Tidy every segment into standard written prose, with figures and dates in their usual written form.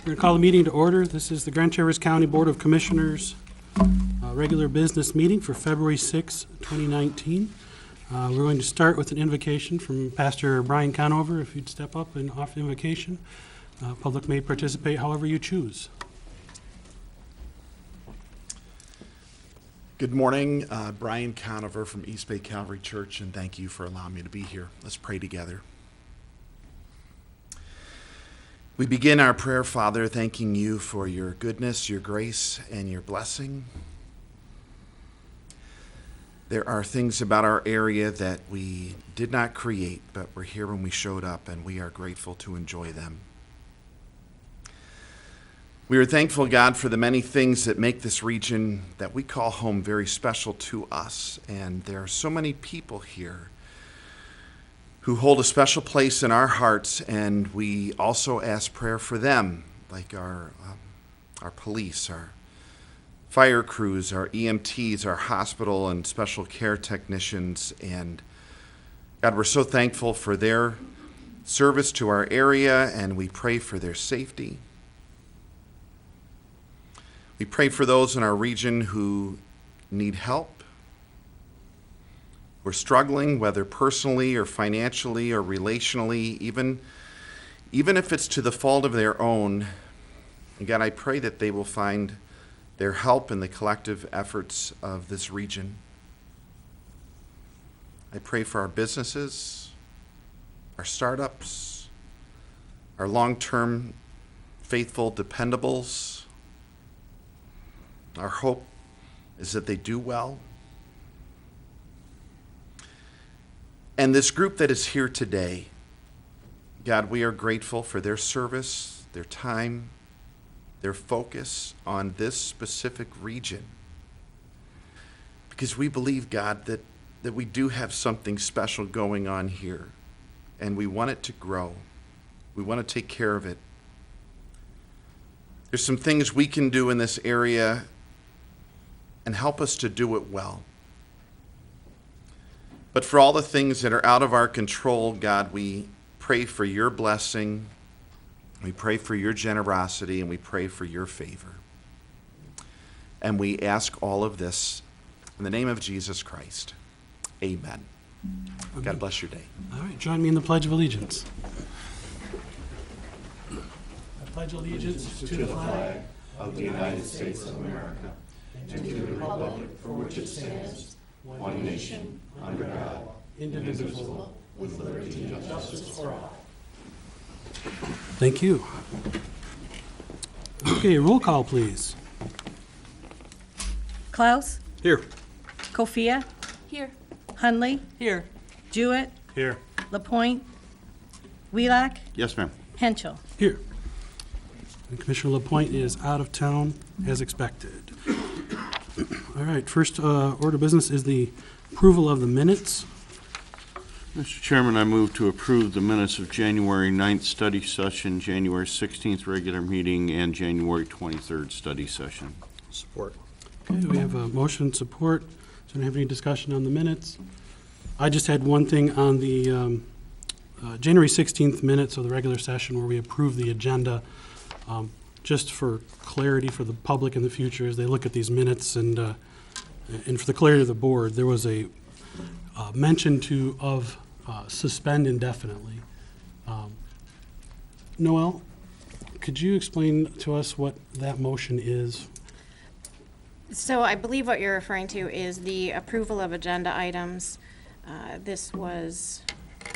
We're going to call the meeting to order. This is the Grand Traverse County Board of Commissioners regular business meeting for February 6, 2019. We're going to start with an invocation from Pastor Brian Conover. If you'd step up and offer the invocation. Public may participate however you choose. Good morning, Brian Conover from East Bay Calvary Church, and thank you for allowing me to be here. Let's pray together. We begin our prayer, Father, thanking you for your goodness, your grace, and your blessing. There are things about our area that we did not create, but were here when we showed up, and we are grateful to enjoy them. We are thankful, God, for the many things that make this region that we call home very special to us. And there are so many people here who hold a special place in our hearts, and we also ask prayer for them, like our police, our fire crews, our EMTs, our hospital and special care technicians. And God, we're so thankful for their service to our area, and we pray for their safety. We pray for those in our region who need help, who are struggling, whether personally or financially or relationally, even if it's to the fault of their own. And God, I pray that they will find their help in the collective efforts of this region. I pray for our businesses, our startups, our long-term faithful dependables. Our hope is that they do well. And this group that is here today, God, we are grateful for their service, their time, their focus on this specific region. Because we believe, God, that we do have something special going on here, and we want it to grow. We want to take care of it. There's some things we can do in this area and help us to do it well. But for all the things that are out of our control, God, we pray for your blessing, we pray for your generosity, and we pray for your favor. And we ask all of this in the name of Jesus Christ. Amen. God bless your day. All right, join me in the Pledge of Allegiance. I pledge allegiance to the flag of the United States of America, and to the republic for which it stands, one nation, under God, indivisible, with liberty and justice for all. Thank you. Okay, roll call, please. Klaus, Here. Kofia, Here. Hunley, Here. Jewett, Here. Lapointe, Wheelock, Yes, ma'am. Henschel. Here. And Commissioner Lapointe is out of town as expected. All right, first order of business is the approval of the minutes. Mr. Chairman, I move to approve the minutes of January 9th study session, January 16th regular meeting, and January 23rd study session. Support. Okay, we have a motion support. Does anyone have any discussion on the minutes? I just had one thing on the January 16th minutes of the regular session where we approved the agenda. Just for clarity for the public in the future as they look at these minutes and for the clarity of the board, there was a mention of suspend indefinitely. Noel, could you explain to us what that motion is? So I believe what you're referring to is the approval of agenda items. This was, I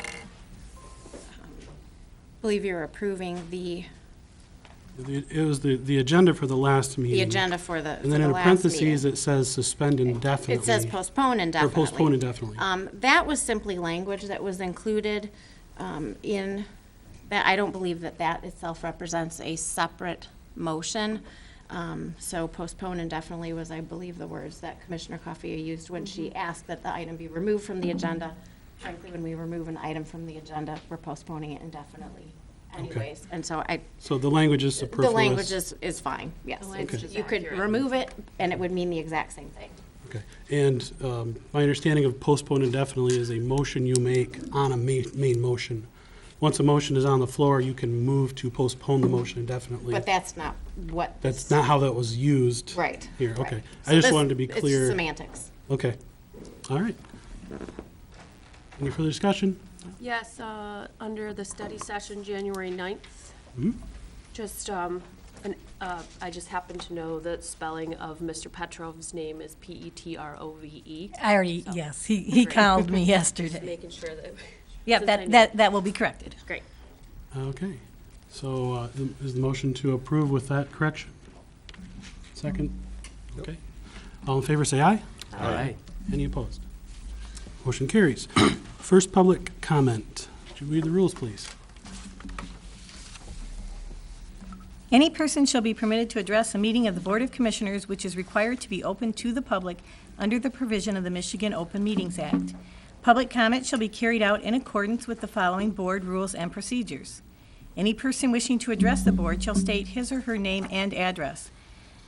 believe you're approving It was the agenda for the last meeting. the agenda for the And then in parentheses, it says suspend indefinitely. It says postpone indefinitely. Or postpone indefinitely. That was simply language that was included in that. I don't believe that itself represents a separate motion. So postpone indefinitely was, I believe, the words that Commissioner Coffey used when she asked that the item be removed from the agenda. Frankly, when we remove an item from the agenda, we're postponing it indefinitely anyways. And so So the language is superfluous? the language is fine, yes. You could remove it, and it would mean the exact same thing. Okay. And my understanding of postpone indefinitely is a motion you make on a main motion. once a motion is on the floor, you can move to postpone the motion indefinitely. But that's not what. That's not how that was used. Right. Here, right. okay. So I just this- wanted to be It's clear. semantics. Okay. All right. Any further discussion? Yes, under the study session, January 9th. Just, I just happen to know the spelling of Mr. Petrov's name is Petrove. I already, yes, he called me Just yesterday. making sure that. Yep, since I know- that will be corrected. Great. Okay. So is the motion to approve with that correction? Second? Okay. All in favor, say aye. Aye. Any opposed? Motion carries. First public comment. Would you read the rules, please? Any person shall be permitted to address a meeting of the Board of Commissioners which is required to be open to the public under the provision of the Michigan Open Meetings Act. Public comment shall be carried out in accordance with the following board rules and procedures. Any person wishing to address the board shall state his or her name and address.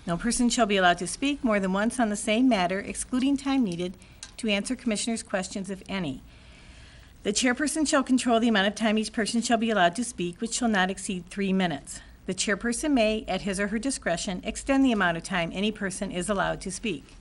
No person shall be allowed to speak more than once on the same matter, excluding time needed to answer commissioners' questions, if any. The chairperson shall control the amount of time each person shall be allowed to speak, which shall not exceed 3 minutes. The chairperson may, at his or her discretion, extend the amount of time any person is allowed to speak.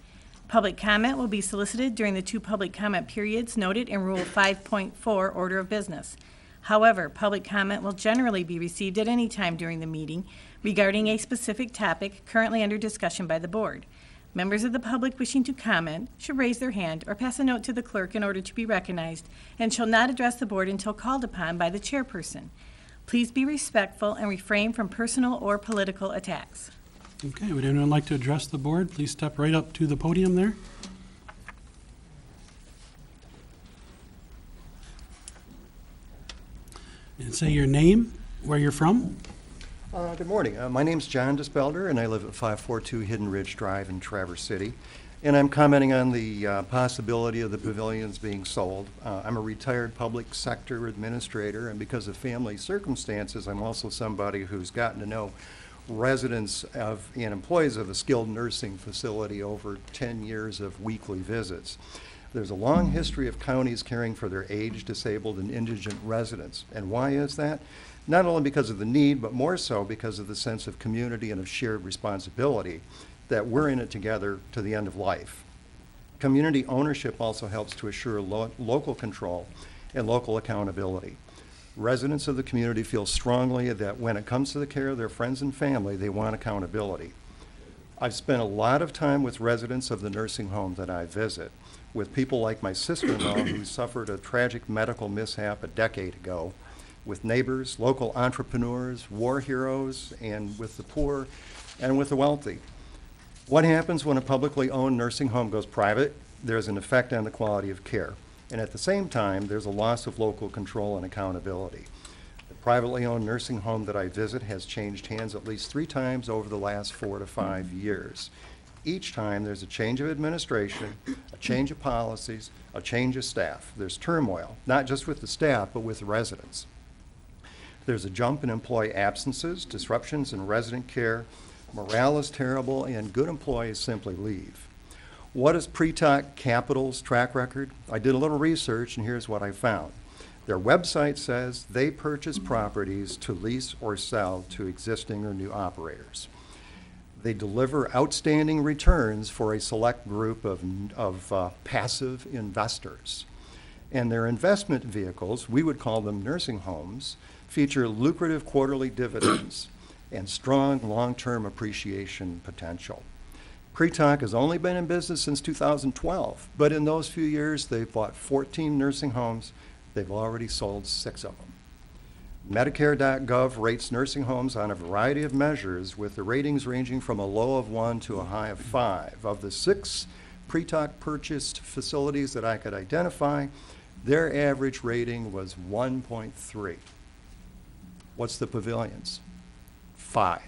Public comment will be solicited during the 2 public comment periods noted in Rule 5.4 Order of Business. However, public comment will generally be received at any time during the meeting regarding a specific topic currently under discussion by the board. Members of the public wishing to comment should raise their hand or pass a note to the clerk in order to be recognized and shall not address the board until called upon by the chairperson. Please be respectful and refrain from personal or political attacks. Okay, would anyone like to address the board? Please step right up to the podium there. And say your name, where you're from. Good morning. My name's John Dispelder, and I live at 542 Hidden Ridge Drive in Traverse City. And I'm commenting on the possibility of the pavilions being sold. I'm a retired public sector administrator, and because of family circumstances, I'm also somebody who's gotten to know residents of and employees of a skilled nursing facility over 10 years of weekly visits. There's a long history of counties caring for their aged, disabled, and indigent residents. And why is that? Not only because of the need, but more so because of the sense of community and of shared responsibility that we're in it together to the end of life. Community ownership also helps to assure local control and local accountability. Residents of the community feel strongly that when it comes to the care of their friends and family, they want accountability. I've spent a lot of time with residents of the nursing home that I visit, with people like my sister-in-law who suffered a tragic medical mishap a decade ago, with neighbors, local entrepreneurs, war heroes, and with the poor and with the wealthy. What happens when a publicly owned nursing home goes private? There's an effect on the quality of care. And at the same time, there's a loss of local control and accountability. The privately owned nursing home that I visit has changed hands at least 3 times over the last 4 to 5 years. Each time, there's a change of administration, a change of policies, a change of staff. There's turmoil, not just with the staff, but with the residents. There's a jump in employee absences, disruptions in resident care, morale is terrible, and good employees simply leave. What is Pretalk Capital's track record? I did a little research, and here's what I found. Their website says they purchase properties to lease or sell to existing or new operators. They deliver outstanding returns for a select group of passive investors. And their investment vehicles, we would call them nursing homes, feature lucrative quarterly dividends and strong long-term appreciation potential. Pretalk has only been in business since 2012, but in those few years, they've bought 14 nursing homes. They've already sold 6 of them. Medicare.gov rates nursing homes on a variety of measures, with the ratings ranging from a low of 1 to a high of 5. Of the 6 Pretalk purchased facilities that I could identify, their average rating was 1.3. What's the pavilions? 5.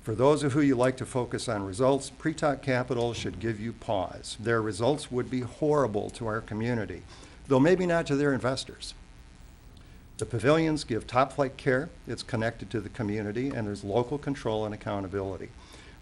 For those of you like to focus on results, Pretalk Capital should give you pause. Their results would be horrible to our community, though maybe not to their investors. The pavilions give top-flight care, it's connected to the community, and there's local control and accountability.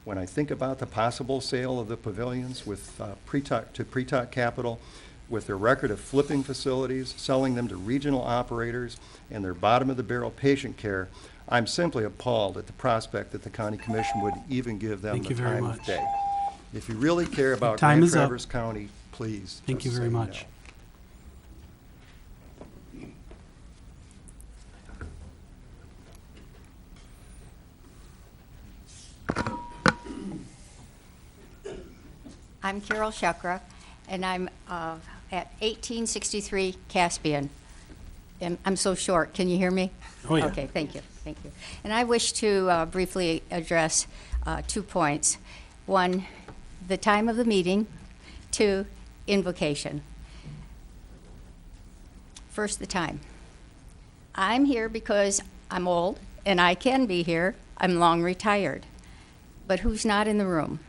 When I think about the possible sale of the pavilions with Pretalk Capital, with their record of flipping facilities, selling them to regional operators, and their bottom-of-the-barrel patient care, I'm simply appalled at the prospect that the county commission would even give them Thank the you very time of much. day. If you really care about Time Grand is up. Traverse County, please. Thank you just very say no. much. I'm Carol Shukra, and I'm at 1863 Caspian. And I'm so short, can you hear me? Oh, yeah. Okay, thank you, thank you. And I wish to briefly address 2 points. 1, the time of the meeting. 2, invocation. First, the time. I'm here because I'm old, and I can be here. I'm long retired. But who's not in the room?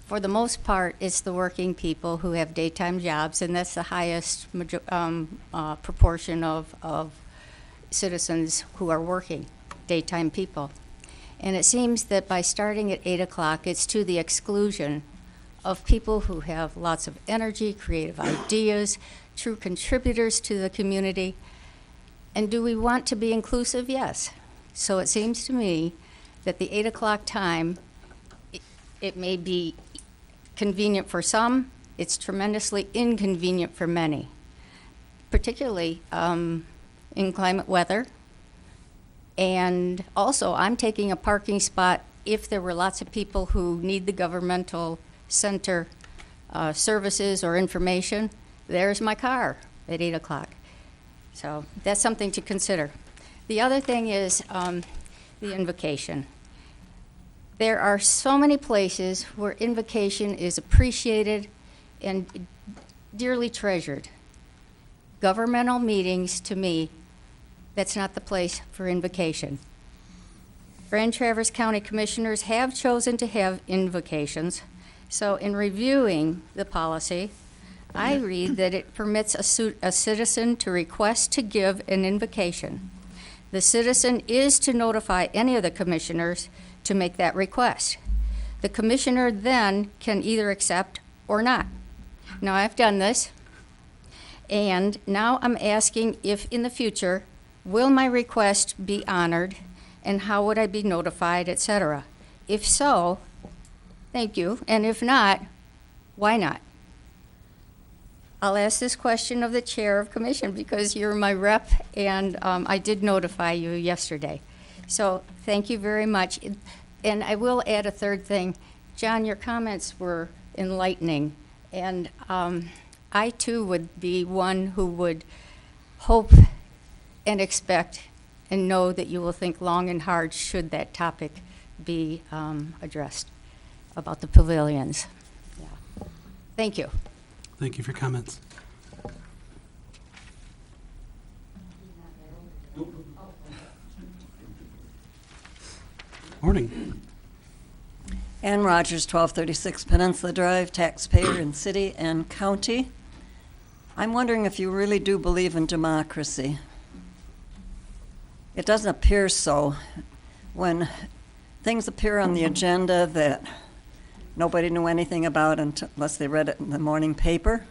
For the most part, it's the working people who have daytime jobs, and that's the highest proportion of citizens who are working, daytime people. And it seems that by starting at 8 o'clock, it's to the exclusion of people who have lots of energy, creative ideas, true contributors to the community. And do we want to be inclusive? Yes. So it seems to me that the 8 o'clock time, it may be convenient for some, it's tremendously inconvenient for many, particularly in climate weather. And also, I'm taking a parking spot if there were lots of people who need the governmental center services or information. There's my car at 8 o'clock. So that's something to consider. The other thing is the invocation. There are so many places where invocation is appreciated and dearly treasured. Governmental meetings, to me, that's not the place for invocation. Grand Traverse County Commissioners have chosen to have invocations, so in reviewing the policy, I read that it permits a citizen to request to give an invocation. The citizen is to notify any of the commissioners to make that request. The commissioner then can either accept or not. Now, I've done this, and now I'm asking if in the future, will my request be honored, and how would I be notified, etc.? If so, thank you, and if not, why not? I'll ask this question of the chair of commission because you're my rep, and I did notify you yesterday. So thank you very much. And I will add a third thing. John, your comments were enlightening, and I too would be one who would hope and expect and know that you will think long and hard should that topic be addressed about the pavilions. Yeah. Thank you. Thank you for your comments. Morning. Ann Rogers, 1236 Peninsula Drive, taxpayer in city and county. I'm wondering if you really do believe in democracy. It doesn't appear so when things appear on the agenda that nobody knew anything about unless they read it in the morning paper.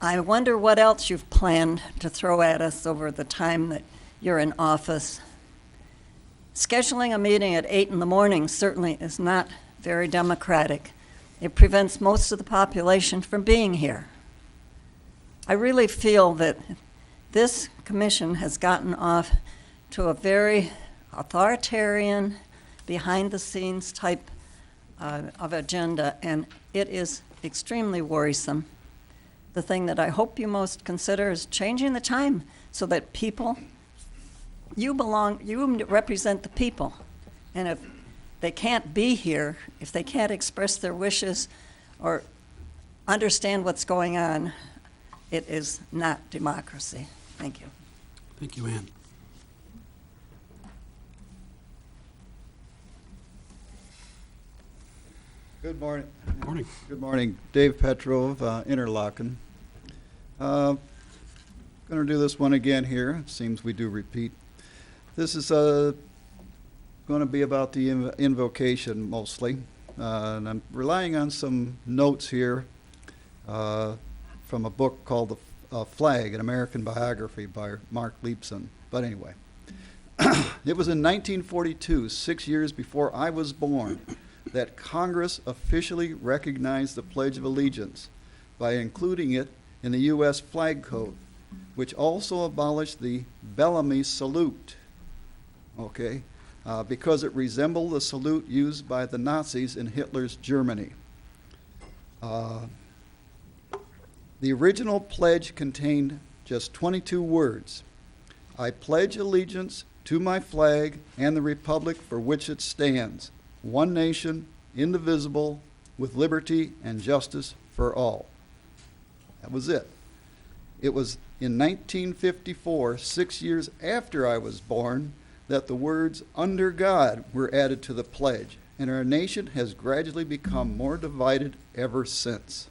I wonder what else you've planned to throw at us over the time that you're in office. Scheduling a meeting at 8 in the morning certainly is not very democratic. It prevents most of the population from being here. I really feel that this commission has gotten off to a very authoritarian, behind-the-scenes type of agenda, and it is extremely worrisome. The thing that I hope you most consider is changing the time so that people, you represent the people, and if they can't be here, if they can't express their wishes or understand what's going on, it is not democracy. Thank you. Thank you, Ann. Good morning. Morning. Good morning. Dave Petrov, Interlochen. Going to do this one again here. It seems we do repeat. This is going to be about the invocation mostly. And I'm relying on some notes here from a book called The Flag, An American Biography by Mark Leibson. But anyway, it was in 1942, 6 years before I was born, that Congress officially recognized the Pledge of Allegiance by including it in the U.S. flag code, which also abolished the Bellamy salute, okay, because it resembled the salute used by the Nazis in Hitler's Germany. The original pledge contained just 22 words. I pledge allegiance to my flag and the republic for which it stands, one nation, indivisible, with liberty and justice for all. That was it. It was in 1954, 6 years after I was born, that the words "under God" were added to the pledge, and our nation has gradually become more divided ever since.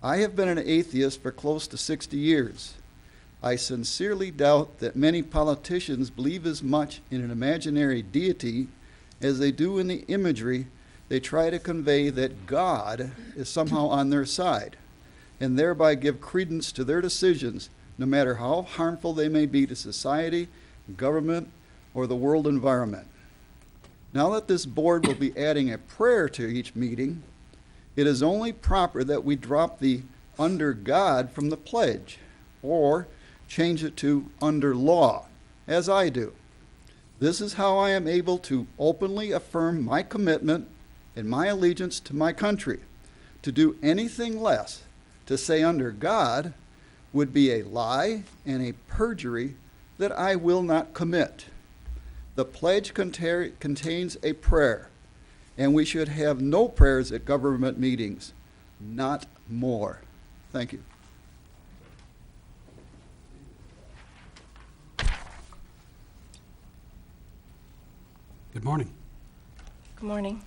I have been an atheist for close to 60 years. I sincerely doubt that many politicians believe as much in an imaginary deity as they do in the imagery they try to convey that God is somehow on their side, and thereby give credence to their decisions, no matter how harmful they may be to society, government, or the world environment. Now that this board will be adding a prayer to each meeting, it is only proper that we drop the "under God" from the pledge, or change it to "under law," as I do. This is how I am able to openly affirm my commitment and my allegiance to my country. To do anything less, to say "under God," would be a lie and a perjury that I will not commit. The pledge contains a prayer, and we should have no prayers at government meetings, not more. Thank you. Good morning. Good morning.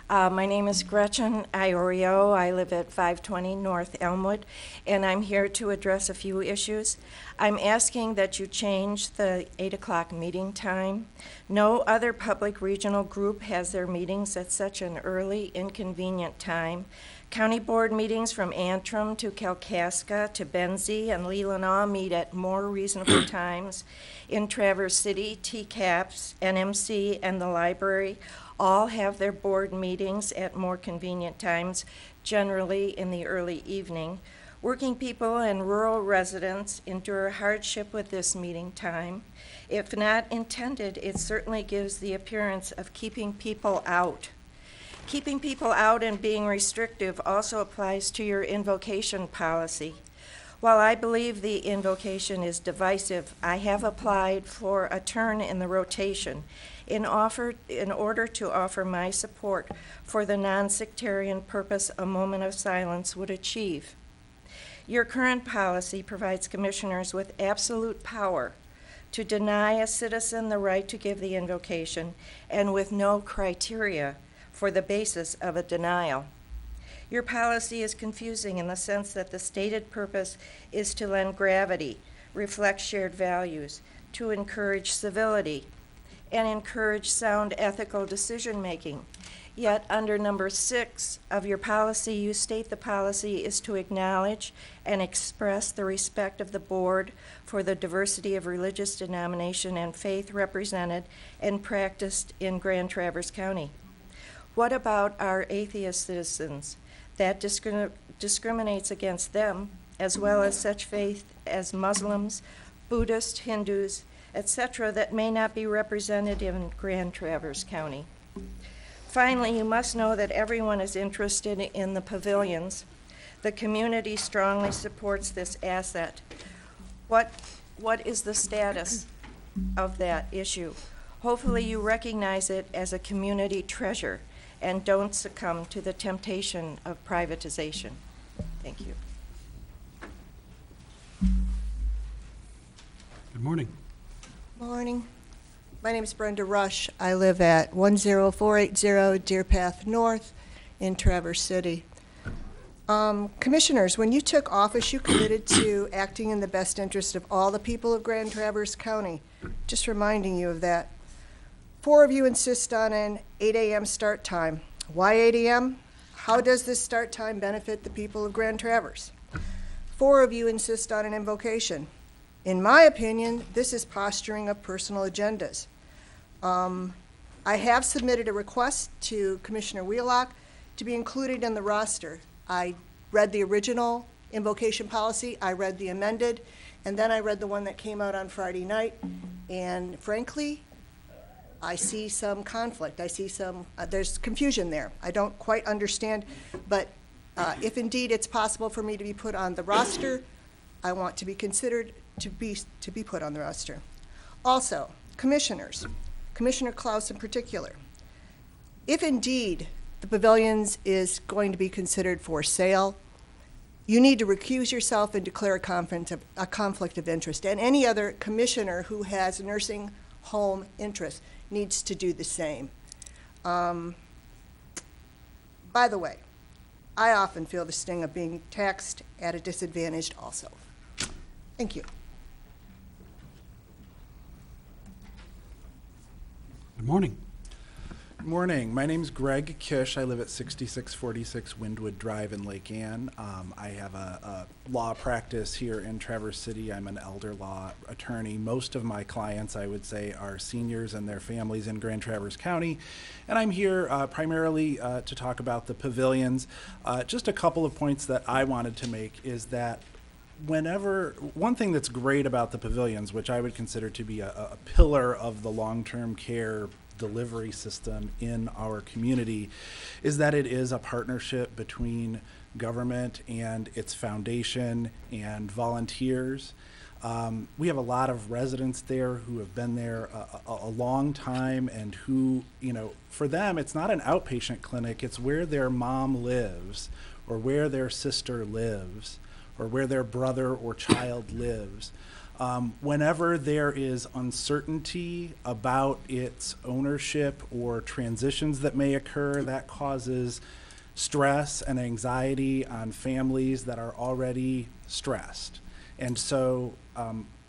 My name is Gretchen Iorio. I live at 520 North Elmwood, and I'm here to address a few issues. I'm asking that you change the 8 o'clock meeting time. No other public regional group has their meetings at such an early, inconvenient time. County board meetings from Antrim to Kalkaska to Benzie and Leelanau meet at more reasonable times. In Traverse City, TCAPS, NMC, and the library all have their board meetings at more convenient times, generally in the early evening. Working people and rural residents endure hardship with this meeting time. If not intended, it certainly gives the appearance of keeping people out. Keeping people out and being restrictive also applies to your invocation policy. While I believe the invocation is divisive, I have applied for a turn in the rotation in order to offer my support for the non-sectarian purpose a moment of silence would achieve. Your current policy provides commissioners with absolute power to deny a citizen the right to give the invocation, and with no criteria for the basis of a denial. Your policy is confusing in the sense that the stated purpose is to lend gravity, reflect shared values, to encourage civility, and encourage sound ethical decision-making. Yet under number 6 of your policy, you state the policy is to acknowledge and express the respect of the board for the diversity of religious denomination and faith represented and practiced in Grand Traverse County. What about our atheist citizens? That discriminates against them, as well as such faith as Muslims, Buddhists, Hindus, etc., that may not be represented in Grand Traverse County. Finally, you must know that everyone is interested in the pavilions. The community strongly supports this asset. What is the status of that issue? Hopefully you recognize it as a community treasure and don't succumb to the temptation of privatization. Thank you. Good morning. Morning. My name is Brenda Rush. I live at 10480 Deer Path North in Traverse City. Commissioners, when you took office, you committed to acting in the best interest of all the people of Grand Traverse County. Just reminding you of that. 4 of you insist on an 8 a.m. start time. Why 8 a.m.? How does this start time benefit the people of Grand Traverse? 4 of you insist on an invocation. In my opinion, this is posturing of personal agendas. I have submitted a request to Commissioner Wheelock to be included in the roster. I read the original invocation policy, I read the amended, and then I read the one that came out on Friday night, and frankly, I see some conflict. I see some, there's confusion there. I don't quite understand, but if indeed it's possible for me to be put on the roster, I want to be considered to be put on the roster. Also, commissioners, Commissioner Klaus in particular, if indeed the pavilions is going to be considered for sale, you need to recuse yourself and declare a conflict of interest. And any other commissioner who has nursing home interest needs to do the same. By the way, I often feel the sting of being taxed at a disadvantage also. Thank you. Good morning. Good morning. My name's Greg Kish. I live at 6646 Windwood Drive in Lake Ann. I have a law practice here in Traverse City. I'm an elder law attorney. Most of my clients, I would say, are seniors and their families in Grand Traverse County. And I'm here primarily to talk about the pavilions. Just a couple of points that I wanted to make is that one thing that's great about the pavilions, which I would consider to be a pillar of the long-term care delivery system in our community, is that it is a partnership between government and its foundation and volunteers. We have a lot of residents there who have been there a long time, and who, for them, it's not an outpatient clinic, it's where their mom lives, or where their sister lives, or where their brother or child lives. Whenever there is uncertainty about its ownership or transitions that may occur, that causes stress and anxiety on families that are already stressed. And so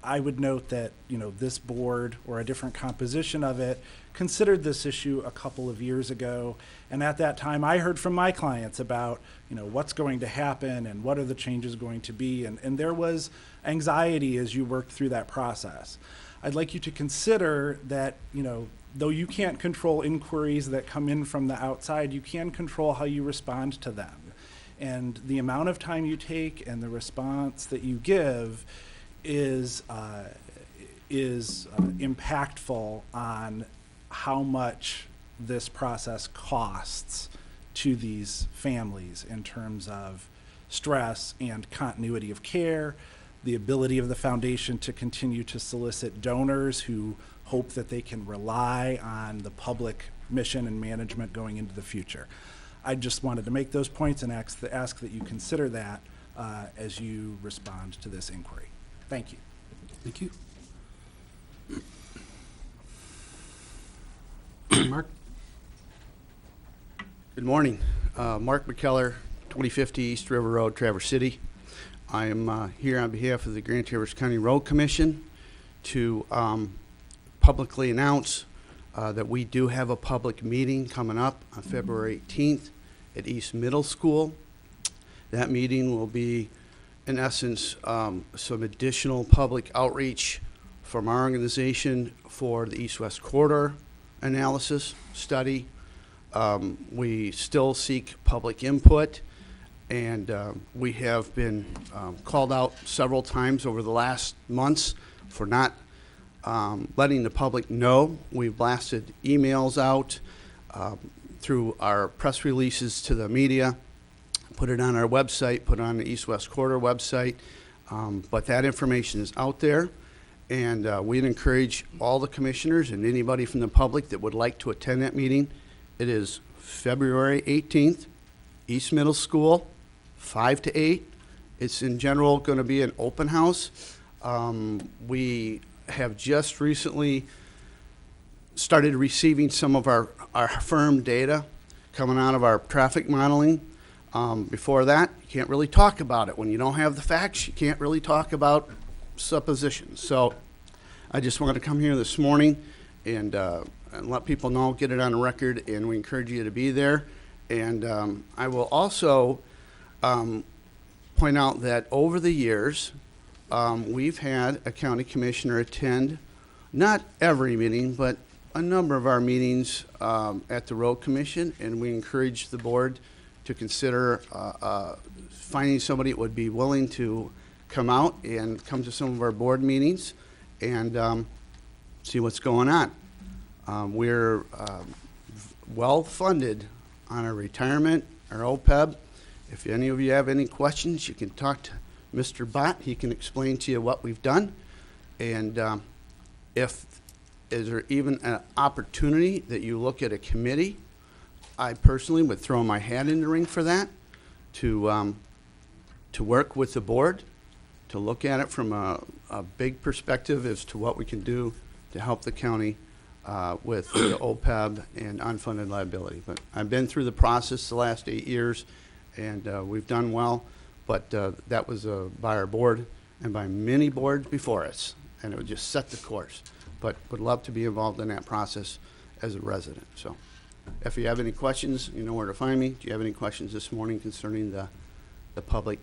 I would note that this board, or a different composition of it, considered this issue a couple of years ago, and at that time I heard from my clients about what's going to happen and what are the changes going to be, and there was anxiety as you worked through that process. I'd like you to consider that though you can't control inquiries that come in from the outside, you can control how you respond to them, and the amount of time you take and the response that you give is impactful on how much this process costs to these families in terms of stress and continuity of care, the ability of the foundation to continue to solicit donors who hope that they can rely on the public mission and management going into the future. I just wanted to make those points and ask that you consider that as you respond to this inquiry. Thank you. Thank you. Mark? Good morning. Mark McKellar, 2050 East River Road, Traverse City. I am here on behalf of the Grand Traverse County Road Commission to publicly announce that we do have a public meeting coming up on February 18th at East Middle School. That meeting will be, in essence, some additional public outreach from our organization for the East-West Corridor analysis study. We still seek public input, and we have been called out several times over the last months for not letting the public know. We've blasted emails out through our press releases to the media, put it on our website, put it on the East-West Corridor website, but that information is out there, and we'd encourage all the commissioners and anybody from the public that would like to attend that meeting. It is February 18th, East Middle School, 5 to 8. It's in general going to be an open house. We have just recently started receiving some of our firm data coming out of our traffic modeling. Before that, you can't really talk about it. When you don't have the facts, you can't really talk about suppositions. So I just wanted to come here this morning and let people know, get it on the record, and we encourage you to be there. And I will also point out that over the years, we've had a county commissioner attend, not every meeting, but a number of our meetings at the road commission, and we encourage the board to consider finding somebody that would be willing to come out and come to some of our board meetings and see what's going on. We're well-funded on our retirement, our OPEB. If any of you have any questions, you can talk to Mr. Bott. He can explain to you what we've done. And is there even an opportunity that you look at a committee? I personally would throw my hat in the ring for that, to work with the board, to look at it from a big perspective as to what we can do to help the county with the OPEB and unfunded liability. But I've been through the process the last 8 years, and we've done well, but that was by our board and by many boards before us, and it would just set the course. But would love to be involved in that process as a resident. So if you have any questions, you know where to find me. Do you have any questions this morning concerning the public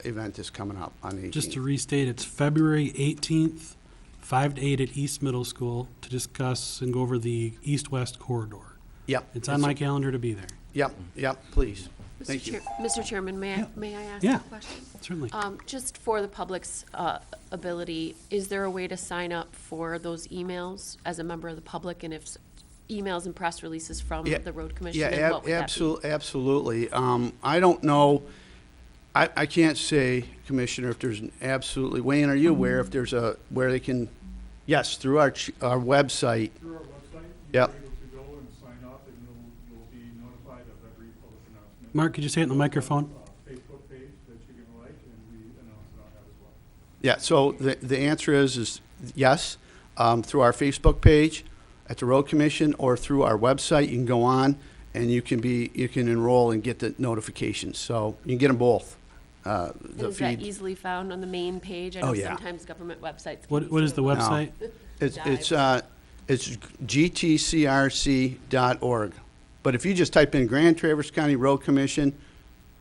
event that's coming up on the 18th? Just to restate, it's February 18th, 5 to 8 at East Middle School to discuss and go over the east-west corridor. Yep. It's on my calendar to be there. Yep, please. Thank you. Mr. Chairman, may I ask Yeah. a question? Certainly. Just for the public's ability, is there a way to sign up for those emails as a member of the public? And if emails and press releases from the road commission, and what would that be? Absolutely. I don't know, I can't say, Commissioner, if there's an absolutely, Wayne, are you aware if there's where they can, yes, through our website. Through our website, Yep. you're able to go and sign up, and you'll be notified of every public announcement. Mark, could you say it in the microphone? Facebook page that you can like, and we announce it on that as well. Yeah, so the answer is yes, through our Facebook page at the Road Commission or through our website. You can go on and you can enroll and get the notifications. So you can get them both. And The is that feed. easily found on the main page? I Oh, know yeah. sometimes government websites. What is the website? It's gtcrc.org. But if you just type in Grand Traverse County Road Commission,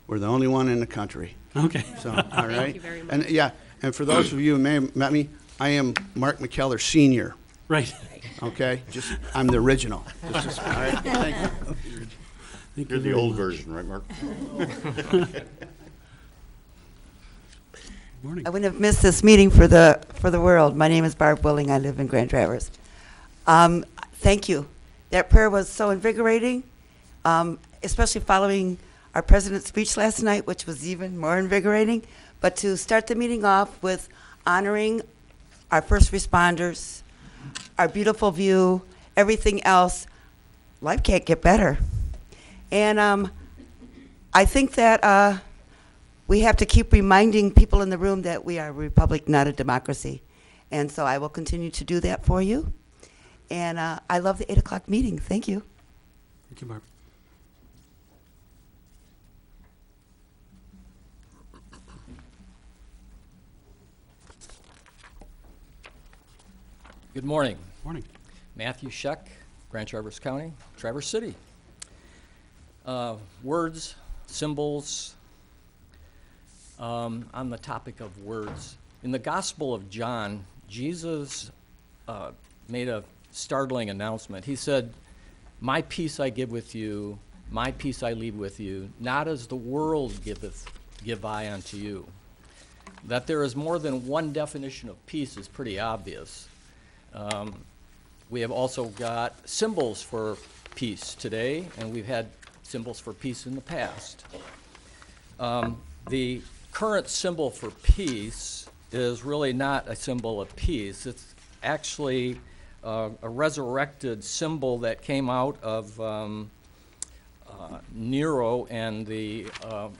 we're the only one in the country. Okay. So, all right. you very much. And yeah, and for those of you who may have met me, I am Mark McKellar Senior. Right. Okay, I'm the original. All right, thank you. Thank You're you the very old much. version, right, Mark? Morning. I wouldn't have missed this meeting for the world. My name is Barb Willing. I live in Grand Traverse. Thank you. That prayer was so invigorating, especially following our president's speech last night, which was even more invigorating. But to start the meeting off with honoring our first responders, our beautiful view, everything else, life can't get better. And I think that we have to keep reminding people in the room that we are a republic, not a democracy. And so I will continue to do that for you. And I love the 8 o'clock meeting. Thank you. Thank you, Barb. Good morning. Morning. Matthew Scheck, Grand Traverse County, Traverse City. Words, symbols. On the topic of words, in the Gospel of John, Jesus made a startling announcement. He said, "My peace I give with you, my peace I leave with you, not as the world giveth, give I unto you." That there is more than one definition of peace is pretty obvious. We have also got symbols for peace today, and we've had symbols for peace in the past. The current symbol for peace is really not a symbol of peace. It's actually a resurrected symbol that came out of Nero and the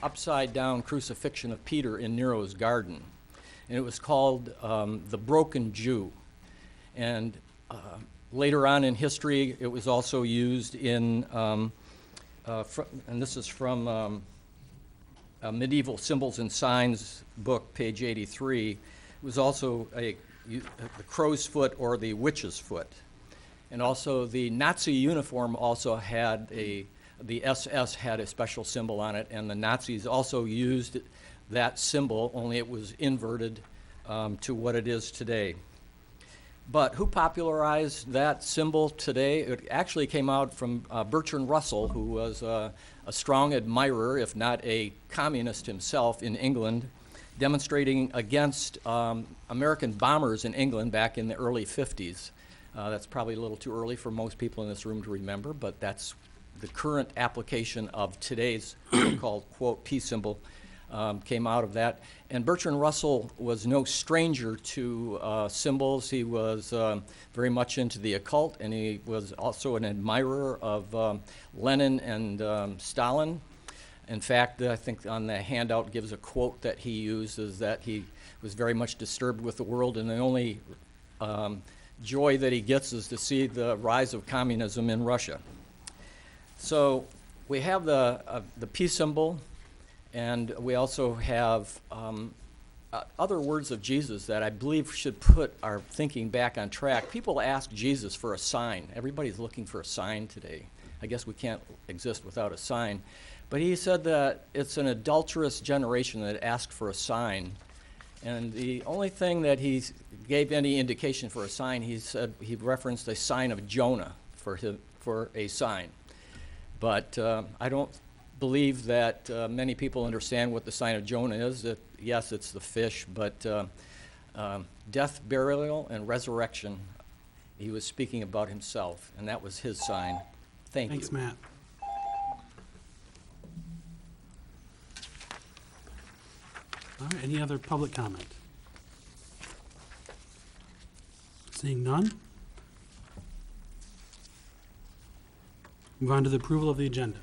upside-down crucifixion of Peter in Nero's garden. And it was called the Broken Jew. And later on in history, it was also used in, and this is from Medieval Symbols and Signs book, page 83. It was also the crow's foot or the witch's foot. And also the Nazi uniform also had a the SS had a special symbol on it, and the Nazis also used that symbol, only it was inverted to what it is today. But who popularized that symbol today? It actually came out from Bertrand Russell, who was a strong admirer, if not a communist himself, in England, demonstrating against American bombers in England back in the early 50s. That's probably a little too early for most people in this room to remember, but that's the current application of today's so-called, quote, peace symbol. Came out of that. And Bertrand Russell was no stranger to symbols. He was very much into the occult, and he was also an admirer of Lenin and Stalin. In fact, I think on the handout gives a quote that he uses, that he was very much disturbed with the world, and the only joy that he gets is to see the rise of communism in Russia. So we have the peace symbol. And we also have other words of Jesus that I believe should put our thinking back on track. People ask Jesus for a sign. Everybody's looking for a sign today. I guess we can't exist without a sign. But he said that it's an adulterous generation that asked for a sign. And the only thing that he gave any indication for a sign, he said he referenced a sign of Jonah for a sign. But I don't believe that many people understand what the sign of Jonah is. That, yes, it's the fish, but death, burial, and resurrection, he was speaking about himself, and that was his sign. Thanks, Thanks, Matt. All right, any other public comment? Seeing none? Move on to the approval of the agenda.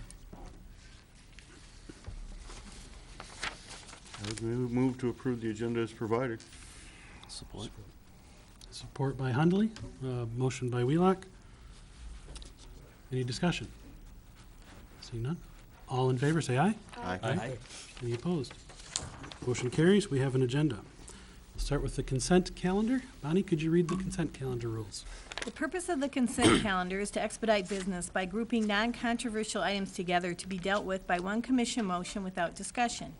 I would move to approve the agenda as provided. Support. Support by Hundley, motion by Wheelock. Any discussion? Seeing none? All in favor, say aye. Aye. Any opposed? Motion carries. We have an agenda. We'll start with the consent calendar. Bonnie, could you read the consent calendar rules? The purpose of the consent calendar is to expedite business by grouping non-controversial items together to be dealt with by one commission motion without discussion.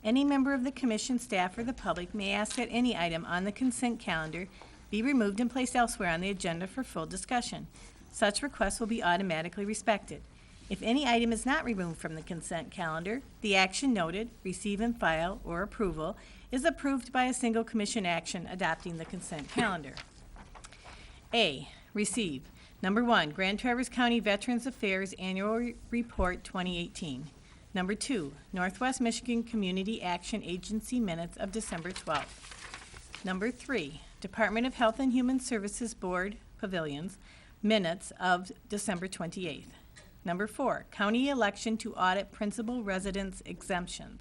Any member of the commission, staff, or the public may ask that any item on the consent calendar be removed and placed elsewhere on the agenda for full discussion. Such requests will be automatically respected. If any item is not removed from the consent calendar, the action noted, receive and file, or approval, is approved by a single commission action adopting the consent calendar. A, receive. Number 1, Grand Traverse County Veterans Affairs Annual Report 2018. Number 2, Northwest Michigan Community Action Agency minutes of December 12th. Number 3, Department of Health and Human Services Board Pavilions minutes of December 28th. Number 4, County Election to Audit Principal Residence Exemptions.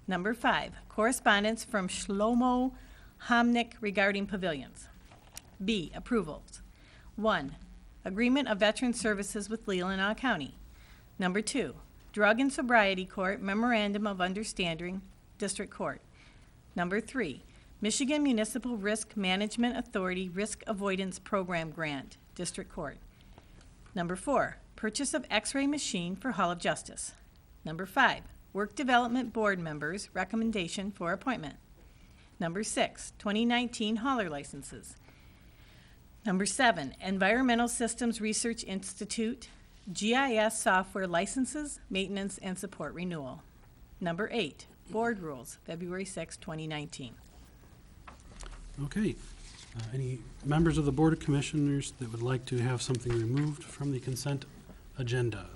Number 5, correspondence from Shlomo Homnick regarding pavilions. B, approvals. 1, Agreement of Veteran Services with Leelanau County. Number 2, Drug and Sobriety Court Memorandum of Understanding, District Court. Number 3, Michigan Municipal Risk Management Authority Risk Avoidance Program Grant, District Court. Number 4, Purchase of X-ray machine for Hall of Justice. Number 5, Work Development Board Members Recommendation for Appointment. Number 6, 2019 hauler licenses. Number 7, Environmental Systems Research Institute GIS software licenses, maintenance, and support renewal. Number 8, board rules, February 6, 2019. Okay. Any members of the Board of Commissioners that would like to have something removed from the consent agenda?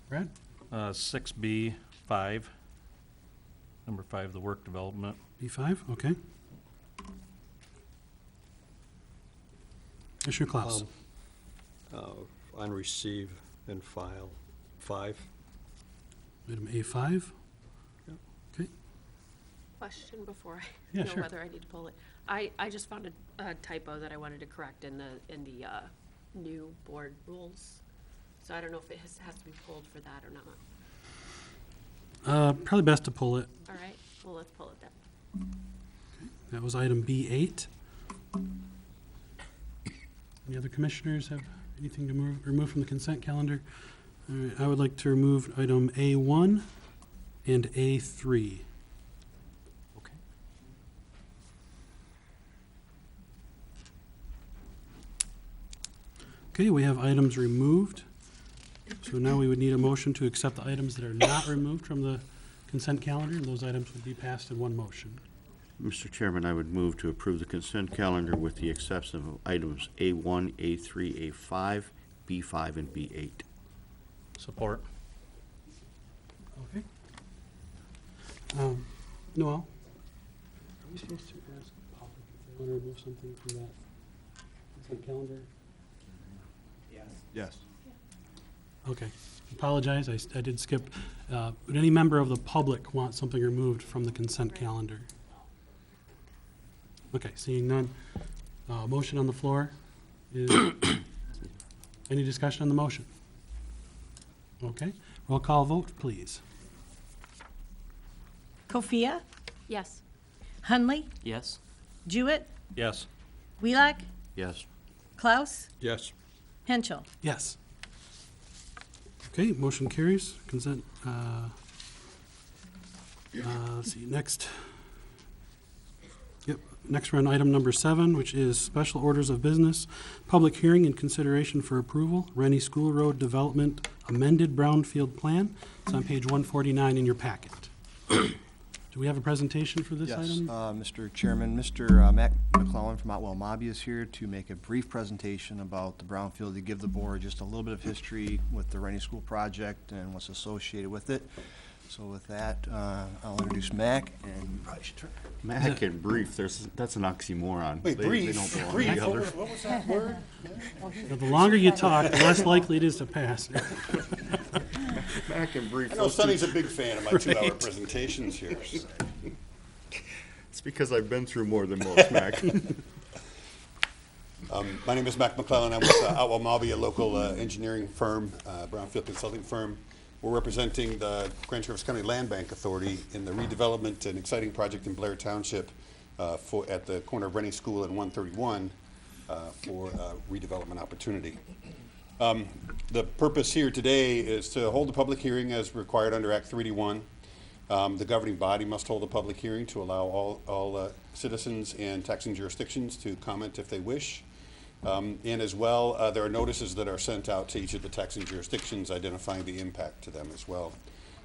Brad? 6B, 5. Number 5, the work development. B5, okay. Commissioner Klaus? On receive and file, 5. Item A5? Okay. Question before I Yeah, know sure. whether I need to pull it. I just found a typo that I wanted to correct in the new board rules. So I don't know if it has to be pulled for that or not. Probably best to pull it. All right, well, let's pull it then. That was item B8. Any other commissioners have Anything to remove from the consent calendar? All right, I would like to remove item A1 and A3. Okay. Okay, we have items removed. So now we would need a motion to accept the items that are not removed from the consent calendar, and those items would be passed in one motion. Mr. Chairman, I would move to approve the consent calendar with the exception of items A1, A3, A5, B5, and B8. Support. Okay. Noel? Are we supposed to ask the public if they want to remove something from that consent calendar? Yes. Okay. Apologize, I did skip. Would any member of the public want something removed from the consent calendar? Okay, seeing none. Motion on the floor is, any discussion on the motion? Okay, roll call vote, please. Kofia, Yes. Hunley, Yes. Jewett, Yes. Wheelock, Yes. Klaus, Yes. Henschel. Yes. Okay, motion carries. Consent, let's see, next. Yep, next we're on item number 7, which is special orders of business, public hearing and consideration for approval, Rennie School Road Development amended brownfield plan. It's on page 149 in your packet. Do we have a presentation for this Yes, item? Mr. Chairman, Mr. Mac McClellan from Otwell Mobby is here to make a brief presentation about the brownfield, to give the board just a little bit of history with the Rennie School project and what's associated with it. So with that, I'll introduce Mac, and Mac and brief, that's an oxymoron. Wait, They brief? don't belong Brief? together. What was that word? The longer you talk, the less likely it is to pass. Mac and brief. I know those two- Sonny's a big fan of my 2-hour Right. presentations here. It's because I've been through more than most, Mac. My name is Mac McClellan. I'm with Otwell Mobby, a local engineering firm, brownfield consulting firm. We're representing the Grand Traverse County Land Bank Authority in the redevelopment and exciting project in Blair Township at the corner of Rennie School and 131 for redevelopment opportunity. The purpose here today is to hold a public hearing as required under Act 381. The governing body must hold a public hearing to allow all citizens and taxing jurisdictions to comment if they wish. And as well, there are notices that are sent out to each of the taxing jurisdictions identifying the impact to them as well.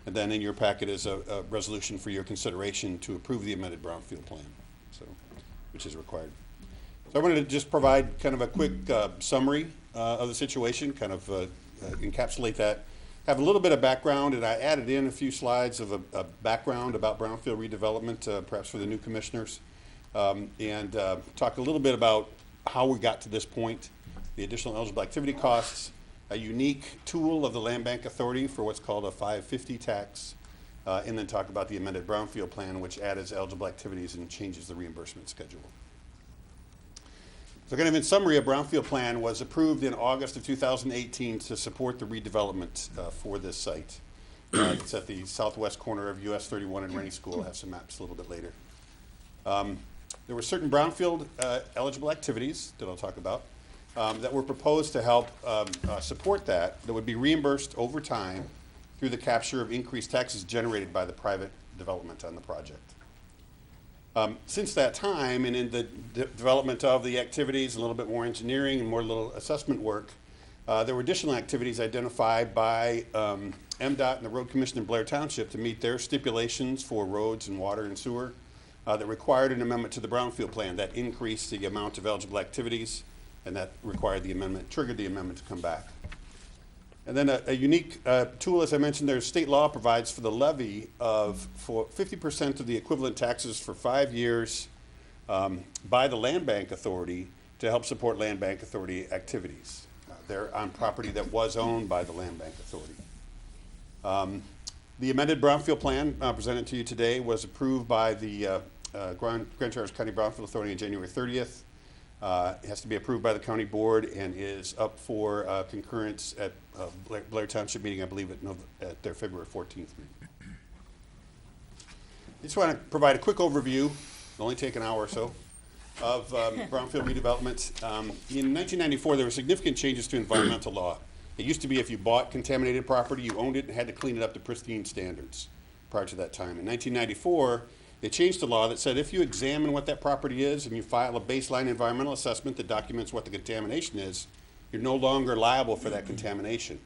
And then in your packet is a resolution for your consideration to approve the amended brownfield plan, which is required. So I wanted to just provide kind of a quick summary of the situation, kind of encapsulate that. Have a little bit of background, and I added in a few slides of a background about brownfield redevelopment, perhaps for the new commissioners, and talk a little bit about how we got to this point, the additional eligible activity costs, a unique tool of the Land Bank Authority for what's called a 550 tax, and then talk about the amended brownfield plan, which adds eligible activities and changes the reimbursement schedule. So kind of in summary, a brownfield plan was approved in August of 2018 to support the redevelopment for this site. It's at the southwest corner of US 31 and Rennie School. I'll have some maps a little bit later. There were certain brownfield eligible activities that I'll talk about that were proposed to help support that would be reimbursed over time through the capture of increased taxes generated by the private development on the project. Since that time, and in the development of the activities, a little bit more engineering and more little assessment work, there were additional activities identified by MDOT and the Road Commission in Blair Township to meet their stipulations for roads and water and sewer that required an amendment to the brownfield plan that increased the amount of eligible activities, and that required the amendment, triggered the amendment to come back. And then a unique tool, as I mentioned, there's state law provides for the levy for 50% of the equivalent taxes for 5 years by the Land Bank Authority to help support Land Bank Authority activities. They're on property that was owned by the Land Bank Authority. The amended brownfield plan presented to you today was approved by the Grand Traverse County Brownfield Authority on January 30th. It has to be approved by the county board and is up for concurrence at Blair Township meeting, I believe, at their February 14th meeting. I just want to provide a quick overview. It'll only take an hour or so. of brownfield redevelopment. In 1994, there were significant changes to environmental law. It used to be if you bought contaminated property, you owned it and had to clean it up to pristine standards prior to that time. In 1994, they changed the law that said if you examine what that property is and you file a baseline environmental assessment that documents what the contamination is, you're no longer liable for that contamination.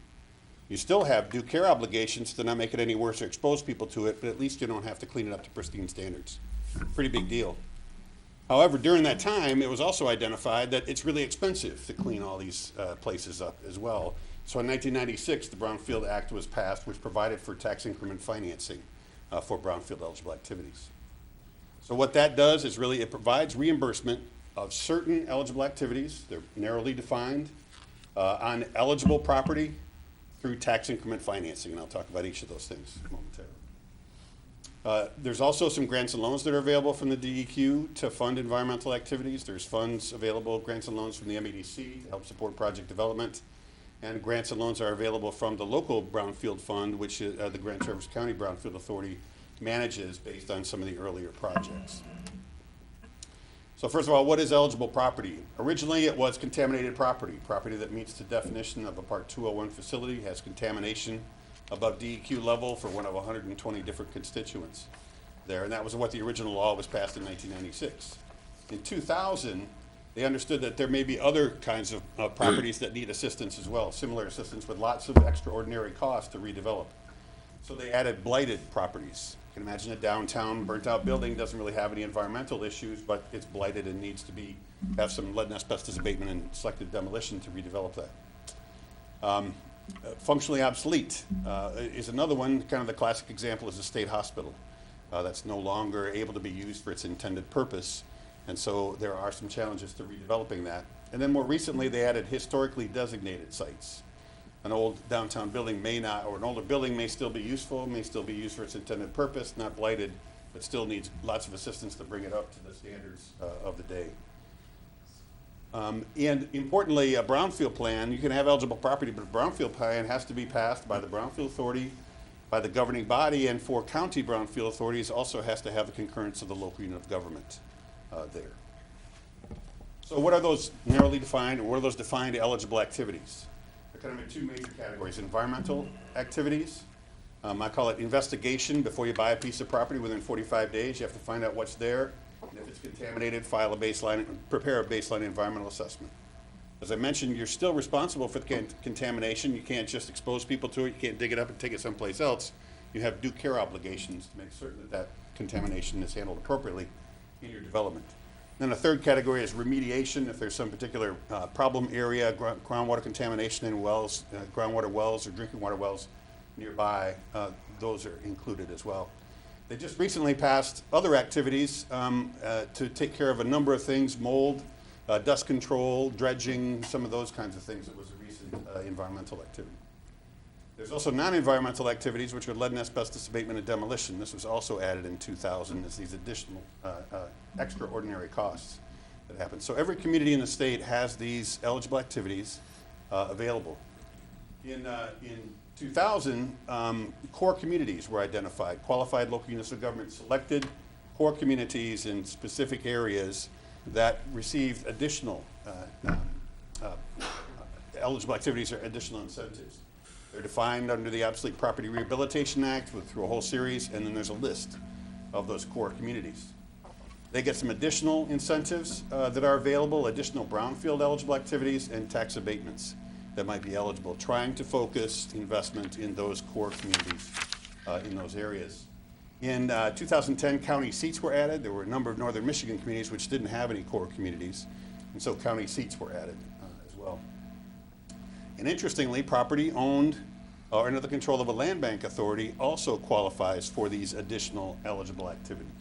You still have due care obligations to not make it any worse or expose people to it, but at least you don't have to clean it up to pristine standards. Pretty big deal. However, during that time, it was also identified that it's really expensive to clean all these places up as well. So in 1996, the Brownfield Act was passed, which provided for tax increment financing for brownfield eligible activities. So what that does is really it provides reimbursement of certain eligible activities. They're narrowly defined on eligible property through tax increment financing, and I'll talk about each of those things momentarily. There's also some grants and loans that are available from the DEQ to fund environmental activities. There's funds available, grants and loans from the MEDC to help support project development. And grants and loans are available from the local Brownfield Fund, which the Grand Traverse County Brownfield Authority manages based on some of the earlier projects. So first of all, what is eligible property? Originally, it was contaminated property, property that meets the definition of a Part 201 facility, has contamination above DEQ level for one of 120 different constituents there, and that was what the original law was passed in 1996. In 2000, they understood that there may be other kinds of properties that need assistance as well, similar assistance with lots of extraordinary costs to redevelop. So they added blighted properties. You can imagine a downtown burnt-out building doesn't really have any environmental issues, but it's blighted and needs to have some lead and asbestos abatement and selective demolition to redevelop that. Functionally obsolete is another one. Kind of the classic example is a state hospital that's no longer able to be used for its intended purpose. And so there are some challenges to redeveloping that. And then more recently, they added historically designated sites. An old downtown building may not, or an older building may still be useful, may still be used for its intended purpose, not blighted, but still needs lots of assistance to bring it up to the standards of the day. And importantly, a brownfield plan, you can have eligible property, but a brownfield plan has to be passed by the Brownfield Authority, by the governing body, and for county brownfield authorities also has to have the concurrence of the local unit of government there. So what are those narrowly defined, or what are those defined eligible activities? They're kind of in two major categories: environmental activities. I call it investigation. Before you buy a piece of property, within 45 days, you have to find out what's there. And if it's contaminated, prepare a baseline environmental assessment. As I mentioned, you're still responsible for the contamination. You can't just expose people to it. You can't dig it up and take it someplace else. You have due care obligations to make certain that that contamination is handled appropriately in your development. Then the third category is remediation. If there's some particular problem area, groundwater contamination in wells, groundwater wells or drinking water wells nearby, those are included as well. They just recently passed other activities to take care of a number of things: mold, dust control, dredging, some of those kinds of things. That was a recent environmental activity. There's also non-environmental activities, which are lead and asbestos abatement and demolition. This was also added in 2000 as these additional extraordinary costs that happen. So every community in the state has these eligible activities available. In 2000, core communities were identified. Qualified local units of government selected core communities in specific areas that received additional eligible activities or additional incentives. They're defined under the Obsolete Property Rehabilitation Act through a whole series, and then there's a list of those core communities. They get some additional incentives that are available, additional brownfield eligible activities, and tax abatements that might be eligible, trying to focus investment in those core communities in those areas. In 2010, county seats were added. There were a number of northern Michigan communities which didn't have any core communities, and so county seats were added as well. And interestingly, property owned or under the control of a land bank authority also qualifies for these additional eligible activities.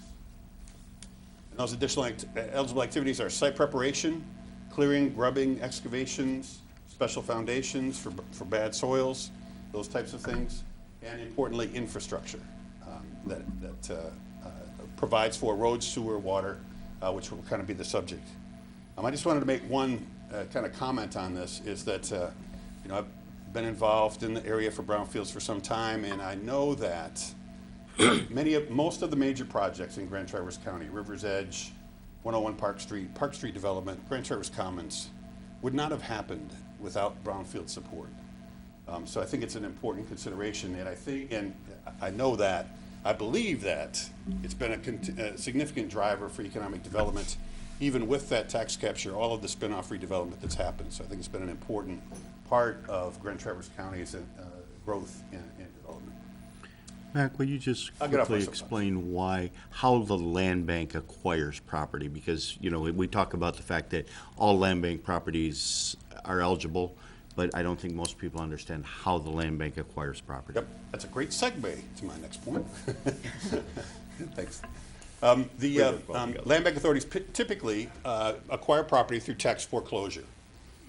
And those additional eligible activities are site preparation, clearing, grubbing, excavations, special foundations for bad soils, those types of things, and importantly, infrastructure that provides for roads, sewer, water, which will kind of be the subject. I just wanted to make one kind of comment on this, is that I've been involved in the area for brownfields for some time, and I know that most of the major projects in Grand Traverse County, River's Edge, 101 Park Street development, Grand Traverse Commons, would not have happened without brownfield support. So I think it's an important consideration, and I know that, I believe that it's been a significant driver for economic development, even with that tax capture, all of the spin-off redevelopment that's happened. So I think it's been an important part of Grand Traverse County's growth and development. Mac, will you just I'll get off quickly my soapbox. explain how the land bank acquires property? Because, we talk about the fact that all land bank properties are eligible, but I don't think most people understand how the land bank acquires property. Yep, that's a great segue to my next point. Thanks. Land bank authorities typically acquire property through tax foreclosure.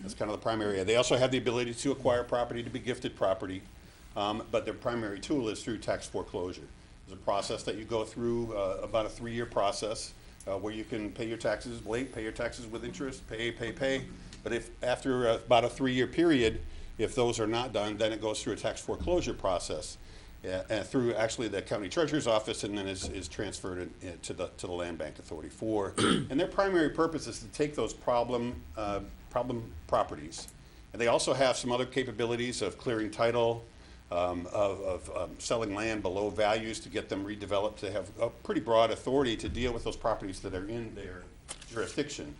That's kind of the primary area. They also have the ability to acquire property, to be gifted property, but their primary tool is through tax foreclosure. There's a process that you go through, about a 3-year process, where you can pay your taxes late, pay your taxes with interest, pay. But if after about a 3-year period, if those are not done, then it goes through a tax foreclosure process through actually the county treasurer's office, and then is transferred to the land bank authority and their primary purpose is to take those problem properties, and they also have some other capabilities of clearing title, of selling land below values to get them redeveloped. They have a pretty broad authority to deal with those properties that are in their jurisdiction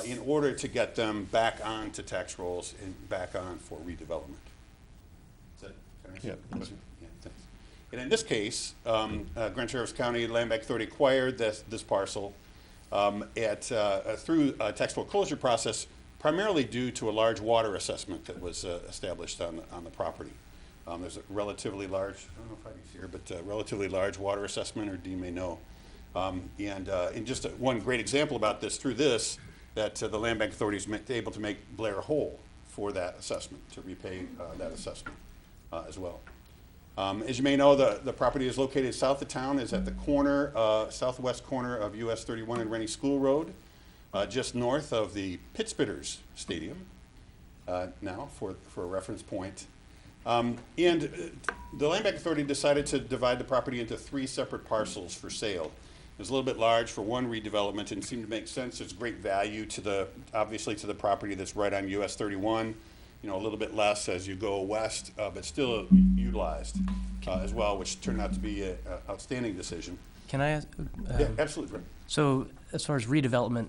in order to get them back onto tax rolls and back on for redevelopment. Is that, can I answer that question? Yeah, thanks. And in this case, Grand Traverse County Land Bank Authority acquired this parcel through a tax foreclosure process, primarily due to a large water assessment that was established on the property. There's a relatively large, I don't know if Heidi's here, but relatively large water assessment, or Dean may know. And just one great example about this, through this, that the Land Bank Authority is able to make Blair whole for that assessment, to repay that assessment as well. As you may know, the property is located south of town, is at the corner, southwest corner of US 31 and Rennie School Road, just north of the Pittsburghers Stadium, now for a reference point. And the Land Bank Authority decided to divide the property into 3 separate parcels for sale. It was a little bit large for one redevelopment and seemed to make sense. There's great value obviously to the property that's right on US 31. A little bit less as you go west, but still utilized as well, which turned out to be an outstanding decision. Can I ask? Yeah, absolutely, Fred. So as far as redevelopment,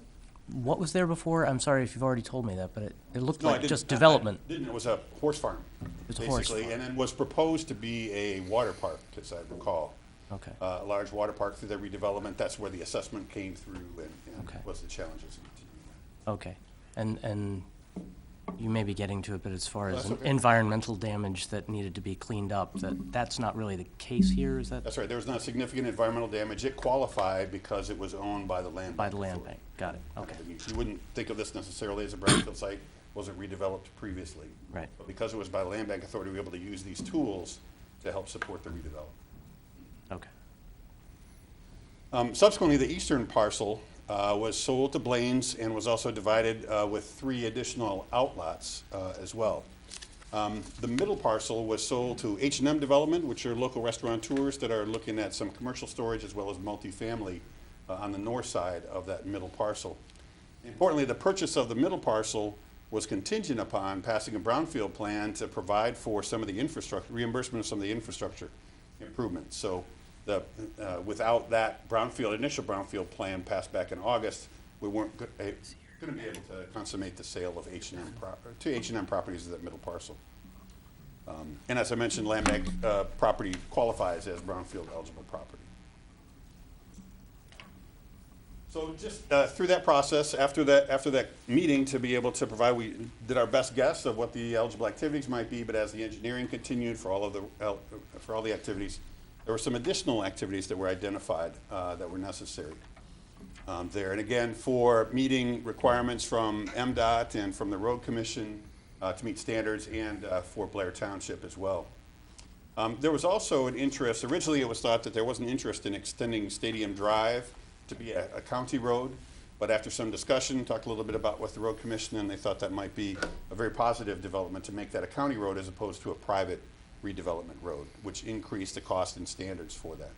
what was there before? I'm sorry if you've already told me that, but it looked like just development. I didn't. It was a horse farm, basically, and then was proposed to be a water park, as I recall. Okay. A large water park through the redevelopment. That's where the assessment came through and was the challenges. Okay. And you may be getting to it, but as far as That's okay. environmental damage that needed to be cleaned up, that's not really the case here, is that? That's right. There was not significant environmental damage. It qualified because it was owned by the land bank. By the land bank. Got it. Okay. You wouldn't think of this necessarily as a brownfield site. Wasn't redeveloped previously. Right. But because it was by the land bank authority, we were able to use these tools to help support the redevelopment. Okay. Subsequently, the eastern parcel was sold to Blaine's and was also divided with 3 additional outlots as well. The middle parcel was sold to H&M Development, which are local restaurateurs that are looking at some commercial storage as well as multifamily on the north side of that middle parcel. Importantly, the purchase of the middle parcel was contingent upon passing a brownfield plan to provide for some of the infrastructure, reimbursement of some of the infrastructure improvements. So without that initial brownfield plan passed back in August, we weren't going to be able to consummate the sale of H&M properties of that middle parcel. And as I mentioned, land bank property qualifies as brownfield eligible property. So just through that process, after that meeting, to be able to provide, we did our best guess of what the eligible activities might be, but as the engineering continued for all the activities, there were some additional activities that were identified that were necessary there. And again, for meeting requirements from MDOT and from the Road Commission to meet standards, and for Blair Township as well. There was also an interest, originally it was thought that there was an interest in extending Stadium Drive to be a county road, but after some discussion, talked a little bit about with the Road Commission, and they thought that might be a very positive development to make that a county road as opposed to a private redevelopment road, which increased the cost and standards for that.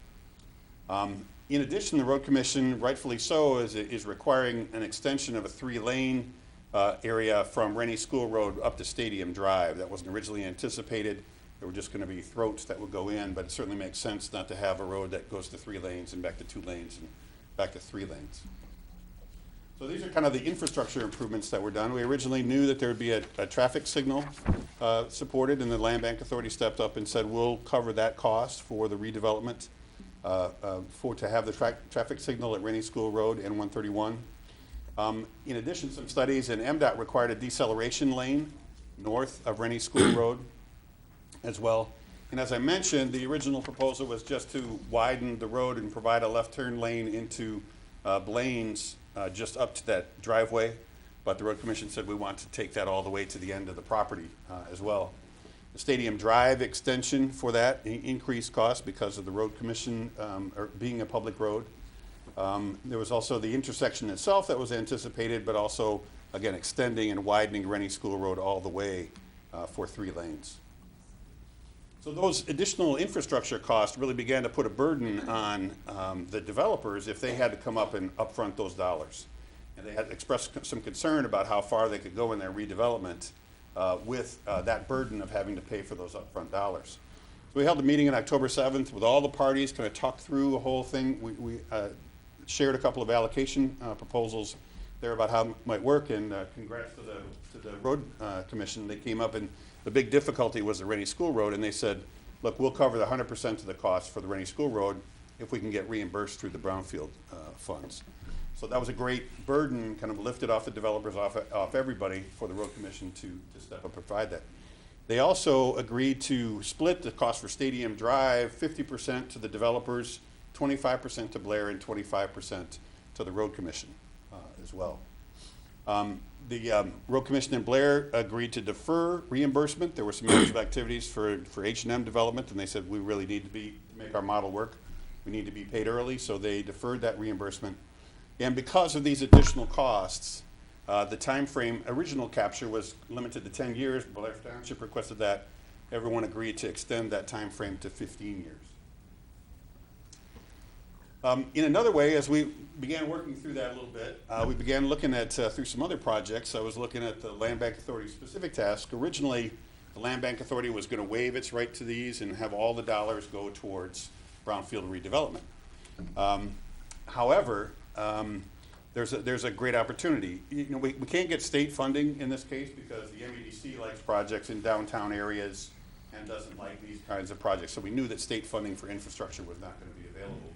In addition, the road commission, rightfully so, is requiring an extension of a 3-lane area from Rennie School Road up to Stadium Drive. That wasn't originally anticipated. There were just going to be throats that would go in, but it certainly makes sense not to have a road that goes to 3 lanes and back to 2 lanes and back to 3 lanes. So these are kind of the infrastructure improvements that were done. We originally knew that there would be a traffic signal supported, and the Land Bank Authority stepped up and said, we'll cover that cost for the redevelopment to have the traffic signal at Rennie School Road and 131. In addition, some studies, and MDOT required a deceleration lane north of Rennie School Road as well. And as I mentioned, the original proposal was just to widen the road and provide a left turn lane into Blaine's just up to that driveway. But the Road Commission said we want to take that all the way to the end of the property as well. The Stadium Drive extension for that increased cost because of the Road Commission being a public road. There was also the intersection itself that was anticipated, but also, again, extending and widening Rennie School Road all the way for 3 lanes. So those additional infrastructure costs really began to put a burden on the developers if they had to come up and upfront those dollars. And they had expressed some concern about how far they could go in their redevelopment with that burden of having to pay for those upfront dollars. So we held a meeting on October 7th with all the parties, kind of talked through the whole thing. We shared a couple of allocation proposals there about how it might work, and congrats to the Road Commission. They came up, and the big difficulty was the Rennie School Road, and they said, look, we'll cover the 100% of the cost for the Rennie School Road if we can get reimbursed through the brownfield funds. So that was a great burden, kind of lifted off the developers, off everybody, for the Road Commission to step up and provide that. They also agreed to split the cost for Stadium Drive, 50% to the developers, 25% to Blair, and 25% to the Road Commission as well. The Road Commission and Blair agreed to defer reimbursement. There were some eligible activities for H&M development, and they said we really need to make our model work. We need to be paid early, so they deferred that reimbursement. And because of these additional costs, the time frame, original capture was limited to 10 years. Blair Township requested that. Everyone agreed to extend that time frame to 15 years. In another way, as we began working through that a little bit, we began looking at, through some other projects, I was looking at the Land Bank Authority's specific task. Originally, the Land Bank Authority was going to waive its right to these and have all the dollars go towards brownfield redevelopment. However, there's a great opportunity. We can't get state funding in this case because the MEDC likes projects in downtown areas and doesn't like these kinds of projects. So we knew that state funding for infrastructure was not going to be available.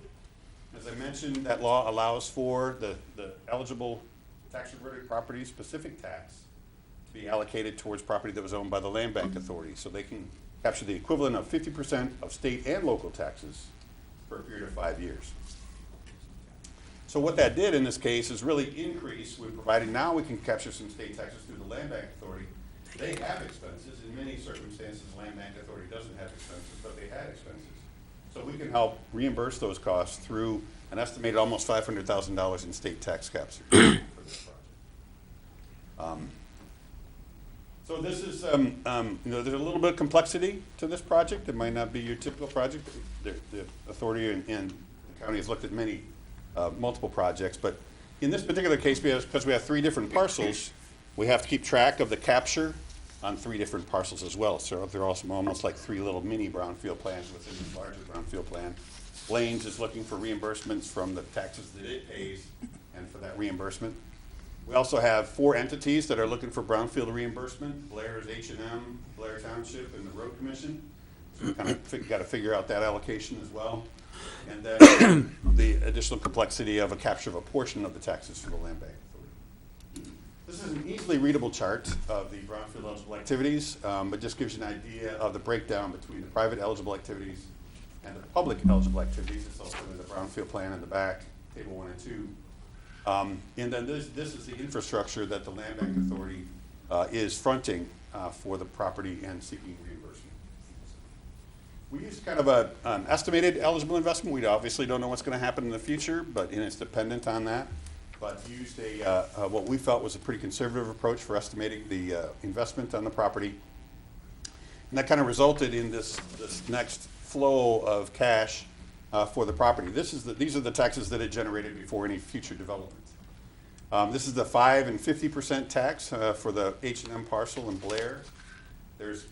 As I mentioned, that law allows for the eligible tax reverted property specific tax to be allocated towards property that was owned by the Land Bank Authority. So they can capture the equivalent of 50% of state and local taxes for a period of 5 years. So what that did in this case is really increase, providing now we can capture some state taxes through the Land Bank Authority. They have expenses. In many circumstances, the Land Bank Authority doesn't have expenses, but they had expenses. So we can help reimburse those costs through an estimated almost $500,000 in state tax capture for this project. So this is, there's a little bit of complexity to this project. It might not be your typical project. The authority and the county has looked at many, multiple projects, but in this particular case, because we have 3 different parcels, we have to keep track of the capture on 3 different parcels as well. So they're also almost like 3 little mini brownfield plans within this larger brownfield plan. Blaine's is looking for reimbursements from the taxes that it pays and for that reimbursement. We also have 4 entities that are looking for brownfield reimbursement. Blair's H&M, Blair Township, and the Road Commission. So we kind of got to figure out that allocation as well. And then the additional complexity of a capture of a portion of the taxes for the Land Bank Authority. This is an easily readable chart of the brownfield eligible activities, but just gives you an idea of the breakdown between the private eligible activities and the public eligible activities. It's also in the brownfield plan in the back, table 1 and 2. And then this is the infrastructure that the Land Bank Authority is fronting for the property and seeking reimbursement. We used kind of an estimated eligible investment. We obviously don't know what's going to happen in the future, but it's dependent on that. But used what we felt was a pretty conservative approach for estimating the investment on the property. And that kind of resulted in this next flow of cash for the property. These are the taxes that it generated before any future development. This is the 5% and 50% tax for the H&M parcel in Blair. There's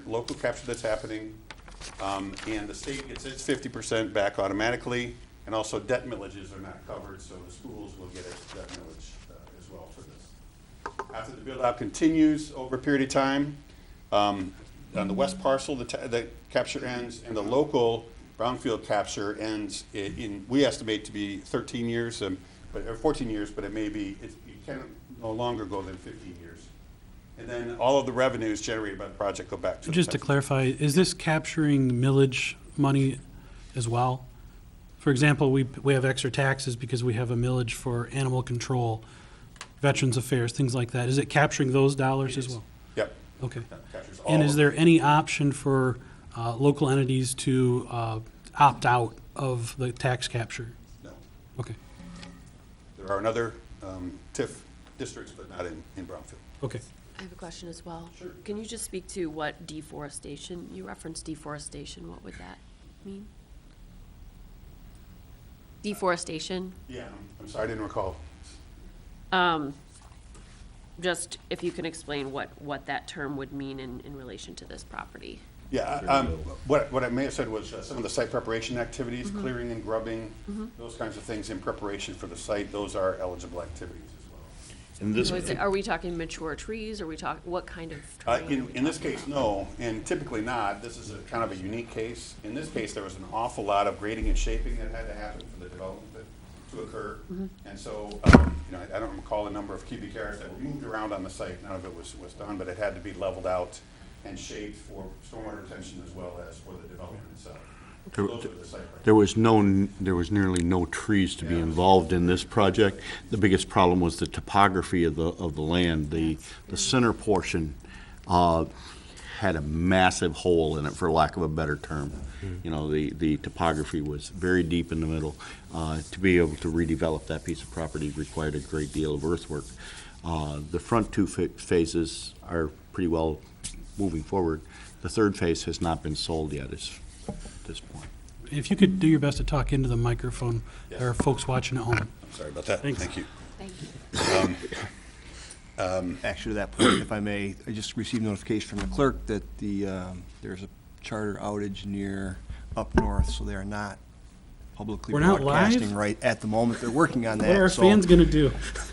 local capture that's happening, and the state gets its 50% back automatically, and also debt millages are not covered, so the schools will get its debt millage as well for this. After the build-out continues over a period of time, on the west parcel, the capture ends, and the local brownfield capture ends we estimate to be 13 years, or 14 years, but it can no longer go than 15 years. And then all of the revenues generated by the project go back to Just to clarify, is this capturing millage money as well? For example, we have extra taxes because we have a millage for animal control, Veterans Affairs, things like that. Is it capturing those dollars as well? Yep. Okay. Captures all And of is there any option for local entities to opt out of the tax capture? No. Okay. There are in other TIF districts, but not in Brownfield. Okay. I have a question as well. Sure. Can you just speak to what deforestation, you referenced deforestation, what would that mean? Deforestation? Yeah, I'm sorry, I didn't recall. Just if you can explain what that term would mean in relation to this property. Yeah, what I may have said was some of the site preparation activities, clearing and grubbing, those kinds of things in preparation for the site, those are eligible activities as well. So are we talking mature trees, or what kind of terrain? In this case, no, and typically not. This is kind of a unique case. In this case, there was an awful lot of grading and shaping that had to happen for the development to occur. And so, I don't recall the number of cubic yards that were moved around on the site. None of it was done, but it had to be leveled out and shaped for stormwater retention as well as for the development itself. Those are the site requirements. There was nearly no trees to be involved in this project. The biggest problem was the topography of the land. The center portion had a massive hole in it, for lack of a better term. The topography was very deep in the middle. To be able to redevelop that piece of property required a great deal of earthwork. The front two phases are pretty well moving forward. The third phase has not been sold yet at this point. If you could do your best to talk into the microphone, Yes. there are folks watching at home. Sorry about that. Thanks. Thank you. Thank you. Actually, to that point, if I may, I just received notification from the clerk that there's a charter outage near up north, so they are not publicly We're not broadcasting live? right at the moment. They're working on that. What are our so- fans gonna do?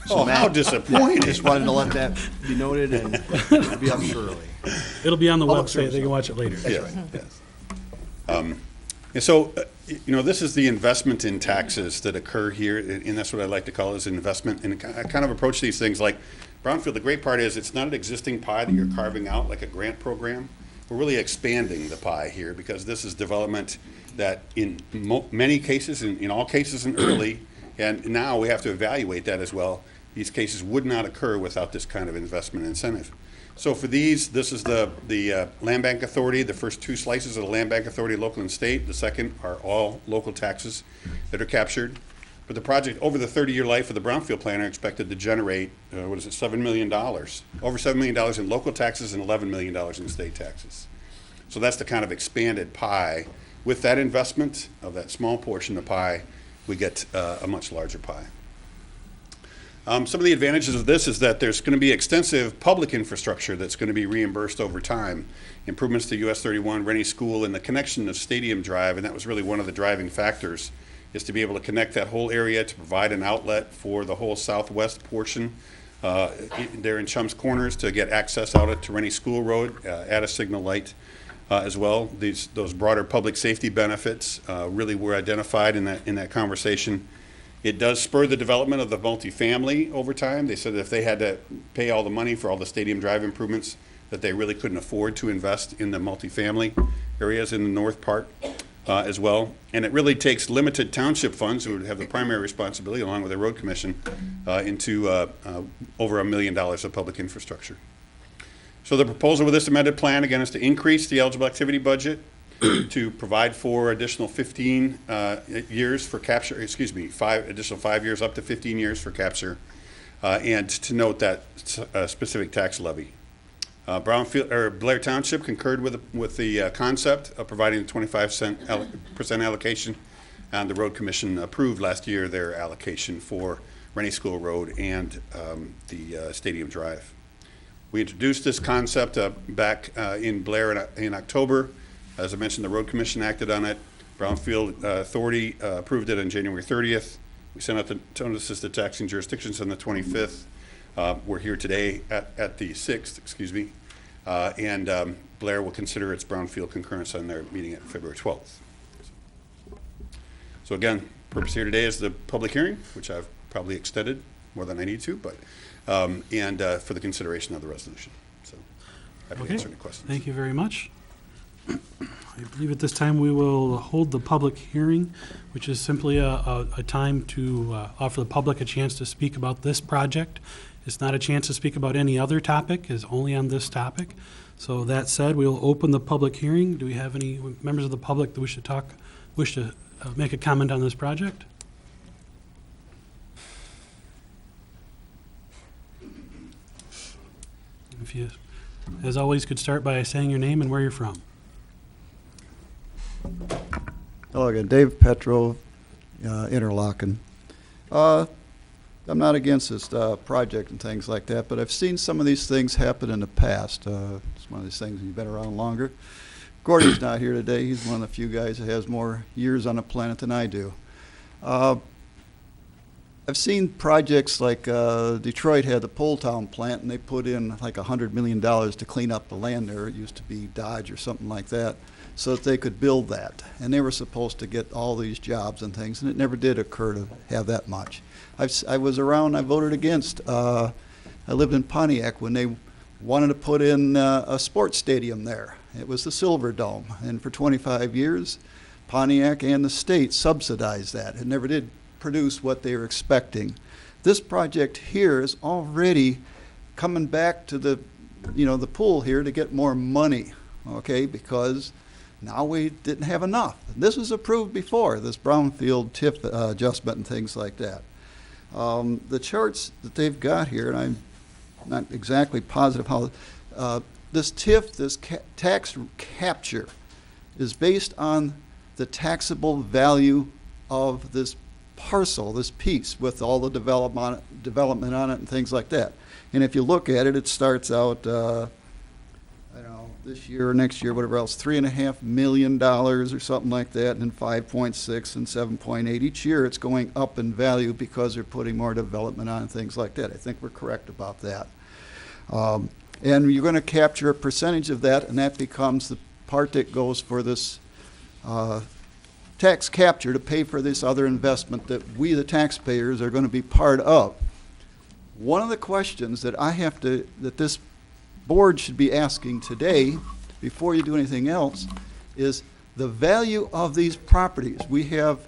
so Oh, how Matt, disappointing. Just wanted to let that be noted and it'll be up early. It'll be on the Public website, service they can watch it later. Yes, yes. And so, this is the investment in taxes that occur here, and that's what I like to call is investment. And I kind of approach these things like Brownfield. The great part is it's not an existing pie that you're carving out like a grant program. We're really expanding the pie here because this is development that in many cases, in all cases in early, and now we have to evaluate that as well. These cases would not occur without this kind of investment incentive. So for these, this is the Land Bank Authority. The first two slices of the Land Bank Authority, local and state. The second are all local taxes that are captured. But the project, over the 30-year life of the Brownfield plan, are expected to generate, $7 million. Over $7 million in local taxes and $11 million in state taxes. So that's the kind of expanded pie. With that investment of that small portion of pie, we get a much larger pie. Some of the advantages of this is that there's going to be extensive public infrastructure that's going to be reimbursed over time. Improvements to US 31, Rennie School, and the connection of Stadium Drive, and that was really one of the driving factors, is to be able to connect that whole area to provide an outlet for the whole southwest portion there in Chum's Corners to get access out to Rennie School Road, add a signal light as well. Those broader public safety benefits really were identified in that conversation. It does spur the development of the multifamily over time. They said that if they had to pay all the money for all the Stadium Drive improvements, that they really couldn't afford to invest in the multifamily areas in the north part as well. And it really takes limited township funds, who would have the primary responsibility, along with the road commission, into over $1 million of public infrastructure. So the proposal with this amended plan, again, is to increase the eligible activity budget to provide for additional 15 years for capture, additional 5 years up to 15 years for capture, and to note that specific tax levy. Blair Township concurred with the concept of providing the 25% allocation And the Road Commission approved last year their allocation for Rennie School Road and the Stadium Drive. We introduced this concept back in Blair in October. As I mentioned, the Road Commission acted on it. Brownfield Authority approved it on January 30th. We sent out the notices to taxing jurisdictions on the 25th. We're here today at the 6th, excuse me. And Blair will consider its brownfield concurrence on their meeting at February 12th. So again, purpose here today is the public hearing, which I've probably extended more than I need to, but and for the consideration of the resolution. So happy to answer any questions. Thank you very much. I believe at this time we will hold the public hearing, which is simply a time to offer the public a chance to speak about this project. It's not a chance to speak about any other topic, it's only on this topic. So that said, we'll open the public hearing. Do we have any members of the public that wish to make a comment on this project? If you, as always, could start by saying your name and where you're from. Hello again, Dave Petrov, Interlochen. I'm not against this project and things like that, but I've seen some of these things happen in the past. It's one of these things, you've been around longer. Gordy's not here today. He's one of the few guys that has more years on the planet than I do. I've seen projects like Detroit had the Poletown plant, and they put in like $100 million to clean up the land there. It used to be Dodge or something like that, so that they could build that. And they were supposed to get all these jobs and things, and it never did occur to have that much. I was around, I voted against. I lived in Pontiac when they wanted to put in a sports stadium there. It was the Silver Dome, and for 25 years, Pontiac and the state subsidized that. It never did produce what they were expecting. This project here is already coming back to the pool here to get more money, okay, because now we didn't have enough. This was approved before, this brownfield TIF adjustment and things like that. The charts that they've got here, and I'm not exactly positive how, this TIF, this tax capture, is based on the taxable value of this parcel, this piece, with all the development on it and things like that. And if you look at it, it starts out, I don't know, this year or next year, whatever else, $3.5 million or something like that, and then 5.6 and 7.8. Each year it's going up in value because they're putting more development on and things like that. I think we're correct about that. And you're going to capture a percentage of that, and that becomes the part that goes for this tax capture to pay for this other investment that we, the taxpayers, are going to be part of. One of the questions that that this board should be asking today, before you do anything else, is the value of these properties. We have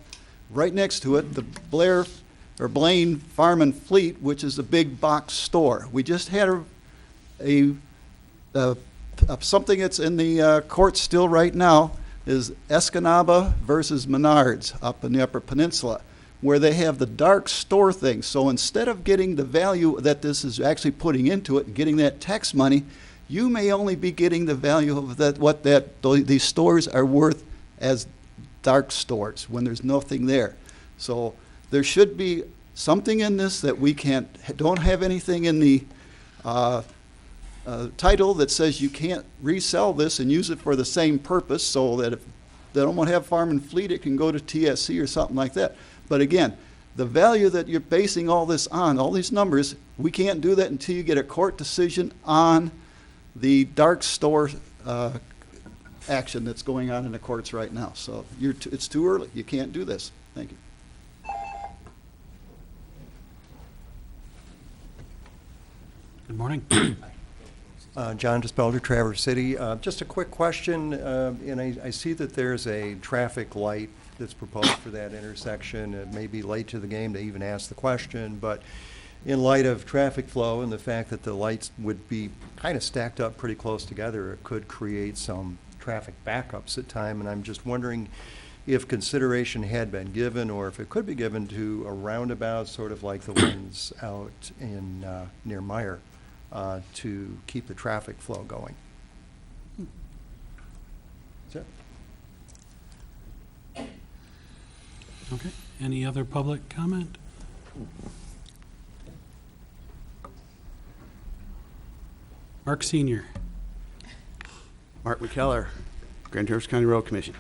right next to it the Blaine Farm and Fleet, which is a big box store. We just had something that's in the courts still right now, is Escanaba versus Menards up in the Upper Peninsula, where they have the dark store thing. So instead of getting the value that this is actually putting into it and getting that tax money, you may only be getting the value of these stores are worth as dark stores when there's nothing there. So there should be something in this that we don't have anything in the title that says you can't resell this and use it for the same purpose, so that if they don't want to have Farm and Fleet, it can go to TSC or something like that. But again, the value that you're basing all this on, all these numbers, we can't do that until you get a court decision on the dark store action that's going on in the courts right now. So it's too early. You can't do this. Thank you. Good morning. John Dispelder, Traverse City. Just a quick question, and I see that there's a traffic light that's proposed for that intersection. It may be late to the game to even ask the question, but in light of traffic flow and the fact that the lights would be kind of stacked up pretty close together, it could create some traffic backups at time, and I'm just wondering if consideration had been given, or if it could be given to a roundabout, sort of like the ones out in near Meyer, to keep the traffic flow going. That's it. Okay, any other public comment? Mark Senior. Mark McKellar, Grand Traverse County Road Commission.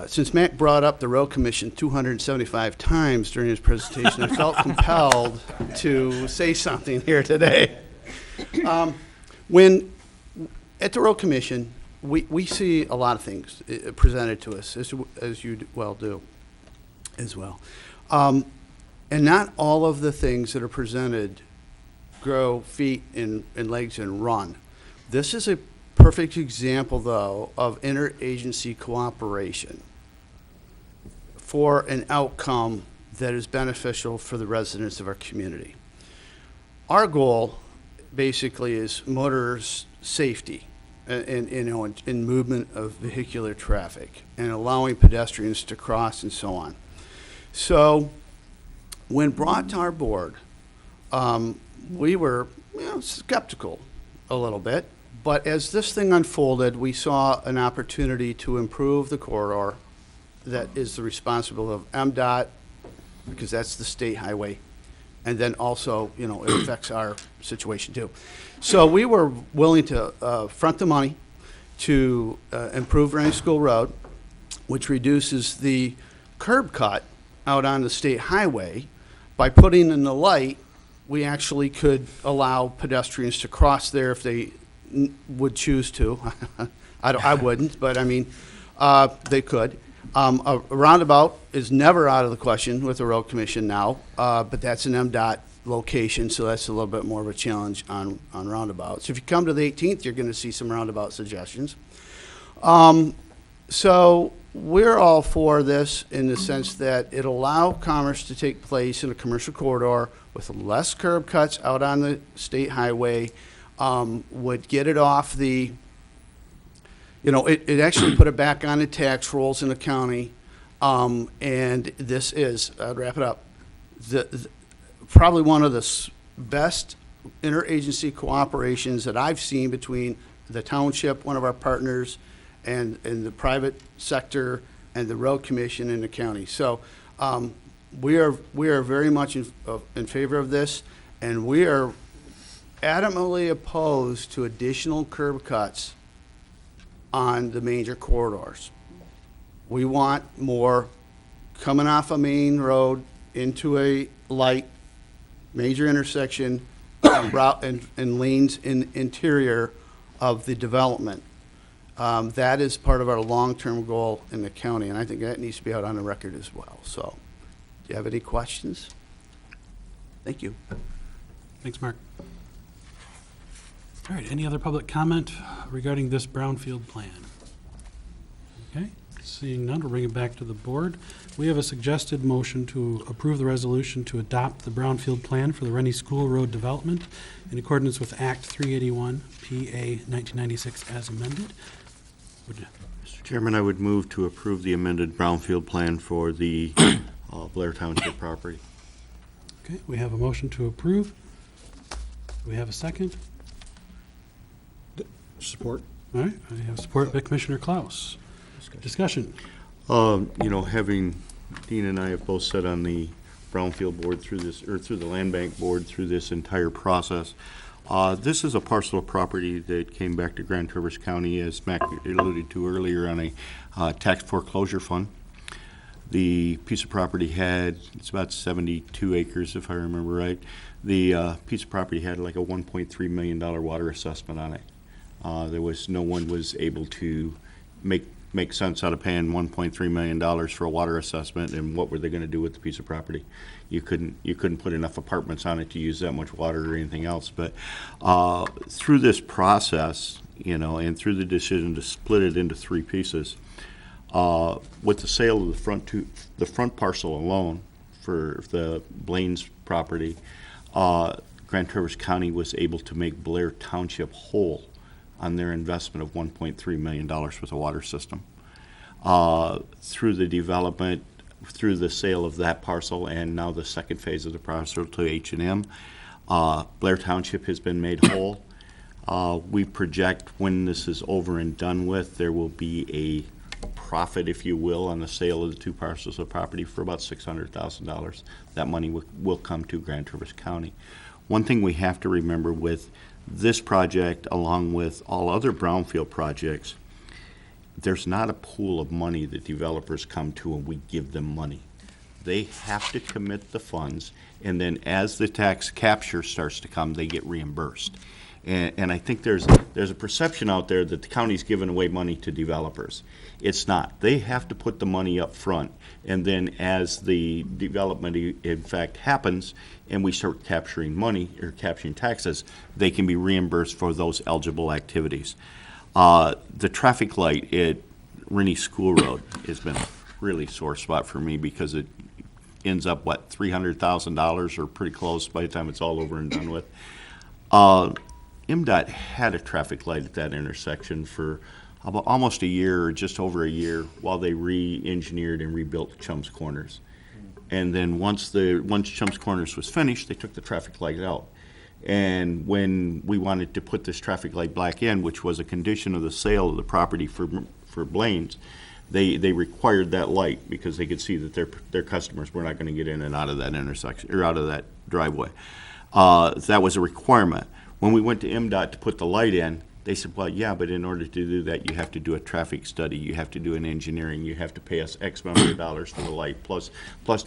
Since Mac brought up the Road Commission 275 times during his presentation, I felt compelled to say something here today. When at the Road Commission, we see a lot of things presented to us, as you well do as well. And not all of the things that are presented grow feet and legs and run. This is a perfect example, though, of interagency cooperation for an outcome that is beneficial for the residents of our community. Our goal basically is motorist safety and in movement of vehicular traffic and allowing pedestrians to cross and so on. So when brought to our board, we were skeptical a little bit, but as this thing unfolded, we saw an opportunity to improve the corridor that is the responsibility of MDOT, because that's the state highway, and then also, it affects our situation too. So we were willing to front the money to improve Rennie School Road, which reduces the curb cut out on the state highway. By putting in the light, we actually could allow pedestrians to cross there if they would choose to. I wouldn't, but I mean, they could. A roundabout is never out of the question with the Road Commission now, but that's an MDOT location, so that's a little bit more of a challenge on roundabouts. If you come to the 18th, you're going to see some roundabout suggestions. So we're all for this in the sense that it'll allow commerce to take place in a commercial corridor with less curb cuts out on the state highway, would get it off the, it actually put it back on the tax rolls in the county, and this is, I'll wrap it up, probably one of the best interagency cooperations that I've seen between the township, one of our partners, and the private sector, and the Road Commission in the county. So we are very much in favor of this, and we are adamantly opposed to additional curb cuts on the major corridors. We want more coming off a main road into a light major intersection route and lanes in interior of the development. That is part of our long-term goal in the county, and I think that needs to be out on the record as well. So, do you have any questions? Thank you. Thanks, Mark. All right, any other public comment regarding this brownfield plan? Okay, seeing none, we'll bring it back to the board. We have a suggested motion to approve the resolution to adopt the brownfield plan for the Rennie School Road development in accordance with Act 381, PA 1996 as amended. Mr. Chairman, I would move to approve the amended brownfield plan for the Blair Township property. Okay, we have a motion to approve. Do we have a second? Support. All right, I have support by Commissioner Klaus. Discussion. Having Dean and I have both sat on the brownfield board through this, or through the land bank board through this entire process. This is a parcel of property that came back to Grand Traverse County, as Mac alluded to earlier, on a tax foreclosure fund. The piece of property it's about 72 acres, if I remember right. The piece of property had like a $1.3 million water assessment on it. No one was able to make sense out of paying $1.3 million for a water assessment, and what were they going to do with the piece of property? You couldn't put enough apartments on it to use that much water or anything else. But through this process, and through the decision to split it into three pieces, with the sale of the front parcel alone for the Blaine's property, Grand Traverse County was able to make Blair Township whole on their investment of $1.3 million with a water system. Through the development, through the sale of that parcel, and now the second phase of the parcel to H&M, Blair Township has been made whole. We project when this is over and done with, there will be a profit, if you will, on the sale of the two parcels of property for about $600,000. That money will come to Grand Traverse County. One thing we have to remember with this project, along with all other brownfield projects, there's not a pool of money that developers come to and we give them money. They have to commit the funds, and then as the tax capture starts to come, they get reimbursed. And I think there's a perception out there that the county's giving away money to developers. It's not. They have to put the money up front, and then as the development in fact happens, and we start capturing money or capturing taxes, they can be reimbursed for those eligible activities. The traffic light at Rennie School Road has been a really sore spot for me because it ends up, what, $300,000 or pretty close by the time it's all over and done with. MDOT had a traffic light at that intersection for about almost a year or just over a year while they re-engineered and rebuilt Chum's Corners. And then once Chum's Corners was finished, they took the traffic light out. And when we wanted to put this traffic light back in, which was a condition of the sale of the property for Blaine's, they required that light because they could see that their customers were not going to get in and out of that intersection or out of that driveway. That was a requirement. When we went to MDOT to put the light in, they said, well, yeah, but in order to do that, you have to do a traffic study, you have to do an engineering, you have to pay us X number of dollars for the light, plus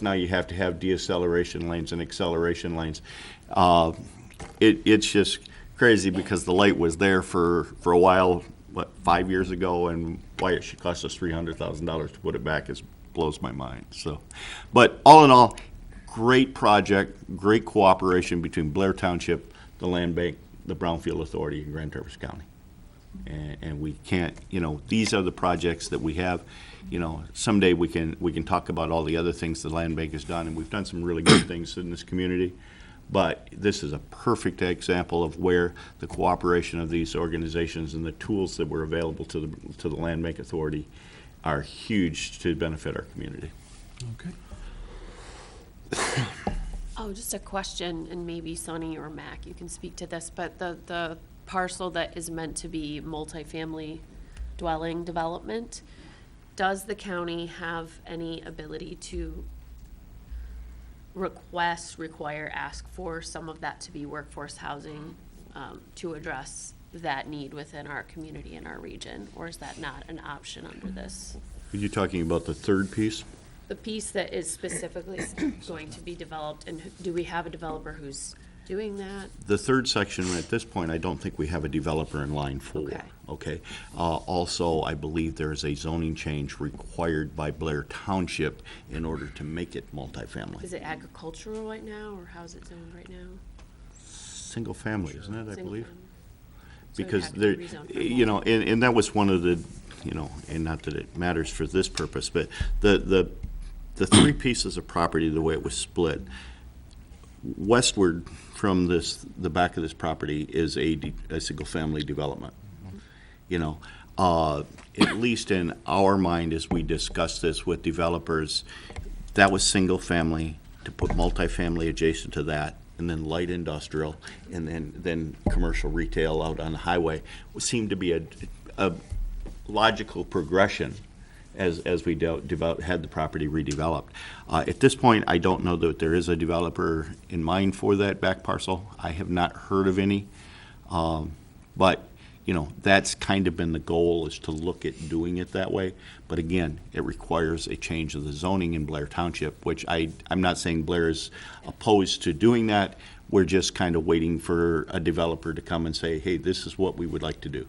now you have to have deceleration lanes and acceleration lanes. It's just crazy because the light was there for a while, 5 years ago, and why it should cost us $300,000 to put it back blows my mind. So, but all in all, great project, great cooperation between Blair Township, the Land Bank, the Brownfield Authority, and Grand Traverse County. And we can't, these are the projects that we have. Someday we can talk about all the other things the Land Bank has done, and we've done some really good things in this community. But this is a perfect example of where the cooperation of these organizations and the tools that were available to the Land Bank Authority are huge to benefit our community. Okay. Oh, just a question, and maybe Sonny or Mac, you can speak to this, but the parcel that is meant to be multifamily dwelling development, does the county have any ability to ask for some of that to be workforce housing to address that need within our community and our region, or is that not an option under this? Are you talking about the third piece? The piece that is specifically going to be developed, and do we have a developer who's doing that? The third section, at this point, I don't think we have a developer in line for. Okay. Also, I believe there is a zoning change required by Blair Township in order to make it multifamily. Is it agricultural right now, or how's it zoned right now? Single family, isn't it, I Single believe? family. So it'd Because have to there, be rezoned for and that was one of the, and not that it matters for this purpose, but the three pieces of property, the way it was split, westward from the back of this property is a single-family development. At least in our mind, as we discussed this with developers, that was single-family, to put multifamily adjacent to that, and then light industrial, and then commercial retail out on the highway, seemed to be a logical progression as we had the property redeveloped. At this point, I don't know that there is a developer in mind for that back parcel. I have not heard of any. But, that's kind of been the goal, is to look at doing it that way. But again, it requires a change of the zoning in Blair Township, which I'm not saying Blair is opposed to doing that. We're just kind of waiting for a developer to come and say, hey, this is what we would like to do.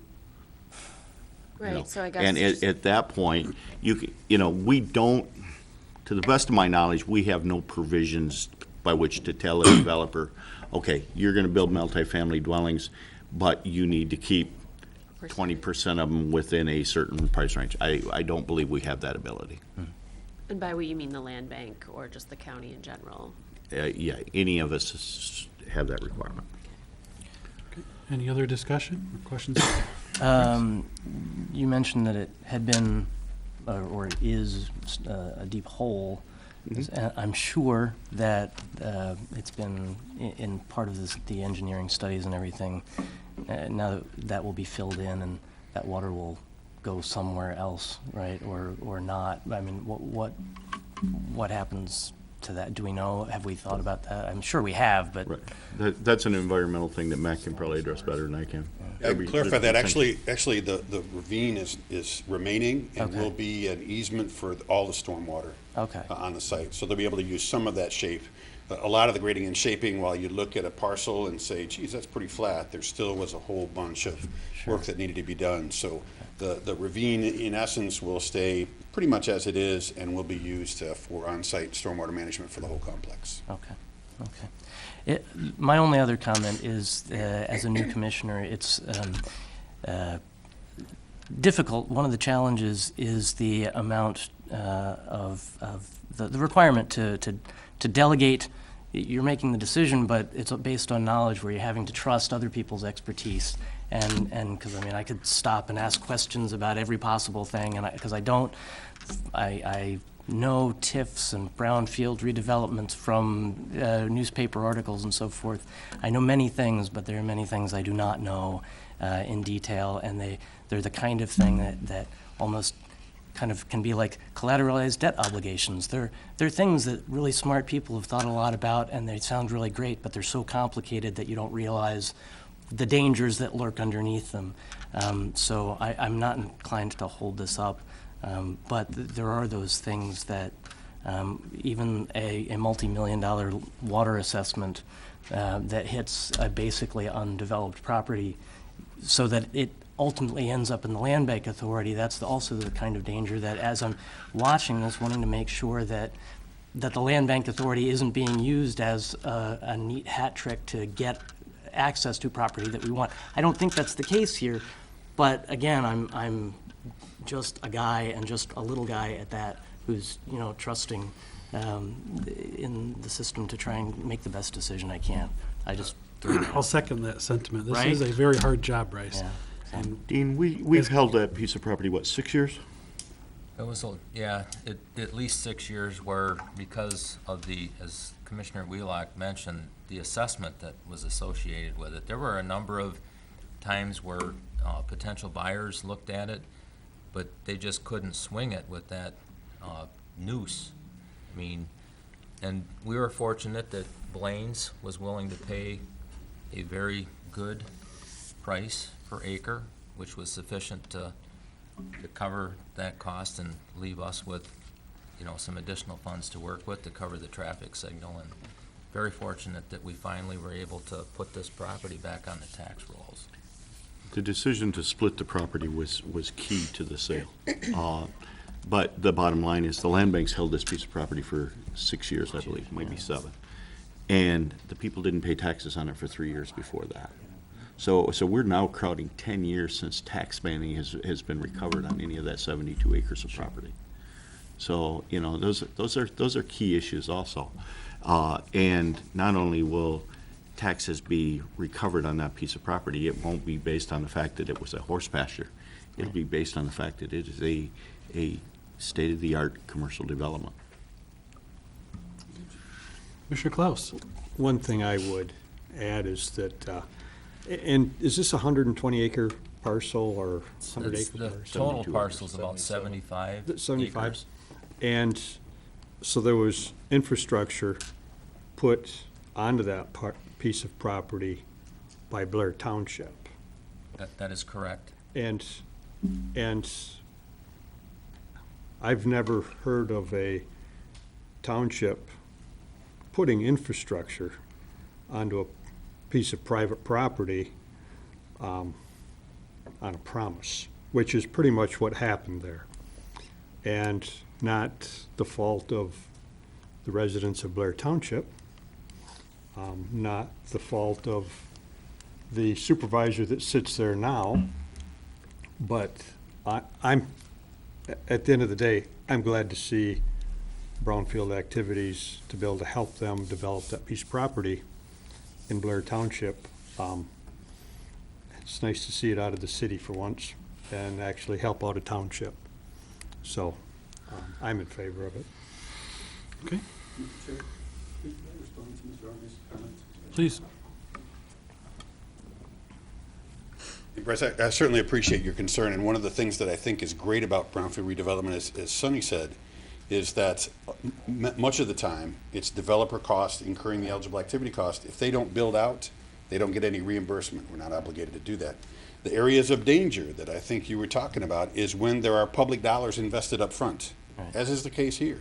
Right, so I guess. And at that point, we don't, to the best of my knowledge, we have no provisions by which to tell a developer, okay, you're going to build multifamily dwellings, but you need to keep 20% of them within a certain price range. I don't believe we have that ability. And by we, you mean the land bank, or just the county in general? Yeah, any of us have that requirement. Any other discussion or questions? You mentioned that it had been, or it is, a deep hole. I'm sure that it's been in part of the engineering studies and everything. Now that will be filled in, and that water will go somewhere else, right, or not? I mean, what happens to that? Do we know? Have we thought about that? I'm sure we have, but. Right. That's an environmental thing that Matt can probably address better than I can. I would clarify that. Actually, the ravine is remaining and Okay. will be an easement for all the stormwater Okay. on the site. So they'll be able to use some of that shape. A lot of the grading and shaping, while you look at a parcel and say, geez, that's pretty flat, there still was a whole bunch of work that needed to be done. So the ravine, in essence, will stay pretty much as it is and will be used for on-site stormwater management for the whole complex. Okay, okay. My only other comment is, as a new commissioner, it's difficult. One of the challenges is the amount of the requirement to delegate. You're making the decision, but it's based on knowledge where you're having to trust other people's expertise. And because, I mean, I could stop and ask questions about every possible thing, and because I know TIFs and brownfield redevelopments from newspaper articles and so forth. I know many things, but there are many things I do not know in detail, and they're the kind of thing that almost kind of can be like collateralized debt obligations. They're things that really smart people have thought a lot about, and they sound really great, but they're so complicated that you don't realize the dangers that lurk underneath them. So I'm not inclined to hold this up, but there are those things that even a multi-million-dollar water assessment that hits a basically undeveloped property so that it ultimately ends up in the Land Bank Authority, that's also the kind of danger that, as I'm watching this, wanting to make sure that the Land Bank Authority isn't being used as a neat hat trick to get access to property that we want. I don't think that's the case here, but again, I'm just a guy, and just a little guy at that, who's, you know, trusting in the system to try and make the best decision I can. I'll second that sentiment. This Right? is a very hard job, Bryce. Yeah. And Dean, we've held that piece of property, what, 6 years? It was, at least 6 years, where because of as Commissioner Wheelock mentioned, the assessment that was associated with it. There were a number of times where potential buyers looked at it, but they just couldn't swing it with that noose. I mean, and we were fortunate that Blaine's was willing to pay a very good price per acre, which was sufficient to cover that cost and leave us with, you know, some additional funds to work with to cover the traffic signal. And very fortunate that we finally were able to put this property back on the tax rolls. The decision to split the property was key to the sale. But the bottom line is the land bank's held this piece of property for 6 years, I believe, maybe 7. And the people didn't pay taxes on it for 3 years before that. So we're now crowding 10 years since tax money has been recovered on any of that 72 acres of property. So, you know, those are key issues also. And not only will taxes be recovered on that piece of property, it won't be based on the fact that it was a horse pasture. It'll be based on the fact that it is a state-of-the-art commercial development. Commissioner Klaus. One thing I would add is that, and is this a 120-acre parcel or 100-acre The parcel? total parcel's about 75 75. acres. And so there was infrastructure put onto that piece of property by Blair Township. That is correct. And I've never heard of a township putting infrastructure onto a piece of private property on a promise, which is pretty much what happened there. And not the fault of the residents of Blair Township, not the fault of the supervisor that sits there now, but I'm, at the end of the day, I'm glad to see brownfield activities to be able to help them develop that piece of property in Blair Township. It's nice to see it out of the city for once and actually help out a township. So I'm in favor of it. Okay. Bryce, I certainly appreciate your concern, and one of the things that I think is great about brownfield redevelopment, as Sonny said, is that much of the time, it's developer cost incurring the eligible activity cost. If they don't build out, they don't get any reimbursement. We're not obligated to do that. The areas of danger that I think you were talking about is when there are public dollars invested up front, as is the case here.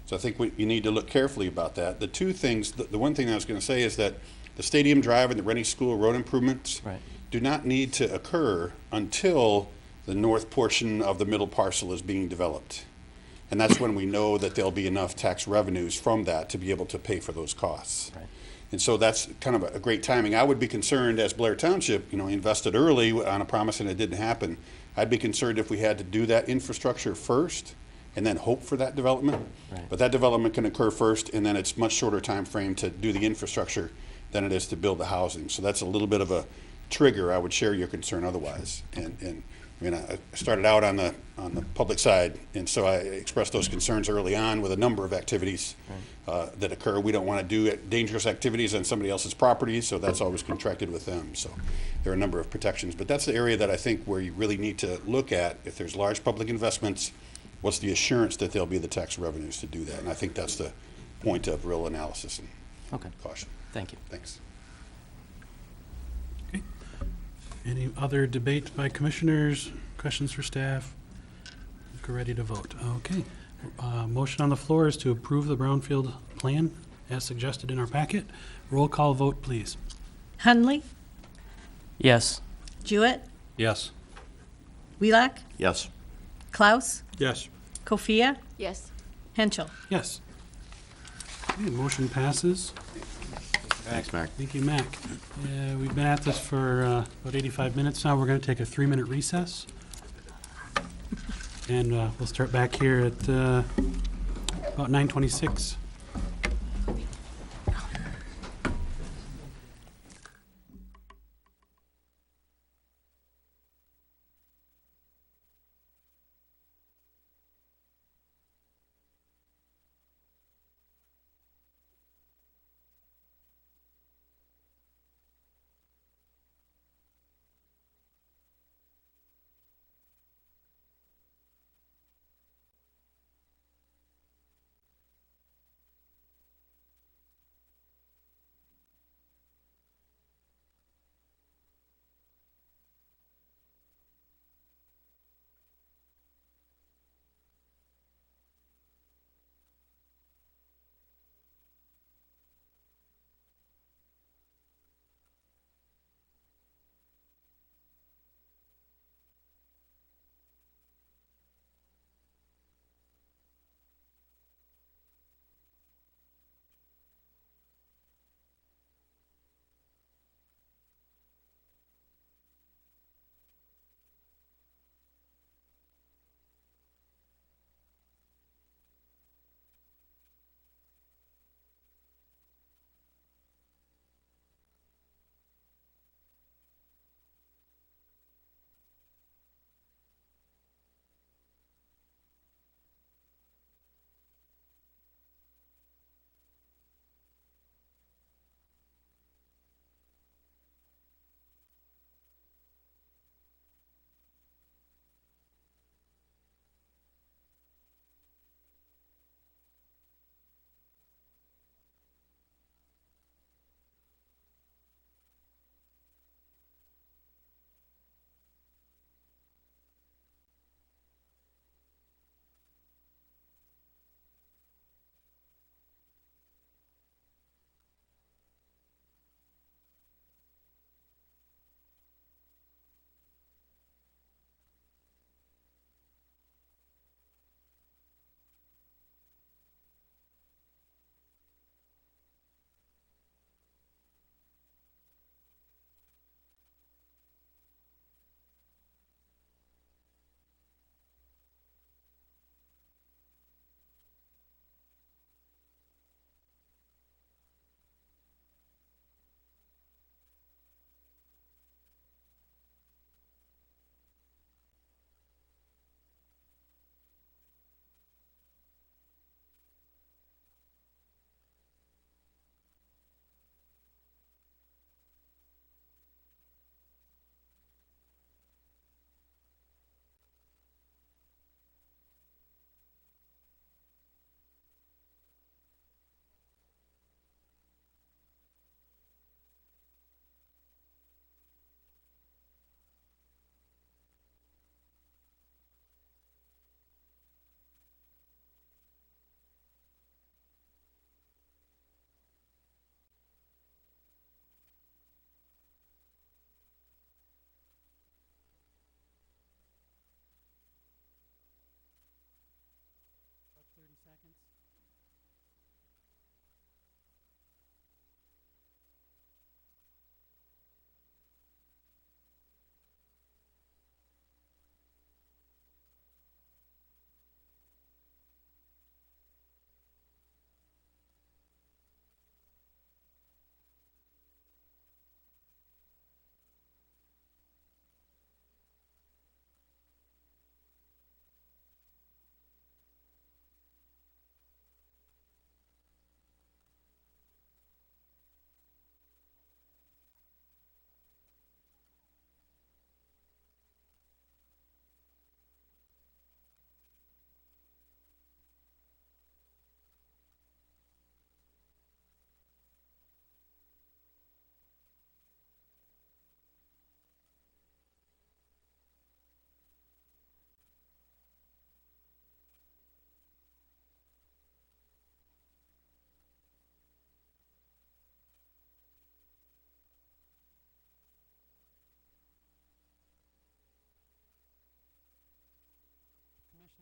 So I think you need to look carefully about that. The two things, the one thing I was going to say is that the Stadium Drive and the Rennie School road improvements do not need to occur until the north portion of the middle parcel is being developed. And that's when we know that there'll be enough tax revenues from that to be able to pay for those costs. And so that's kind of a great timing. I would be concerned, as Blair Township, invested early on a promise and it didn't happen. I'd be concerned if we had to do that infrastructure first and then hope for that development. But that development can occur first, and then it's much shorter time frame to do the infrastructure than it is to build the housing. So that's a little bit of a trigger. I would share your concern otherwise. And I mean, I started out on the public side, and so I expressed those concerns early on with a number of activities that occur. We don't want to do dangerous activities on somebody else's property, so that's always contracted with them. So there are a number of protections. But that's the area that I think where you really need to look at, if there's large public investments, what's the assurance that there'll be the tax revenues to do that? And I think that's the point of real analysis and caution. Thank you. Thanks. Any other debate by commissioners? Questions for staff? We're ready to vote. Okay. Motion on the floor is to approve the brownfield plan as suggested in our packet. Roll call vote, please. Hundley, Yes. Jewett, Yes. Wheelock, Yes. Klaus, Yes. Kofia, Yes. Henschel. Yes. Okay, motion passes. Thanks, Mac. Thank you, Mac. We've been at this for about 85 minutes now. We're going to take a 3-minute recess. And we'll start back here at about 9:26.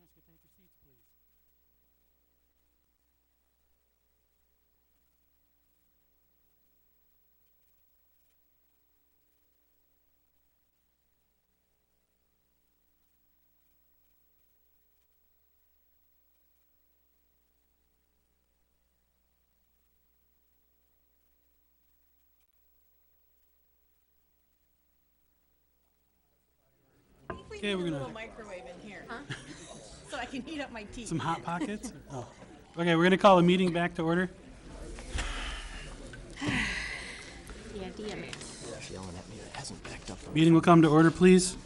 Commissioners could take your seats, please. Okay, we're gonna microwave in here, so I can heat up my tea. some hot pockets. Oh. Okay, we're gonna call the meeting back to order. Yeah, damn it. Yelling at me, it hasn't backed up. Meeting will come to order, please.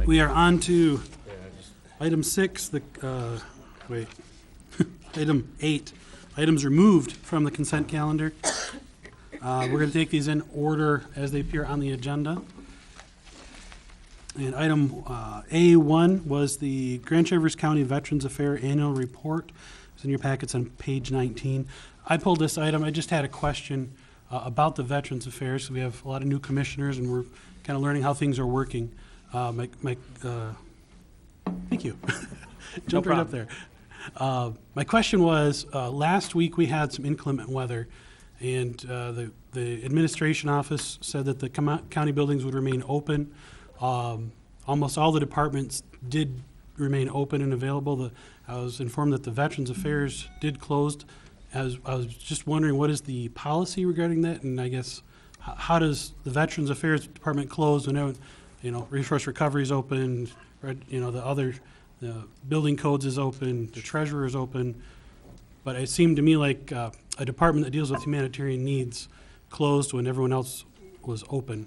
We are on to item 6, item 8, items removed from the consent calendar. We're going to take these in order as they appear on the agenda. And item A1 was the Grand Traverse County Veterans Affairs Annual Report. It's in your packets on page 19. I pulled this item. I just had a question about the Veterans Affairs. So we have a lot of new commissioners, and we're kind of learning how things are working. Thank you. Jumped right up there. My question was, last week we had some inclement weather, and the administration office said that the county buildings would remain open. Almost all the departments did remain open and available. I was informed that the Veterans Affairs did close. I was just wondering, what is the policy regarding that? And I guess, how does the Veterans Affairs Department close when, Resource Recovery is open, the building codes is open, the treasurer is open, but it seemed to me like a department that deals with humanitarian needs closed when everyone else was open.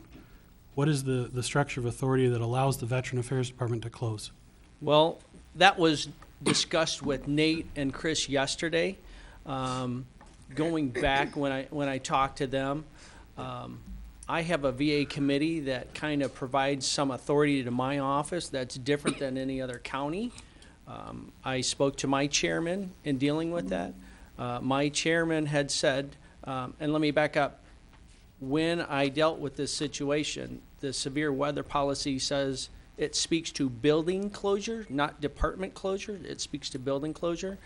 What is the structure of authority that allows the Veteran Affairs Department to close? Well, that was discussed with Nate and Chris yesterday. Going back when I talked to them, I have a VA committee that kind of provides some authority to my office that's different than any other county. I spoke to my chairman in dealing with that. My chairman had said, and let me back up, when I dealt with this situation, the severe weather policy says it speaks to building closure, not department closure. It speaks to building closure.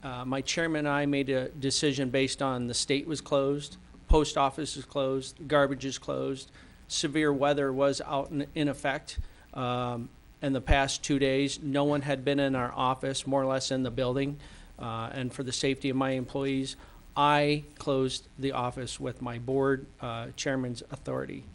My chairman and I made a decision based on the state was closed, post office is closed, garbage is closed, severe weather was out in effect. In the past 2 days, no one had been in our office, more or less in the building. And for the safety of my employees, I closed the office with my board chairman's authority.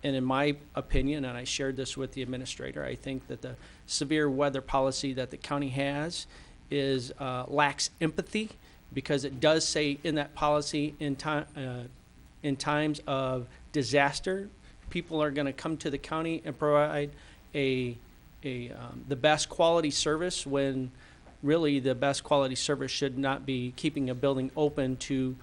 And in my opinion, and I shared this with the administrator, I think that the severe weather policy that the county has is lacks empathy, because it does say in that policy in times of disaster, people are going to come to the county and provide the best quality service, when really the best quality service should not be keeping a building open to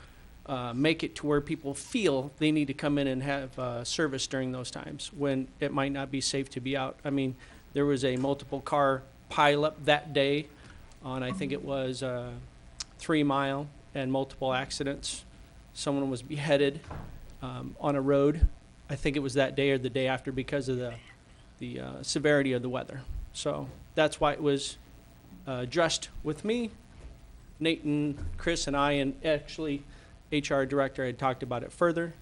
make it to where people feel they need to come in and have service during those times when it might not be safe to be out. I mean, there was a multiple car pileup that day on, I think it was 3 Mile, and multiple accidents. Someone was beheaded on a road. I think it was that day or the day after, because of the severity of the weather. So that's why it was addressed with me, Nate and Chris and I, and actually HR director had talked about it further.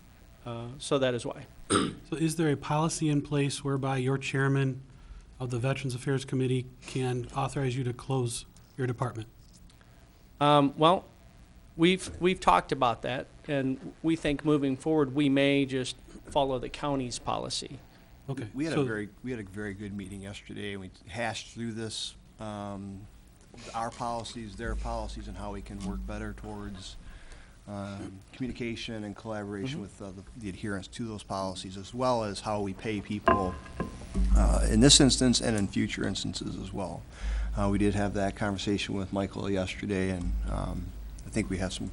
So that is why. So is there a policy in place whereby your chairman of the Veterans Affairs Committee can authorize you to close your department? Well, we've talked about that, and we think moving forward we may just follow the county's policy. Okay. We had a very good meeting yesterday, and we hashed through this, our policies, their policies, and how we can work better towards communication and collaboration with the adherence to those policies, as well as how we pay people in this instance and in future instances as well. We did have that conversation with Michael yesterday, and I think we have some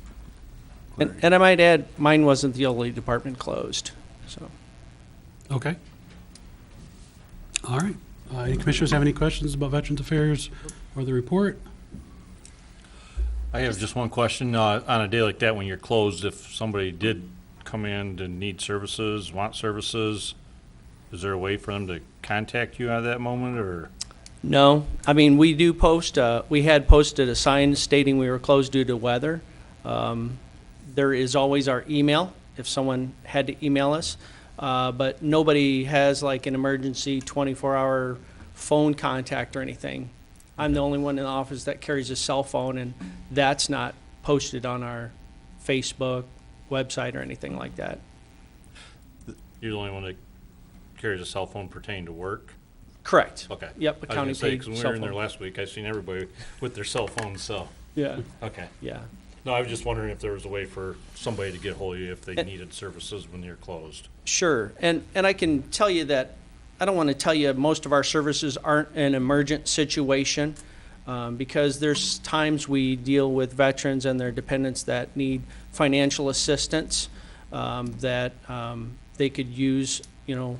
clarity. And I might add, mine wasn't the only department closed. So. Okay. All right. Any commissioners have any questions about Veterans Affairs or the report? I have just one question. On a day like that, when you're closed, if somebody did come in and need services, want services, is there a way for them to contact you at that moment, or? No, I mean, we do post, we had posted a sign stating we were closed due to weather. There is always our email, if someone had to email us. But nobody has like an emergency 24-hour phone contact or anything. I'm the only one in the office that carries a cell phone, and that's not posted on our Facebook website or anything like that. You're the only one that carries a cell phone pertaining to work? Correct. Okay. Yep, a county paid Because when we cell were in there phone. last week, I seen everybody with their cell phones, so. Yeah. Okay. Yeah. No, I was just wondering if there was a way for somebody to get hold of you if they needed services when you're closed. Sure, and I can tell you that, I don't want to tell you most of our services aren't an emergent situation, because there's times we deal with veterans and their dependents that need financial assistance, that they could use, you know,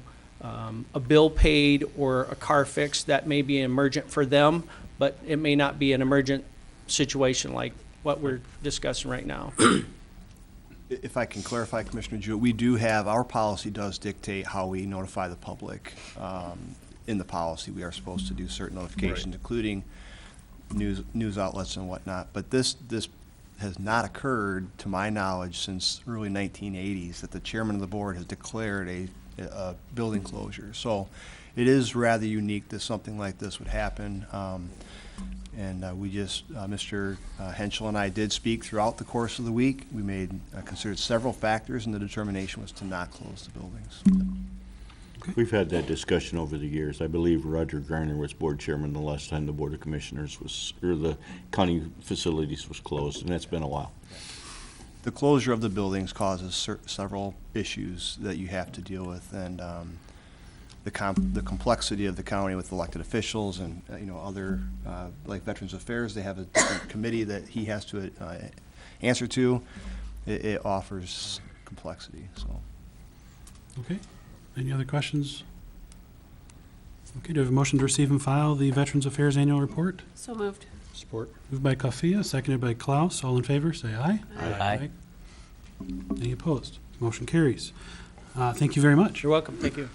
a bill paid or a car fixed. That may be emergent for them, but it may not be an emergent situation like what we're discussing right now. If I can clarify, Commissioner Jewett, we do have, our policy does dictate how we notify the public. In the policy, we are supposed to do certain notifications, Right. including news outlets and whatnot. But this has not occurred, to my knowledge, since early 1980s, that the chairman of the board has declared a building closure. So it is rather unique that something like this would happen. And we just, Mr. Henschel and I did speak throughout the course of the week. We considered several factors, and the determination was to not close the buildings. We've had that discussion over the years. I believe Roger Garner was board chairman the last time the Board of Commissioners was, or the county facilities was closed, and that's been a while. The closure of the buildings causes several issues that you have to deal with, and the complexity of the county with elected officials and other like Veterans Affairs. They have a different committee that he has to answer to. It offers complexity. So. Okay. Any other questions? Okay, do we have a motion to receive and file the Veterans Affairs Annual Report? So moved. Support. Moved by Kafia, seconded by Klaus. All in favor, say aye. Aye. Any opposed? Motion carries. Thank you very much. You're welcome. Thank you.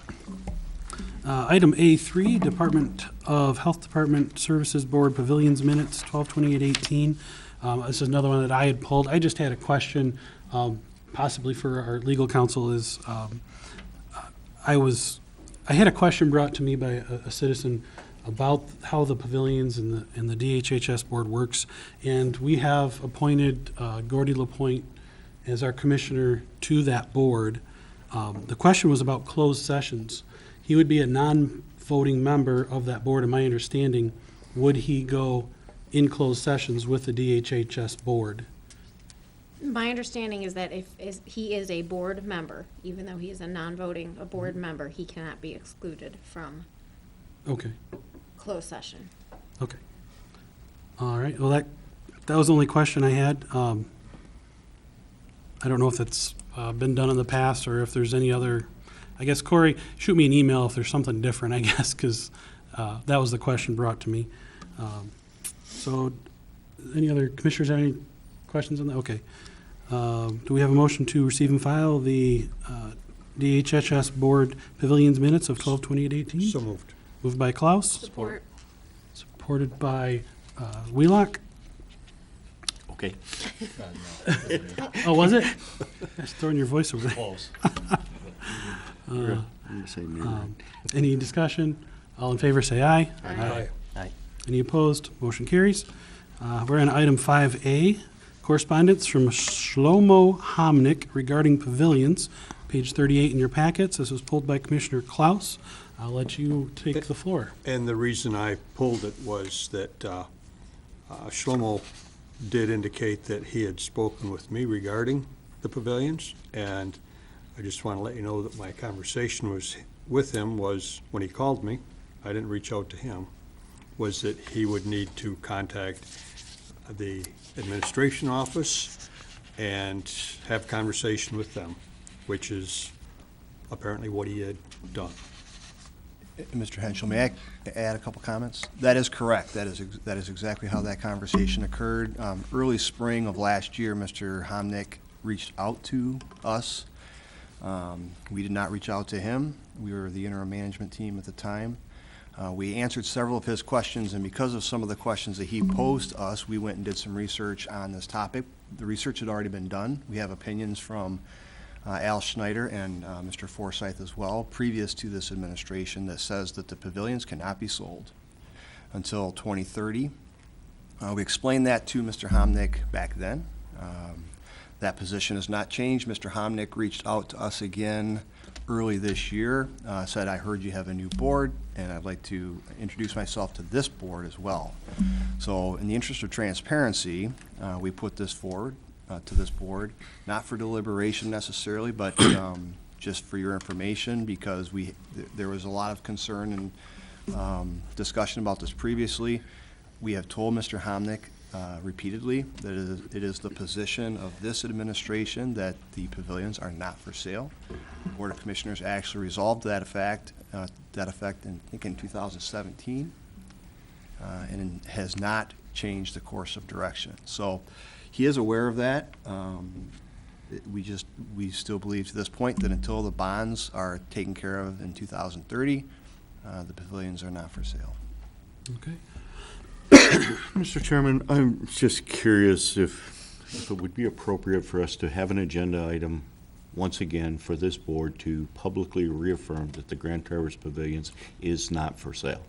Item A3, Department of Health Department Services Board Pavilions Minutes, 12/28/18. This is another one that I had pulled. I just had a question, possibly for our legal counsel, is I had a question brought to me by a citizen about how the pavilions and the DHHS board works, and we have appointed Gordy LaPointe as our commissioner to that board. The question was about closed sessions. He would be a non-voting member of that board, in my understanding. Would he go in closed sessions with the DHHS board? My understanding is that if he is a board member, even though he is a non-voting, a board member, he cannot be excluded from Okay, closed session. okay. All right, well, that was the only question I had. I don't know if it's been done in the past or if there's any other, I guess, Corey, shoot me an email if there's something different, I guess, because that was the question brought to me. So, any other commissioners have any questions on that? Okay. Do we have a motion to receive and file the DHHS Board Pavilions Minutes of 12/28/18? So moved. Moved by Klaus. Support. Supported by Wheelock. Okay. Oh, was it? Just throwing your voice over there. Close. I'm gonna say no. Any discussion? All in favor, say aye. Aye. Aye. Any opposed? Motion carries. We're on item 5A, correspondence from Shlomo Homnick regarding pavilions, page 38 in your packets. This was pulled by Commissioner Klaus. I'll let you take the floor. And the reason I pulled it was that Shlomo did indicate that he had spoken with me regarding the pavilions, and I just want to let you know that my conversation with him was, when he called me, I didn't reach out to him, was that he would need to contact the administration office and have conversation with them, which is apparently what he had done. Mr. Henschel, may I add a couple comments? That is correct. That is exactly how that conversation occurred. Early spring of last year, Mr. Homnick reached out to us. We did not reach out to him. We were the interim management team at the time. We answered several of his questions, and because of some of the questions that he posed to us, we went and did some research on this topic. The research had already been done. We have opinions from Al Schneider and Mr. Forsyth as well, previous to this administration, that says that the pavilions cannot be sold until 2030. We explained that to Mr. Homnick back then. That position has not changed. Mr. Homnick reached out to us again early this year, said, I heard you have a new board, and I'd like to introduce myself to this board as well. So in the interest of transparency, we put this forward to this board, not for deliberation necessarily, but just for your information, because there was a lot of concern and discussion about this previously. We have told Mr. Homnick repeatedly that it is the position of this administration that the pavilions are not for sale. The Board of Commissioners actually resolved that effect in, I think, in 2017, and has not changed the course of direction. So he is aware of that. We still believe to this point that until the bonds are taken care of in 2030, the pavilions are not for sale. Okay. Mr. Chairman, I'm just curious if it would be appropriate for us to have an agenda item once again for this board to publicly reaffirm that the Grand Traverse Pavilions is not for sale.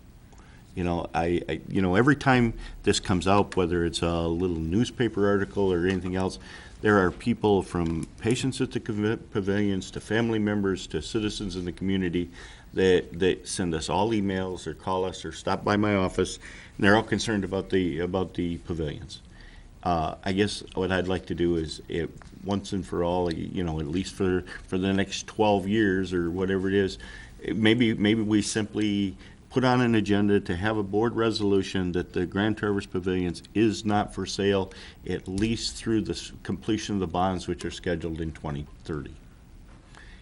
You know, every time this comes out, whether it's a little newspaper article or anything else, there are people from patients at the pavilions to family members to citizens in the community that send us all emails or call us or stop by my office, and they're all concerned about the pavilions. I guess what I'd like to do is, once and for all, you know, at least for the next 12 years or whatever it is, maybe we simply put on an agenda to have a board resolution that the Grand Traverse Pavilions is not for sale, at least through the completion of the bonds, which are scheduled in 2030.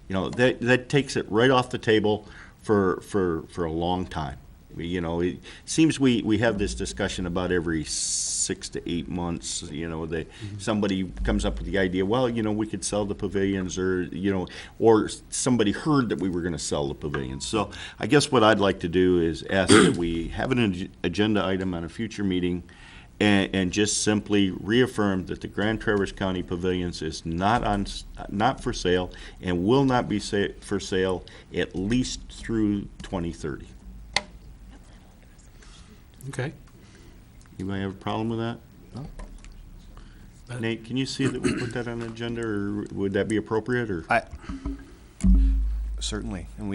You know, that takes it right off the table for a long time. You know, it seems we have this discussion about every 6 to 8 months, you know, that somebody comes up with the idea, well, you know, we could sell the pavilions, or, you know, or somebody heard that we were going to sell the pavilions. So I guess what I'd like to do is ask that we have an agenda item on a future meeting and just simply reaffirm that the Grand Traverse County Pavilions is not for sale and will not be for sale at least through 2030. Okay. Anybody have a problem with that? No? Nate, can you see that we put that on the agenda, or would that be appropriate, or? Certainly, and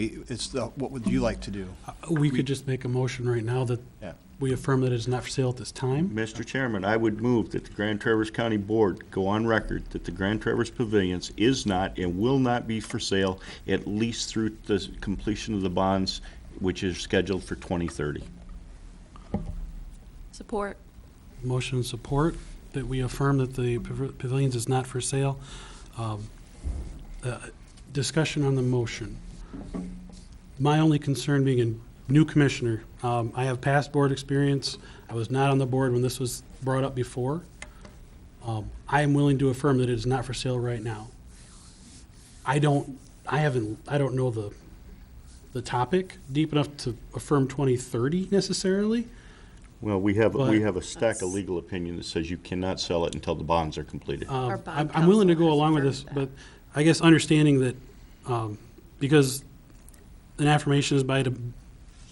what would you like to do? We could just make a motion right now that we affirm that it is not for sale at this time. Mr. Chairman, I would move that the Grand Traverse County Board go on record that the Grand Traverse Pavilions is not and will not be for sale at least through the completion of the bonds, which is scheduled for 2030. Support. Motion and support that we affirm that the pavilions is not for sale. Discussion on the motion. My only concern being a new commissioner, I have past board experience. I was not on the board when this was brought up before. I am willing to affirm that it is not for sale right now. I don't know the topic deep enough to affirm 2030 necessarily. Well, we have a stack of legal opinion that says you cannot sell it until the bonds are completed. I'm willing to go along with this, but I guess understanding that because an affirmation is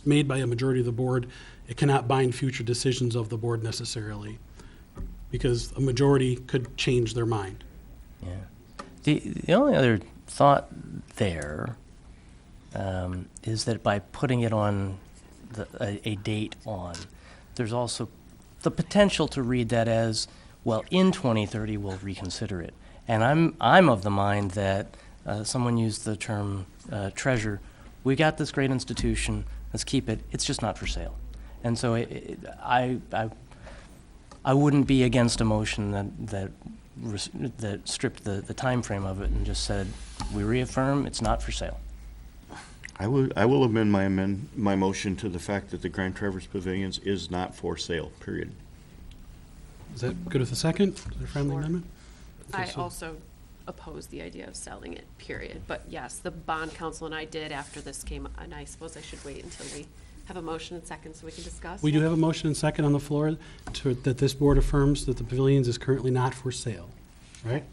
made by a majority of the board, it cannot bind future decisions of the board necessarily, because a majority could change their mind. Yeah. The only other thought there is that by putting it on a date on, there's also the potential to read that as, well, in 2030 we'll reconsider it. And I'm of the mind that someone used the term treasure. We got this great institution. Let's keep it. It's just not for sale. And so I wouldn't be against a motion that stripped the time frame of it and just said, we reaffirm it's not for sale. I will amend my motion to the fact that the Grand Traverse Pavilions is not for sale, period. Is that good with a second? Is there a friendly amendment? I also oppose the idea of selling it, period. But yes, the bond council and I did after this came, and I suppose I should wait until we have a motion and second so we can discuss? We do have a motion and second on the floor that this board affirms that the Pavilions is currently not for sale, right?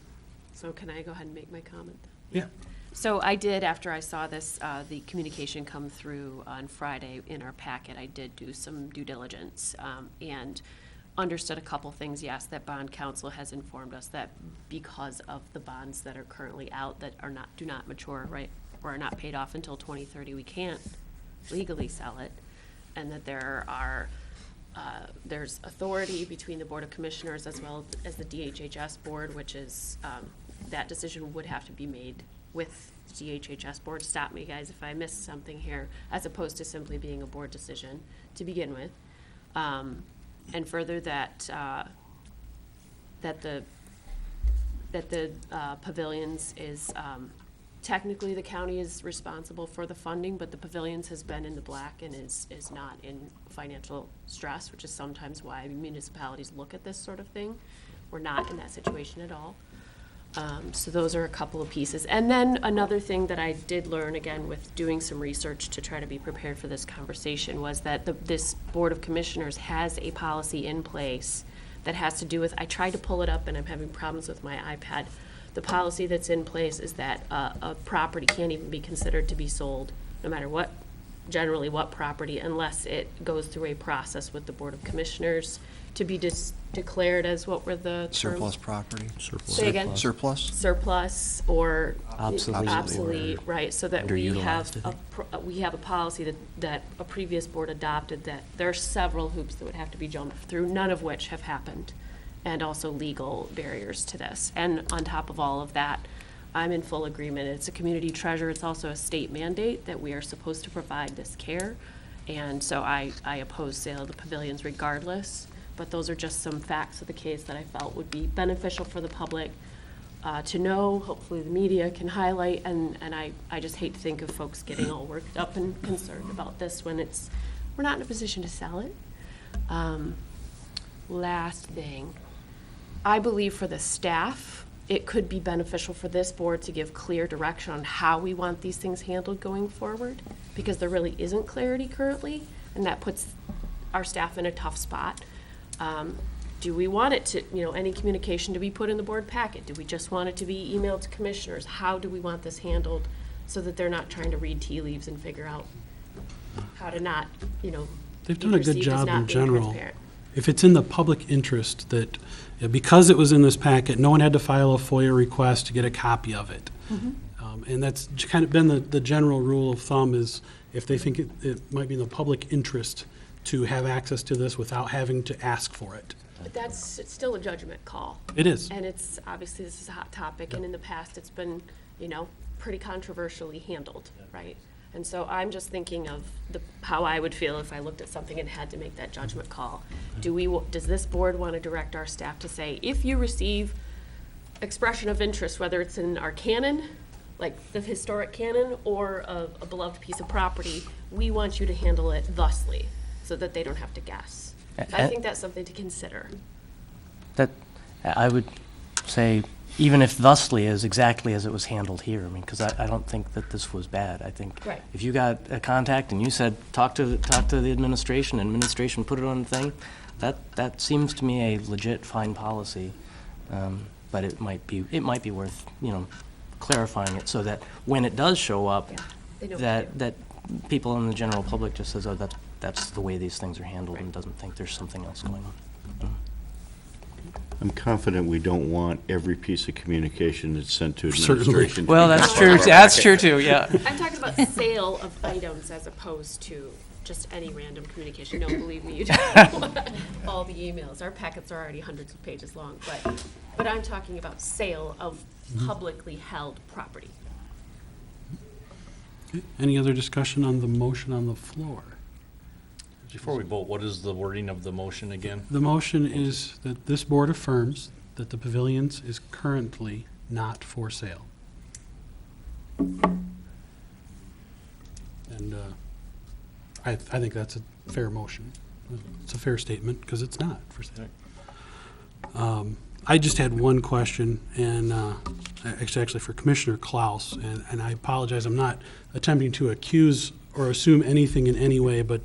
So can I go ahead and make my comment? Yeah. So I did, after I saw this, the communication come through on Friday in our packet, I did do some due diligence and understood a couple things. Yes, that bond counsel has informed us that because of the bonds that are currently out that are do not mature, right, or are not paid off until 2030, we can't legally sell it, and that there's authority between the Board of Commissioners as well as the DHHS board, which is that decision would have to be made with DHHS board. Stop me, guys, if I missed something here, as opposed to simply being a board decision to begin with. And further, that the Pavilions is, technically the county is responsible for the funding, but the Pavilions has been in the black and is not in financial stress, which is sometimes why municipalities look at this sort of thing. We're not in that situation at all. So those are a couple of pieces. And then another thing that I did learn, again, with doing some research to try to be prepared for this conversation, was that this Board of Commissioners has a policy in place that has to do with, I tried to pull it up and I'm having problems with my iPad. The policy that's in place is that a property can't even be considered to be sold, no matter what, generally what property, unless it goes through a process with the Board of Commissioners to be declared as, what were the terms? Surplus property. Say again? Surplus. Surplus or Obsolete. obsolete, right, so that we have Underutilized, we have a policy that a previous board adopted, that there are several hoops that would have to be jumped through, none of which have happened, and also legal barriers to this. And on top of all of that, I'm in full agreement. It's a community treasure. It's also a state mandate that we are supposed to provide this care. And so I oppose sale of the Pavilions regardless. But those are just some facts of the case that I felt would be beneficial for the public to know. Hopefully the media can highlight, and I just hate to think of folks getting all worked up and concerned about this when we're not in a position to sell it. Last thing, I believe for the staff, it could be beneficial for this board to give clear direction on how we want these things handled going forward, because there really isn't clarity currently, and that puts our staff in a tough spot. Do we want it to, any communication to be put in the board packet? Do we just want it to be emailed to commissioners? How do we want this handled so that they're not trying to read tea leaves and figure out how to not, They've done a good job in general. transparent? If it's in the public interest that, because it was in this packet, no one had to file a FOIA request to get a copy of it. And that's kind of been the general rule of thumb, is if they think it might be in the public interest to have access to this without having to ask for it. But it's still a judgment call. It is. And it's, obviously, this is a hot topic, and in the past, it's been, pretty controversially handled, right? And so I'm just thinking of how I would feel if I looked at something and had to make that judgment call. Does this board want to direct our staff to say, if you receive expression of interest, whether it's in our canon, like the historic canon, or a beloved piece of property, we want you to handle it thusly, so that they don't have to guess. I think that's something to consider. That, I would say, even if thusly is exactly as it was handled here, because I don't think that this was bad. I think Right. if you got a contact and you said, talk to the administration put it on the thing, that seems to me a legit fine policy. But it might be worth, clarifying it so that when it does show up, They know what to do. that people in the general public just says, oh, that's the way these things are handled, and doesn't think there's something else going on. I'm confident we don't want every piece of communication that's sent to Certainly. administration. to Well, be that's part of true. our That's packet. true too. Yeah. I'm talking about sale of items as opposed to just any random communication. No, believe me, you don't want all the emails. Our packets are already hundreds of pages long, but I'm talking about sale of publicly held property. Any other discussion on the motion on the floor? Before we vote, what is the wording of the motion again? The motion is that this board affirms that the Pavilions is currently not for sale. And I think that's a fair motion. It's a fair statement, because it's not for sale. I just had one question, and actually for Commissioner Klaus, and I apologize, I'm not attempting to accuse or assume anything in any way, but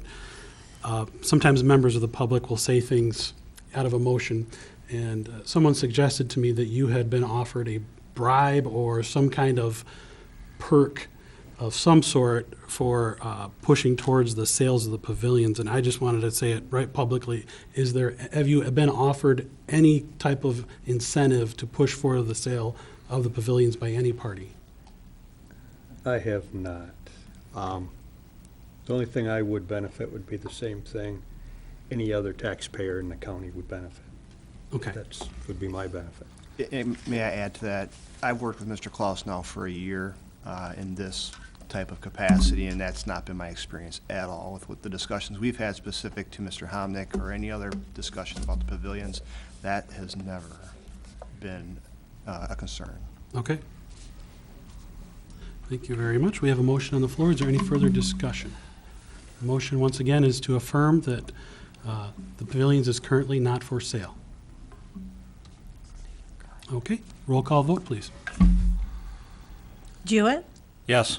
sometimes members of the public will say things out of emotion. And someone suggested to me that you had been offered a bribe or some kind of perk of some sort for pushing towards the sales of the pavilions. And I just wanted to say it right publicly. Have you been offered any type of incentive to push for the sale of the pavilions by any party? I have not. The only thing I would benefit would be the same thing any other taxpayer in the county would benefit. Okay. That's, would be my benefit. And may I add to that? I've worked with Mr. Klaus now for a year in this type of capacity, and that's not been my experience at all with the discussions we've had specific to Mr. Homnick or any other discussions about the pavilions. That has never been a concern. Okay. Thank you very much. We have a motion on the floor. Is there any further discussion? The motion, once again, is to affirm that the pavilions is currently not for sale. Okay, roll call vote, please. Jewett, Yes.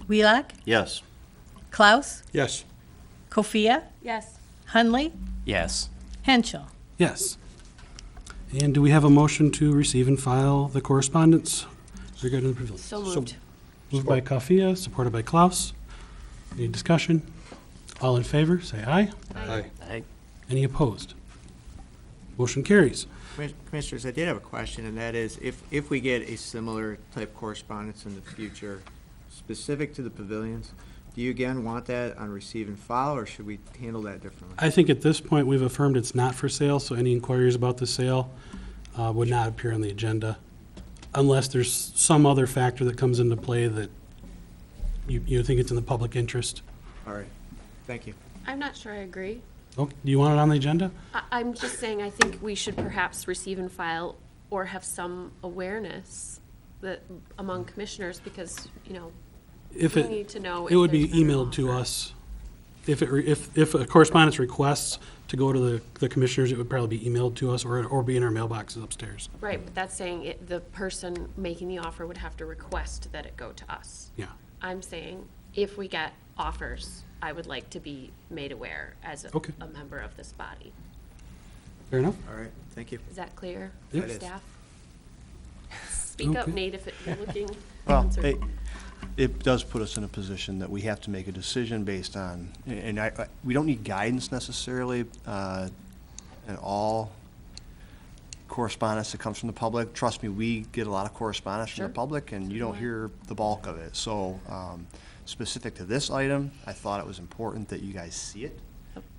Wheelock, Yes. Klaus, Yes. Kofia, Yes. Hunley, Yes. Henschel. Yes. And do we have a motion to receive and file the correspondence regarding the pavilions? So moved. Moved by Kafia, supported by Klaus. Any discussion? All in favor, say aye. Aye. Any opposed? Motion carries. Commissioners, I did have a question, and that is, if we get a similar type correspondence in the future, specific to the pavilions, do you again want that on receive and file, or should we handle that differently? I think at this point, we've affirmed it's not for sale, so any inquiries about the sale would not appear on the agenda unless there's some other factor that comes into play that you think it's in the public interest. All right, thank you. I'm not sure I agree. Okay, do you want it on the agenda? I'm just saying, I think we should perhaps receive and file or have some awareness that among commissioners, because, you know, If we need to know. it would be emailed to us. If a correspondence requests to go to the commissioners, it would probably be emailed to us or be in our mailboxes upstairs. Right, but that's saying the person making the offer would have to request that it go to us. Yeah. I'm saying, if we get offers, I would like to be made aware as Okay. a member of this body. Fair enough? All right, thank you. Is that clear Yeah. for It is. staff? Speak up, Okay. Nate, if you're looking. Well, concerned. it does put us in a position that we have to make a decision based on, and we don't need guidance necessarily in all correspondence that comes from the public. Trust me, we get a lot of correspondence from the Sure. public, and you don't hear the bulk of it. So specific to this item, I thought it was important that you guys see it,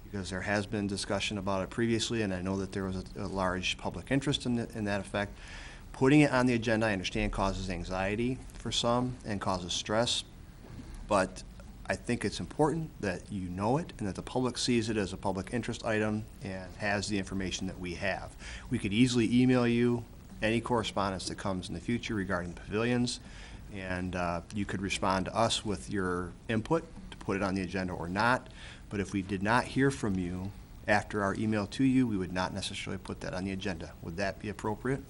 because there has been discussion about it previously, and I know that there was a large public interest in that effect. Putting it on the agenda, I understand, causes anxiety for some and causes stress, but I think it's important that you know it and that the public sees it as a public interest item and has the information that we have. We could easily email you any correspondence that comes in the future regarding the pavilions, and you could respond to us with your input to put it on the agenda or not. But if we did not hear from you after our email to you, we would not necessarily put that on the agenda. Would that be appropriate?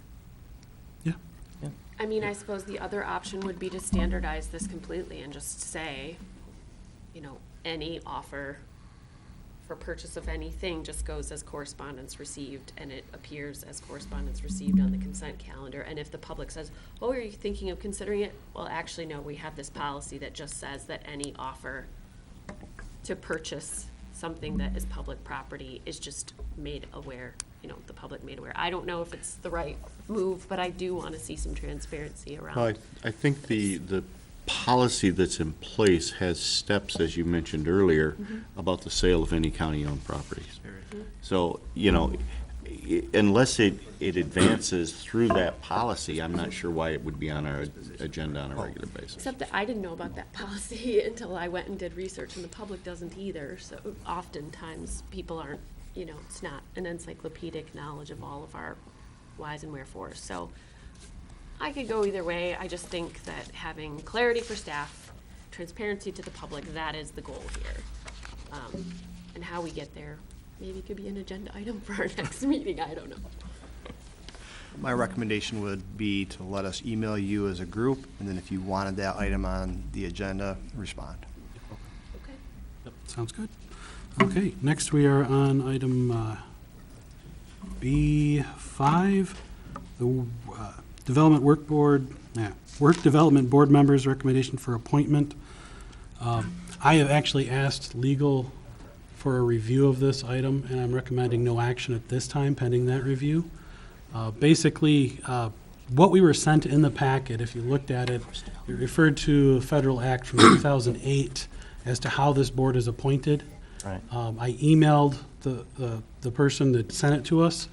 I mean, I suppose the other option would be to standardize this completely and just say, you know, any offer for purchase of anything just goes as correspondence received, and it appears as correspondence received on the consent calendar. And if the public says, oh, are you thinking of considering it? Well, actually, no, we have this policy that just says that any offer to purchase something that is public property is just made aware, you know, the public made aware. I don't know if it's the right move, but I do want to see some transparency around. Well, I think the policy that's in place has steps, as you mentioned earlier, about the sale of any county-owned properties. So, you know, unless it advances through that policy, I'm not sure why it would be on our agenda on a regular basis. Except that I didn't know about that policy until I went and did research, and the public doesn't either. So oftentimes, people aren't, you know, it's not an encyclopedic knowledge of all of our whys and wherefores. So I could go either way. I just think that having clarity for staff, transparency to the public, that is the goal here. And how we get there, maybe could be an agenda item for our next meeting. I don't know. My recommendation would be to let us email you as a group, and then if you wanted that item on the agenda, respond. Sounds good. Okay, next we are on item B5, the Development Work Board, Work Development Board Members' recommendation for appointment. I have actually asked legal for a review of this item, and I'm recommending no action at this time pending that review. Basically, what we were sent in the packet, if you looked at it, it referred to a federal act from 2008 as to how this board is appointed. Right. I emailed the person that sent it to us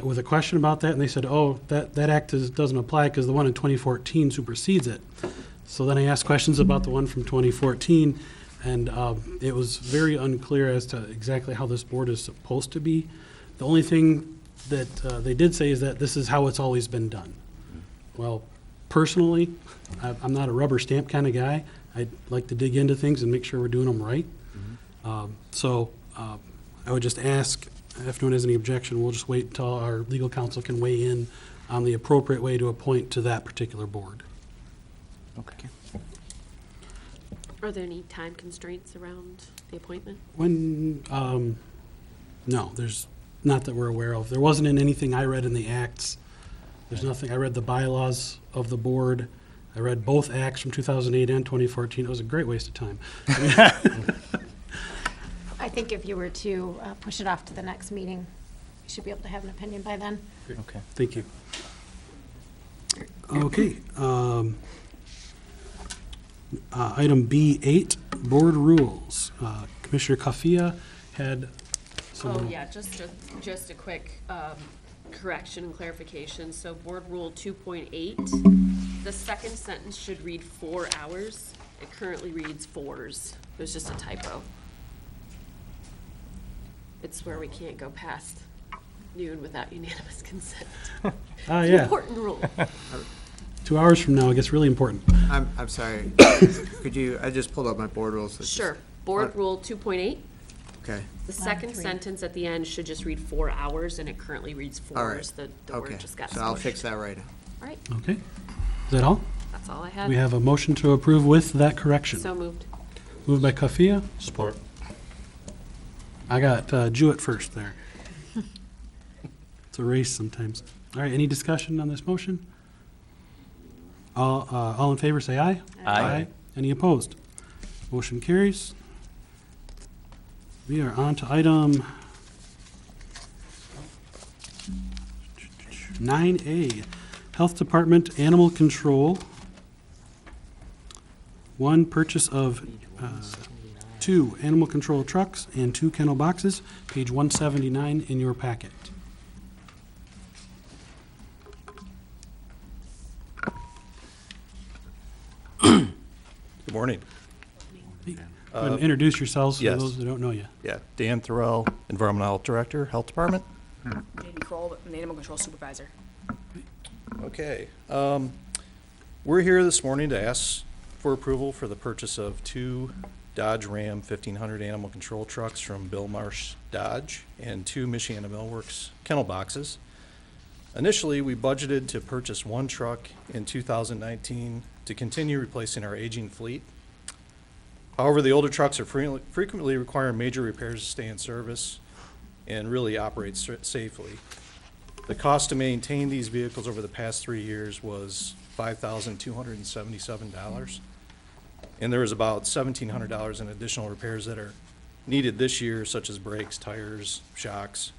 with a question about that, and they said, oh, that act doesn't apply because the one in 2014 supersedes it. So then I asked questions about the one from 2014, and it was very unclear as to exactly how this board is supposed to be. The only thing that they did say is that this is how it's always been done. Well, personally, I'm not a rubber stamp kind of guy. I'd like to dig into things and make sure we're doing them right. So I would just ask, if no one has any objection, we'll just wait until our legal counsel can weigh in on the appropriate way to appoint to that particular board. Okay. Are there any time constraints around the appointment? When, no, there's not that we're aware of. There wasn't in anything I read in the acts. There's nothing, I read the bylaws of the board. I read both acts from 2008 and 2014. It was a great waste of time. I think if you were to push it off to the next meeting, you should be able to have an opinion by then. Okay. Thank you. Okay. Item B8, board rules. Commissioner Kafia had some. Oh, yeah, just a quick correction and clarification. So Board Rule 2.8, the second sentence should read 4 hours. It currently reads 4s. It was just a typo. It's where we can't go past noon without unanimous consent. Yeah. Important rule. 2 hours from now, it gets really important. I'm sorry. Could you, I just pulled up my board rules. Sure. Board Rule 2.8. Okay. The second sentence at the end should just read 4 hours, and it currently reads 4s. All right. The Okay. word just got So I'll squished. fix that right now. All right, Okay. Is that all? that's all I had. We have a motion to approve with that correction. So moved. Moved by Kafia. Support. I got Jewett first there. It's a race sometimes. All right, any discussion on this motion? All in favor, say aye. Aye. Any opposed? Motion carries. We are on to item 9A, Health Department Animal Control. 1, purchase of 2 animal control trucks and 2 kennel boxes, page 179 in your packet. Good morning. Go ahead and introduce yourselves for yes. those that don't know you. Yeah, Dan Thoreau, Environmental Health Director, Health Department. Jaden Kroll, the Animal Control Supervisor. Okay. We're here this morning to ask for approval for the purchase of 2 Dodge Ram 1500 animal control trucks from Bill Marsh Dodge and 2 Michiana Millworks kennel boxes. Initially, we budgeted to purchase 1 truck in 2019 to continue replacing our aging fleet. However, the older trucks are frequently require major repairs to stay in service and really operate safely. The cost to maintain these vehicles over the past 3 years was $5,277. And there was about $1,700 in additional repairs that are needed this year, such as brakes, tires, shocks.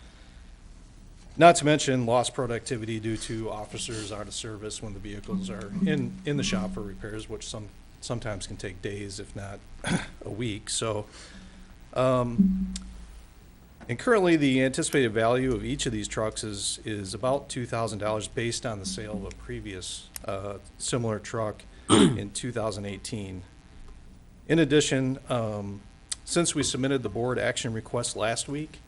Not to mention lost productivity due to officers out of service when the vehicles are in the shop for repairs, which sometimes can take days, if not a week. So, and currently the anticipated value of each of these trucks is about $2,000 based on the sale of a previous similar truck in 2018. In addition, since we submitted the board action request last week,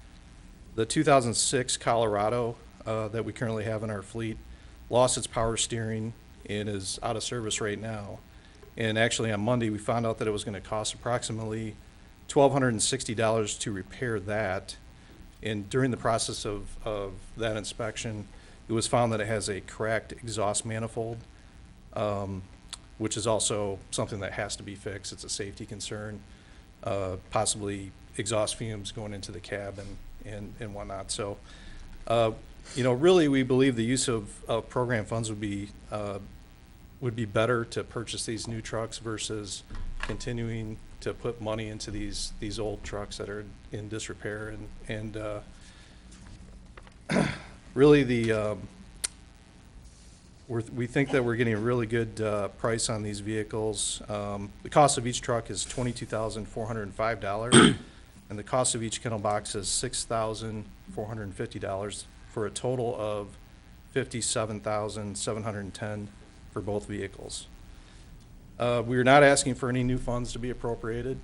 the 2006 Colorado that we currently have in our fleet lost its power steering and is out of service right now. And actually on Monday, we found out that it was going to cost approximately $1,260 to repair that. And during the process of that inspection, it was found that it has a cracked exhaust manifold, which is also something that has to be fixed. It's a safety concern. possibly exhaust fumes going into the cab and whatnot. So, really, we believe the use of program funds would be better to purchase these new trucks versus continuing to put money into these old trucks that are in disrepair. And really, we think that we're getting a really good price on these vehicles. The cost of each truck is $22,405, and the cost of each kennel box is $6,450 for a total of $57,710 for both vehicles. We are not asking for any new funds to be appropriated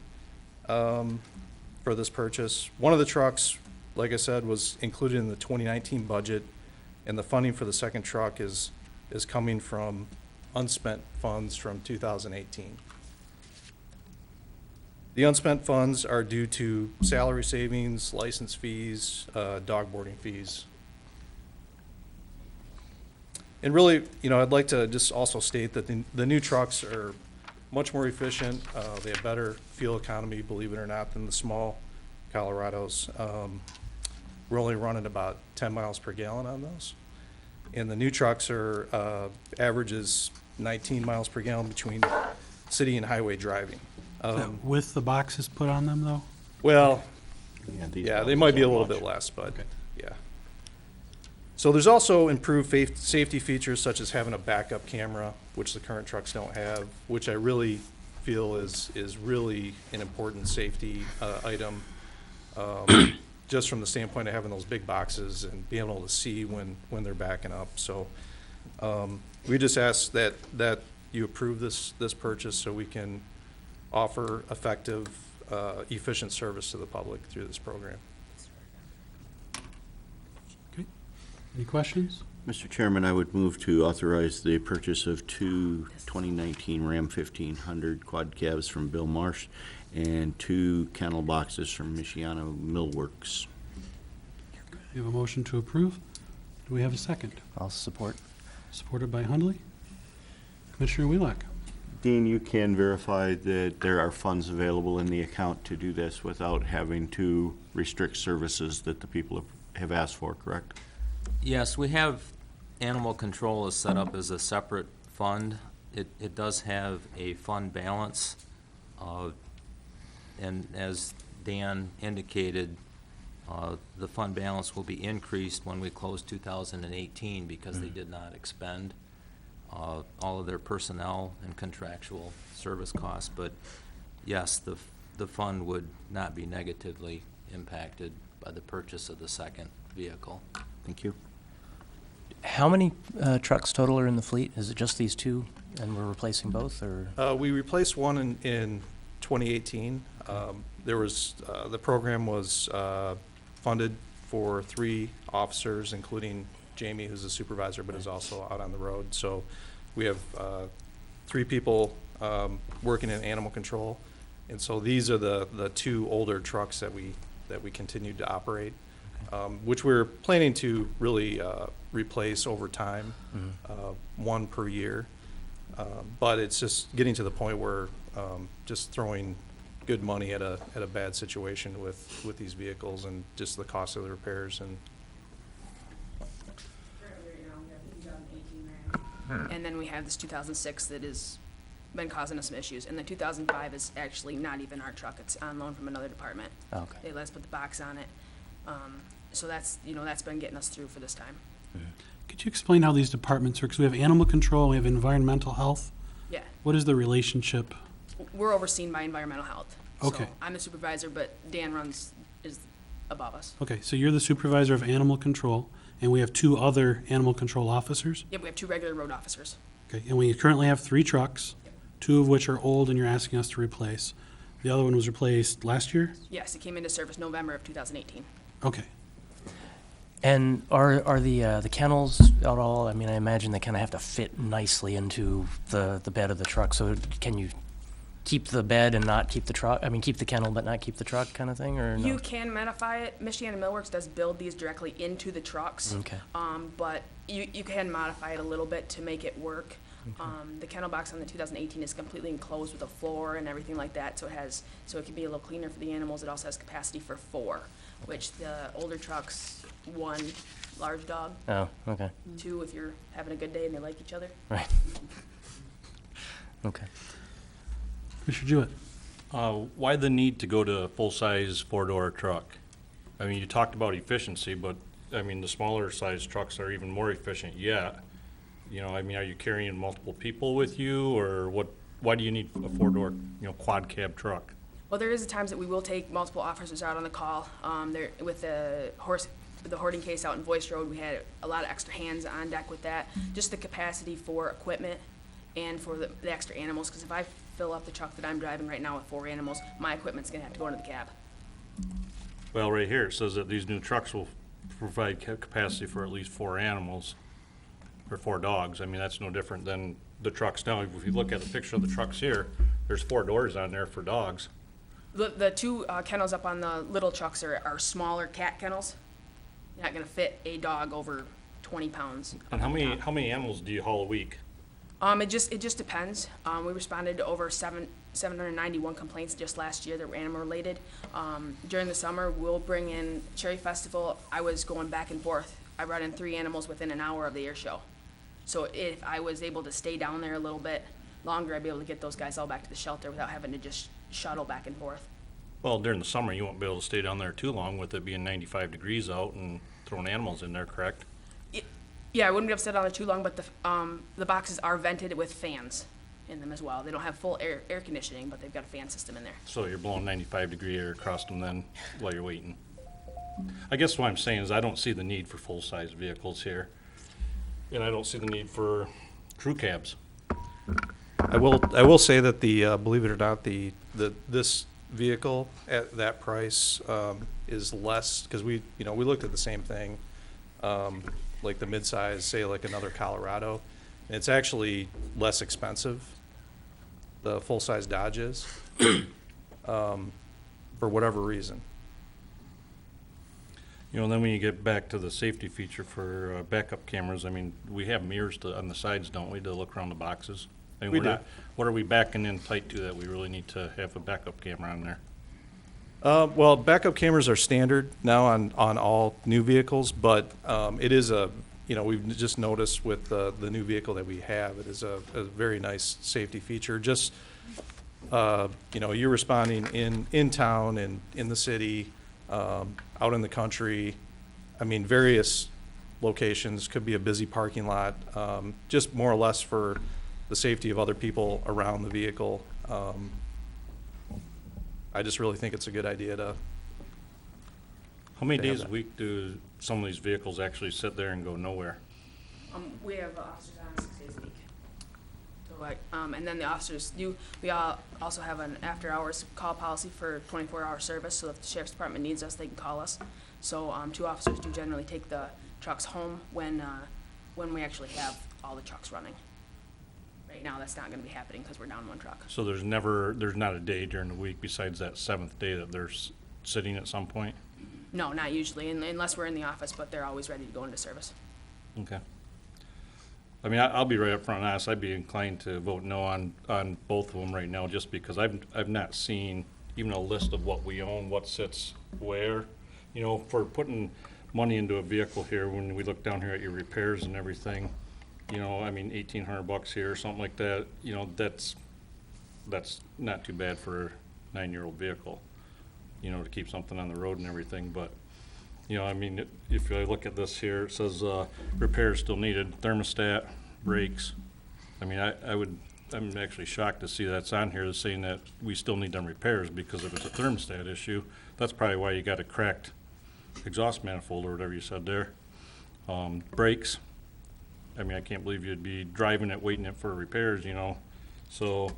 for this purchase. One of the trucks, like I said, was included in the 2019 budget, and the funding for the second truck is coming from unspent funds from 2018. The unspent funds are due to salary savings, license fees, dog boarding fees. And really, I'd like to just also state that the new trucks are much more efficient. They have better fuel economy, believe it or not, than the small Colorados. We're only running about 10 miles per gallon on those. And the new trucks are averages 19 miles per gallon between city and highway driving. With the boxes put on them, though? Well, Yeah, they might be a little bit less, but yeah. So there's also improved safety features such as having a backup camera, which the current trucks don't have, which I really feel is really an important safety item, just from the standpoint of having those big boxes and being able to see when they're backing up. So we just ask that you approve this purchase so we can offer effective, efficient service to the public through this program. Okay. Any questions? Mr. Chairman, I would move to authorize the purchase of two 2019 Ram 1500 quad cabs from Bill Marsh and two kennel boxes from Michiano Millworks. We have a motion to approve. Do we have a second? I'll support. Supported by Hundley. Commissioner Wheelock. Dean, you can verify that there are funds available in the account to do this without having to restrict services that the people have asked for, correct? Yes, we have animal control is set up as a separate fund. It does have a fund balance, and as Dan indicated, the fund balance will be increased when we close 2018 because they did not expend all of their personnel and contractual service costs. But yes, the fund would not be negatively impacted by the purchase of the second vehicle. Thank you. How many trucks total are in the fleet? Is it just these two, and we're replacing both, or? We replaced one in 2018. There was the program was funded for 3 officers, including Jamie, who's a supervisor, but is also out on the road. So we have 3 people working in animal control, and so these are the 2 older trucks that we continued to operate, which we're planning to really replace over time, 1 per year. But it's just getting to the point where just throwing good money at a bad situation with these vehicles and just the cost of the repairs and. And then we have this 2006 that has been causing us some issues. And the 2005 is actually not even our truck. It's on loan from another department. Okay. They let us put the box on it. So that's, that's been getting us through for this time. Could you explain how these departments work? 'Cause we have animal control, we have environmental health. Yeah. What is the relationship? We're overseen by environmental health. Okay. So I'm the supervisor, but Dan is above us. Okay, so you're the supervisor of animal control, and we have 2 other animal control officers. Yep, we have 2 regular road officers. Okay, and we currently have 3 trucks, 2 of which are old and you're asking us to replace. The other one was replaced last year? Yes, it came into service November of 2018. Okay. And are the kennels at all? I mean, I imagine they kind of have to fit nicely into the bed of the truck. So can you keep the bed and not keep the truck? I mean, keep the kennel but not keep the truck, kind of thing, or no? You can modify it. Michiana Millworks does build these directly into the trucks. Okay. But you can modify it a little bit to make it work. The kennel box on the 2018 is completely enclosed with a floor and everything like that, so it can be a little cleaner for the animals. It also has capacity for 4, which the older trucks, 1 large dog, Oh, okay, 2 if you're having a good day and they like each other. right. Okay. Commissioner Jewett. Why the need to go to a full-size four-door truck? I mean, you talked about efficiency, but, I mean, the smaller size trucks are even more efficient yet. You know, I mean, are you carrying multiple people with you, or what, why do you need a four-door, quad cab truck? Well, there is times that we will take multiple officers out on the call. There, with the hoarding case out in Voice Road, we had a lot of extra hands on deck with that. Just the capacity for equipment and for the extra animals, because if I fill up the truck that I'm driving right now with 4 animals, my equipment's gonna have to go into the cab. Well, right here, it says that these new trucks will provide capacity for at least 4 animals, or 4 dogs. I mean, that's no different than the trucks now. If you look at the picture of the trucks here, there's 4 doors on there for dogs. The 2 kennels up on the little trucks are smaller cat kennels. You're not gonna fit a dog over 20 pounds. And how many animals do you haul a week? It just depends. We responded to over 791 complaints just last year that were animal related. During the summer, we'll bring in Cherry Festival. I was going back and forth. I brought in 3 animals within an hour of the air show. So if I was able to stay down there a little bit longer, I'd be able to get those guys all back to the shelter without having to just shuttle back and forth. Well, during the summer, you won't be able to stay down there too long with it being 95 degrees out and throwing animals in there, correct? Yeah, I wouldn't be able to sit down there too long, but the boxes are vented with fans in them as well. They don't have full air conditioning, but they've got a fan system in there. So you're blowing 95-degree air across them then while you're waiting. I guess what I'm saying is I don't see the need for full-size vehicles here. And I don't see the need for crew cabs. I will say that believe it or not, this vehicle at that price is less, because we looked at the same thing, like the midsize, say like another Colorado, and it's actually less expensive, the full-size Dodge is, for whatever reason. Then when you get back to the safety feature for backup cameras, I mean, we have mirrors on the sides, don't we, to look around the boxes? I mean, We we're do. not, what are we backing in tight to that we really need to have a backup camera on there? Well, backup cameras are standard now on all new vehicles, but it is we've just noticed with the new vehicle that we have, it is a very nice safety feature. Just, you're responding in town and in the city, out in the country. I mean, various locations, could be a busy parking lot, just more or less for the safety of other people around the vehicle. I just really think it's a good idea to. How many to have days a that. week do some of these vehicles actually sit there and go nowhere? We have officers on 6 days a week. So and then the officers we also have an after-hours call policy for 24-hour service, so if the sheriff's department needs us, they can call us. So 2 officers do generally take the trucks home when we actually have all the trucks running. Right now, that's not gonna be happening because we're down 1 truck. So there's not a day during the week besides that 7th day that they're sitting at some point? No, not usually, unless we're in the office, but they're always ready to go into service. Okay. I mean, I'll be right up front and honest, I'd be inclined to vote no on both of them right now, just because I've not seen even a list of what we own, what sits where. For putting money into a vehicle here, when we look down here at your repairs and everything, I mean, $1,800 here or something like that, that's not too bad for a 9-year-old vehicle, to keep something on the road and everything, but, I mean, if I look at this here, it says, repairs still needed, thermostat, brakes. I mean, I'm actually shocked to see that's on here, saying that we still need them repairs, because if it's a thermostat issue, that's probably why you got a cracked exhaust manifold or whatever you said there. Brakes. I mean, I can't believe you'd be driving it, waiting it for repairs, So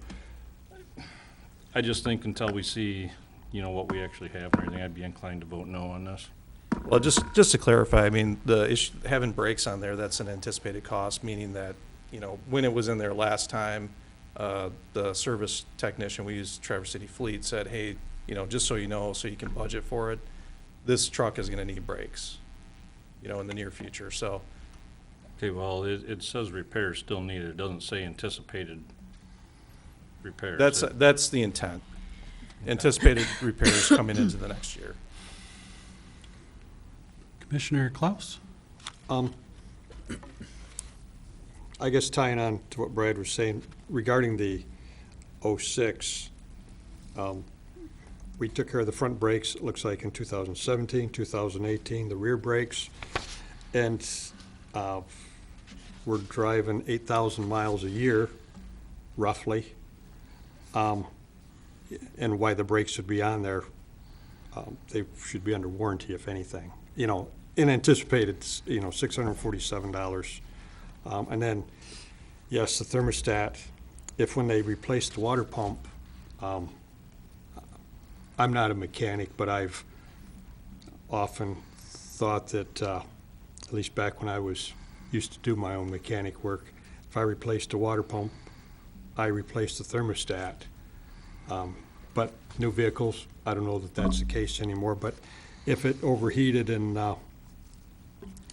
I just think until we see, what we actually have and everything, I'd be inclined to vote no on this. Well, just to clarify, I mean, the issue, having brakes on there, that's an anticipated cost, meaning that, when it was in there last time, the service technician, we used Traverse City Fleet, said, hey, just so you know, so you can budget for it, this truck is gonna need brakes, in the near future. So Okay, well, it says repairs still needed. It doesn't say anticipated repairs. That's the intent. Anticipated repairs coming into the next year. Commissioner Klaus? I guess tying on to what Brad was saying regarding the 06, we took care of the front brakes, it looks like in 2017, 2018, the rear brakes. And we're driving 8,000 miles a year, roughly. And why the brakes should be on there, they should be under warranty, if anything. You know, in anticipated, you know, $647. And then, yes, the thermostat, if when they replace the water pump, I'm not a mechanic, but I've often thought that, at least back when I used to do my own mechanic work, if I replaced the water pump, I replaced the thermostat. But new vehicles, I don't know that that's the case anymore, but if it overheated and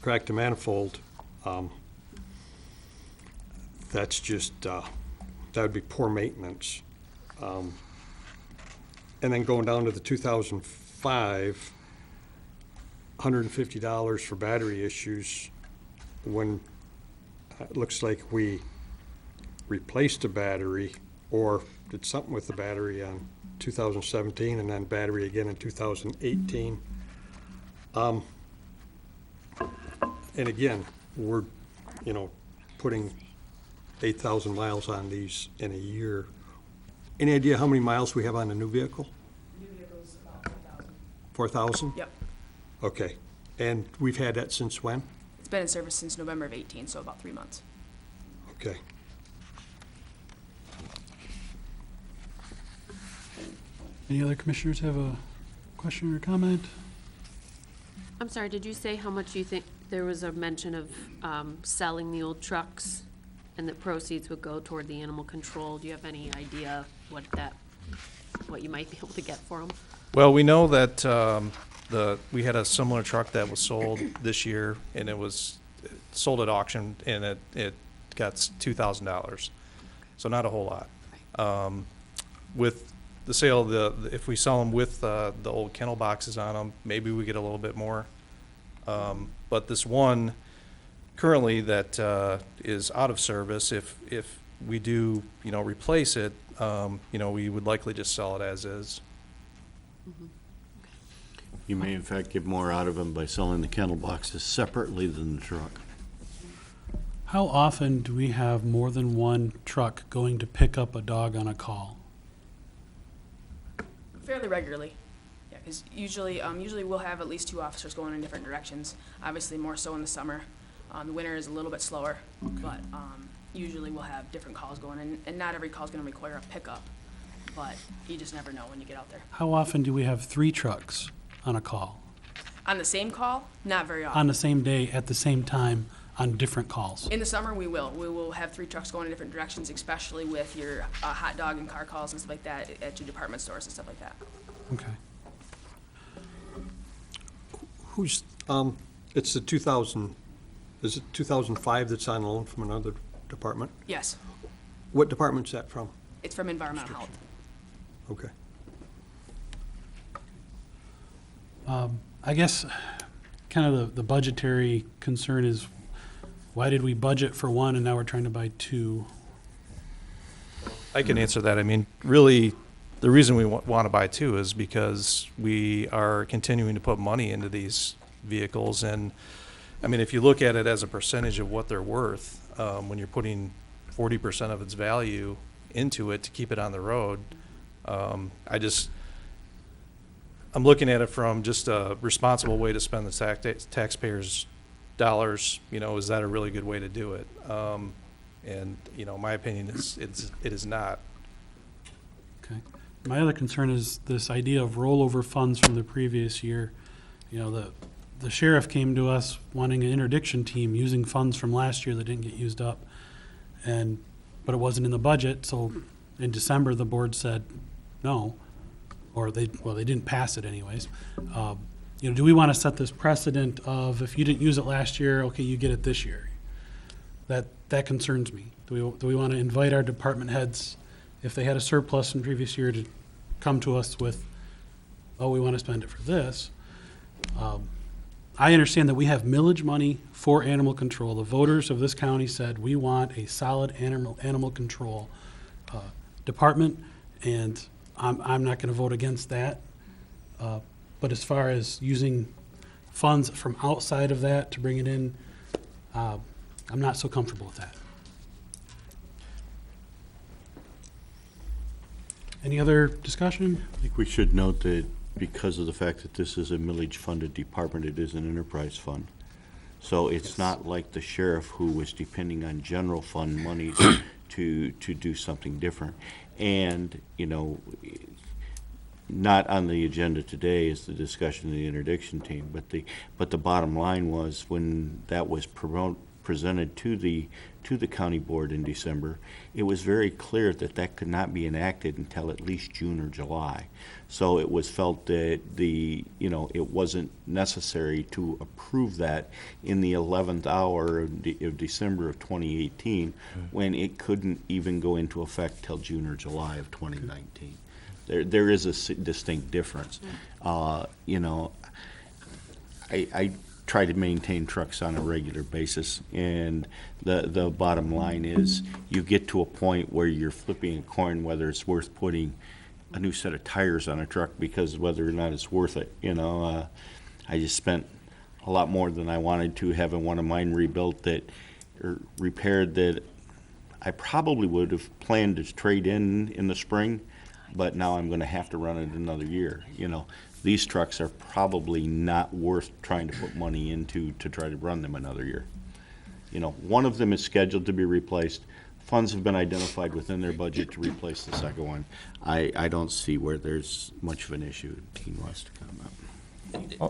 cracked the manifold, that's just, that would be poor maintenance. And then going down to the 2005, $150 for battery issues, when it looks like we replaced a battery or did something with the battery on 2017 and then battery again in 2018. And again, we're, you know, putting 8,000 miles on these in a year. Any idea how many miles we have on a new vehicle? New vehicle's about 4,000? Yep. Okay. And we've had that since when? It's been in service since November of 18, so about 3 months. Okay. Any other commissioners have a question or comment? I'm sorry, did you say how much you think, there was a mention of selling the old trucks and that proceeds would go toward the animal control? Do you have any idea what you might be able to get for them? Well, we know that we had a similar truck that was sold this year, and it was sold at auction, and it got $2,000, so not a whole lot. With the sale, if we sell them with the old kennel boxes on them, maybe we get a little bit more. But this one currently that is out of service, if we do, you know, replace it, you know, we would likely just sell it as is. You may in fact get more out of them by selling the kennel boxes separately than the truck. How often do we have more than one truck going to pick up a dog on a call? Fairly regularly. Yeah, because usually we'll have at least 2 officers going in different directions. Obviously more so in the summer. The winter is a little bit slower, but usually we'll have different calls going in, and not every call is going to require a pickup, but you just never know when you get out there. How often do we have 3 trucks on a call? On the same call, not very often. On the same day, at the same time, on different calls? In the summer, we will. We will have 3 trucks going in different directions, especially with your hot dog and car calls and stuff like that at your department stores and stuff like that. Okay. Who's, it's the 2000, is it 2005 that's on loan from another department? Yes. What department's that from? It's from Environmental Health. Okay. I guess kind of the budgetary concern is, why did we budget for 1 and now we're trying to buy 2? I can answer that. I mean, really, the reason we want to buy 2 is because we are continuing to put money into these vehicles. And, I mean, if you look at it as a percentage of what they're worth, when you're putting 40% of its value into it to keep it on the road, I'm looking at it from just a responsible way to spend the taxpayers' dollars. You know, is that a really good way to do it? And, you know, my opinion is it is not. Okay. My other concern is this idea of rollover funds from the previous year. You know, the sheriff came to us wanting an interdiction team using funds from last year that didn't get used up. But it wasn't in the budget, so in December, the board said no, or they didn't pass it anyways. You know, do we want to set this precedent of, if you didn't use it last year, okay, you get it this year? that concerns me. Do we want to invite our department heads, if they had a surplus in previous year, to come to us with, oh, we want to spend it for this? I understand that we have millage money for animal control. The voters of this county said we want a solid animal control department, and I'm not going to vote against that. But as far as using funds from outside of that to bring it in, I'm not so comfortable with that. Any other discussion? I think we should note that because of the fact that this is a millage-funded department, it is an enterprise fund. So it's not like the sheriff who was depending on general fund money to do something different. And, you know, not on the agenda today is the discussion of the interdiction team, but the bottom line was, when that was presented to the county board in December, it was very clear that that could not be enacted until at least June or July. So it was felt that it wasn't necessary to approve that in the 11th hour of December of 2018, when it couldn't even go into effect till June or July of 2019. There is a distinct difference. I try to maintain trucks on a regular basis, and the bottom line is, you get to a point where you're flipping a coin whether it's worth putting a new set of tires on a truck, because whether or not it's worth it. I just spent a lot more than I wanted to having one of mine rebuilt or repaired that I probably would have planned to trade in the spring, but now I'm going to have to run it another year. These trucks are probably not worth trying to put money into to try to run them another year. One of them is scheduled to be replaced. Funds have been identified within their budget to replace the second one. I don't see where there's much of an issue. Dean wants to comment.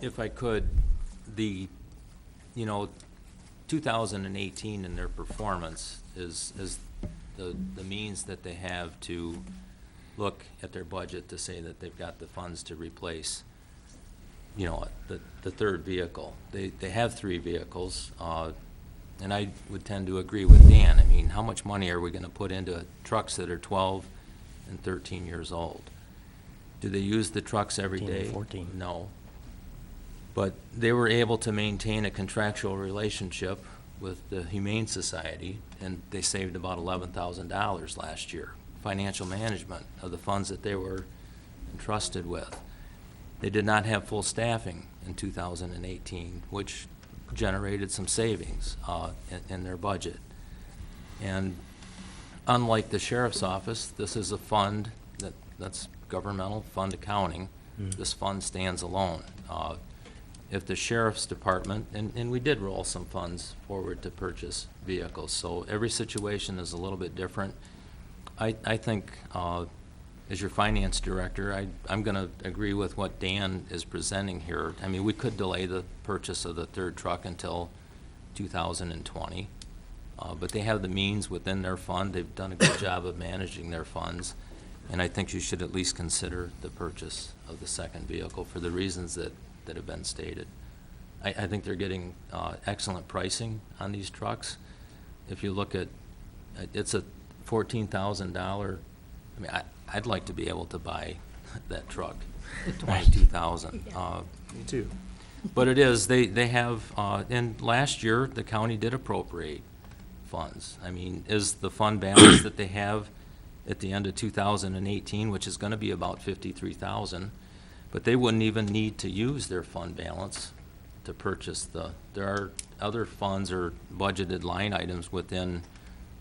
If I could, 2018 and their performance is the means that they have to look at their budget to say that they've got the funds to replace, the third vehicle. They have 3 vehicles, and I would tend to agree with Dan. I mean, how much money are we going to put into trucks that are 12 and 13 years old? Do they use the trucks every day? 14. No. But they were able to maintain a contractual relationship with the Humane Society, and they saved about $11,000 last year. Financial management of the funds that they were entrusted with. They did not have full staffing in 2018, which generated some savings in their budget. And unlike the sheriff's office, this is a fund that's governmental fund accounting. This fund stands alone. If the sheriff's department, and we did roll some funds forward to purchase vehicles, so every situation is a little bit different. I think, as your finance director, I'm going to agree with what Dan is presenting here. I mean, we could delay the purchase of the third truck until 2020, but they have the means within their fund. They've done a good job of managing their funds, and I think you should at least consider the purchase of the second vehicle for the reasons that have been stated. I think they're getting excellent pricing on these trucks. If you look at, it's a $14,000. I mean, I'd like to be able to buy that truck at $22,000. Me too. But it is, they have, and last year, the county did appropriate funds. I mean, is the fund balance that they have at the end of 2018, which is going to be about $53,000, but they wouldn't even need to use their fund balance to purchase there are other funds or budgeted line items within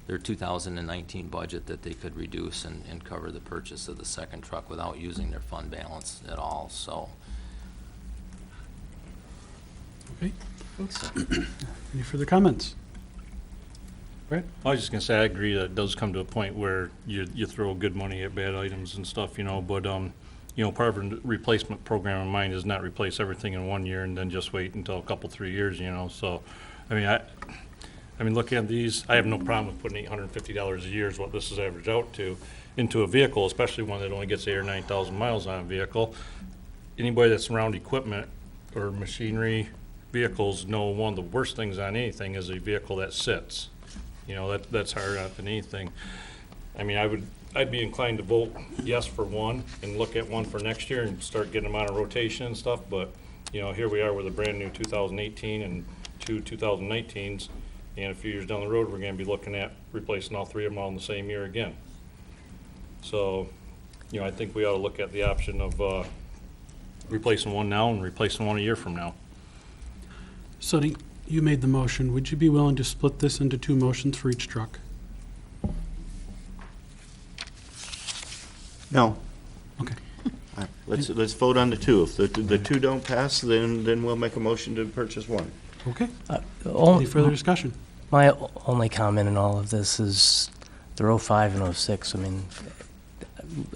their 2019 budget that they could reduce and cover the purchase of the second truck without using their fund balance at all, so. Okay. Any further comments? Brad? I was just gonna say, I agree that it does come to a point where you throw good money at bad items and stuff, but, part of a replacement program of mine is not replace everything in 1 year and then just wait until a couple, 3 years, so, I mean, looking at these, I have no problem with putting $850 a year is what this is averaged out to, into a vehicle, especially one that only gets 8,000 or 9,000 miles on a vehicle. Anybody that's around equipment or machinery vehicles know one of the worst things on anything is a vehicle that sits. You know, that's harder than anything. I mean, I'd be inclined to vote yes for one and look at one for next year and start getting them out of rotation and stuff, but, you know, here we are with a brand new 2018 and two 2019s, and a few years down the road, we're gonna be looking at replacing all three of them all in the same year again. So, you know, I think we ought to look at the option of, replacing one now and replacing one a year from now. Sonny, you made the motion. Would you be willing to split this into 2 motions for each truck? No. Okay. All right, let's vote on the 2. If the 2 don't pass, then we'll make a motion to purchase one. Okay. Only- Any further discussion? My only comment in all of this is the 05 and 06. I mean,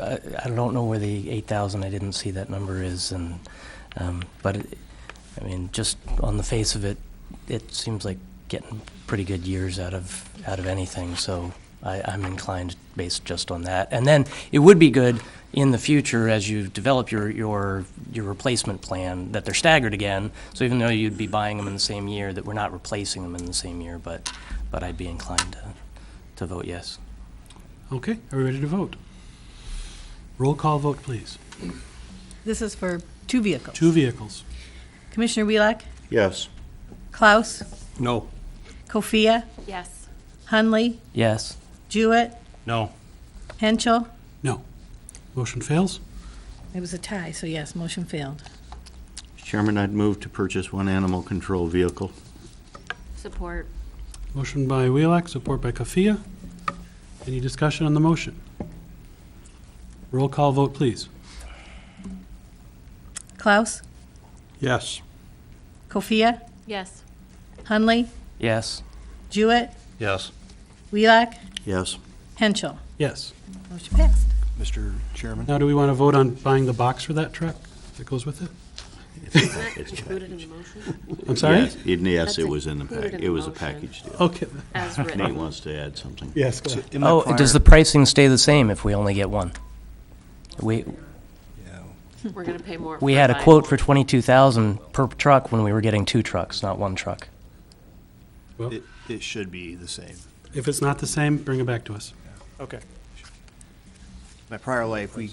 I don't know where the 8,000, I didn't see that number is, and, but, I mean, just on the face of it, it seems like getting pretty good years out of anything, so I'm inclined based just on that. And then it would be good in the future as you develop your replacement plan that they're staggered again. So even though you'd be buying them in the same year, that we're not replacing them in the same year. But I'd be inclined to vote yes. Okay, are we ready to vote? Roll call vote, please. This is for 2 vehicles. 2 vehicles. Commissioner Wheelock? Yes. Klaus? No. Kofia? Yes. Hunley? Yes. Jewett? No. Henschel? No. Motion fails. It was a tie, so yes, motion failed. Chairman, I'd move to purchase one animal control vehicle. Support. Motion by Wheelock, support by Kafia. Any discussion on the motion? Roll call vote, please. Klaus? Yes. Kofia? Yes. Hunley? Yes. Jewett? Yes. Wheelock? Yes. Henschel? Yes. Motion passed. Mr. Chairman? Now, do we want to vote on buying the box for that truck that goes with it? Isn't that included in the motion? I'm sorry? Yes, That's it was in the included pack. in It the was a motion. package deal. Okay. As written. Nate wants to add something. Yes, go ahead. In my Oh, prior- does the pricing stay the same if we only get one? We We're gonna pay more. we for had a buying quote more. for 22,000 per truck when we were getting 2 trucks, not 1 truck. Well, It should be the same. if it's not the same, bring it back to us. Okay. My prior life, we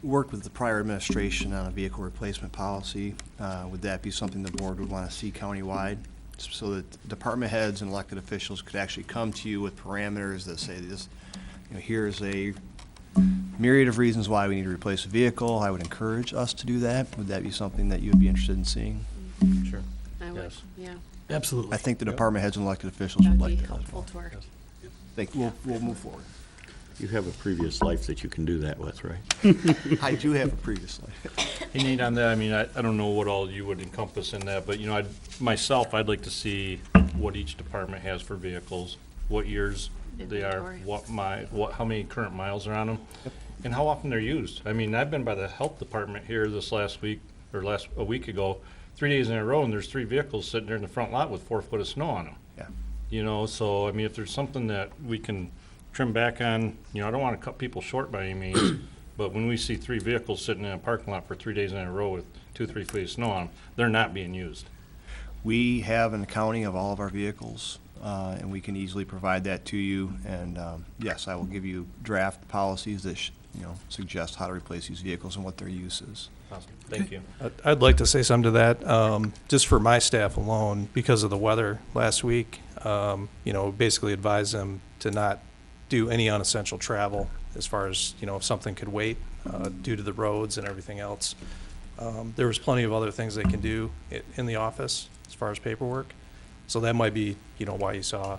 worked with the prior administration on a vehicle replacement policy. Would that be something the board would want to see countywide? So that department heads and elected officials could actually come to you with parameters that say this, here's a myriad of reasons why we need to replace a vehicle. I would encourage us to do that. Would that be something that you would be interested in seeing? Sure. I would, Yes. yeah. Absolutely. I think the department heads and elected officials That would would like be that as helpful well. to our, Thank you. We'll move forward. You have a previous life that you can do that with, right? I do have a previous life. Hey, Nate, on that, I mean, I don't know what all you would encompass in that, but, you know, I'd like to see what each department has for vehicles, what years they are, Inventory. how many current miles are on them, and how often they're used. I mean, I've been by the health department here this last week, or a week ago, 3 days in a row, and there's 3 vehicles sitting there in the front lot with 4 foot of snow on them. Yeah. You know, so, I mean, if there's something that we can trim back on, you know, I don't want to cut people short by any means, but when we see 3 vehicles sitting in a parking lot for 3 days in a row with 2-3 feet of snow on them, they're not being used. We have an accounting of all of our vehicles, and we can easily provide that to you. And yes, I will give you draft policies that suggest how to replace these vehicles and what their use is. Awesome. Thank you. I'd like to say something to that. Just for my staff alone, because of the weather last week, basically advise them to not do any unessential travel as far as, if something could wait due to the roads and everything else. There was plenty of other things they can do in the office as far as paperwork. So that might be, why you saw.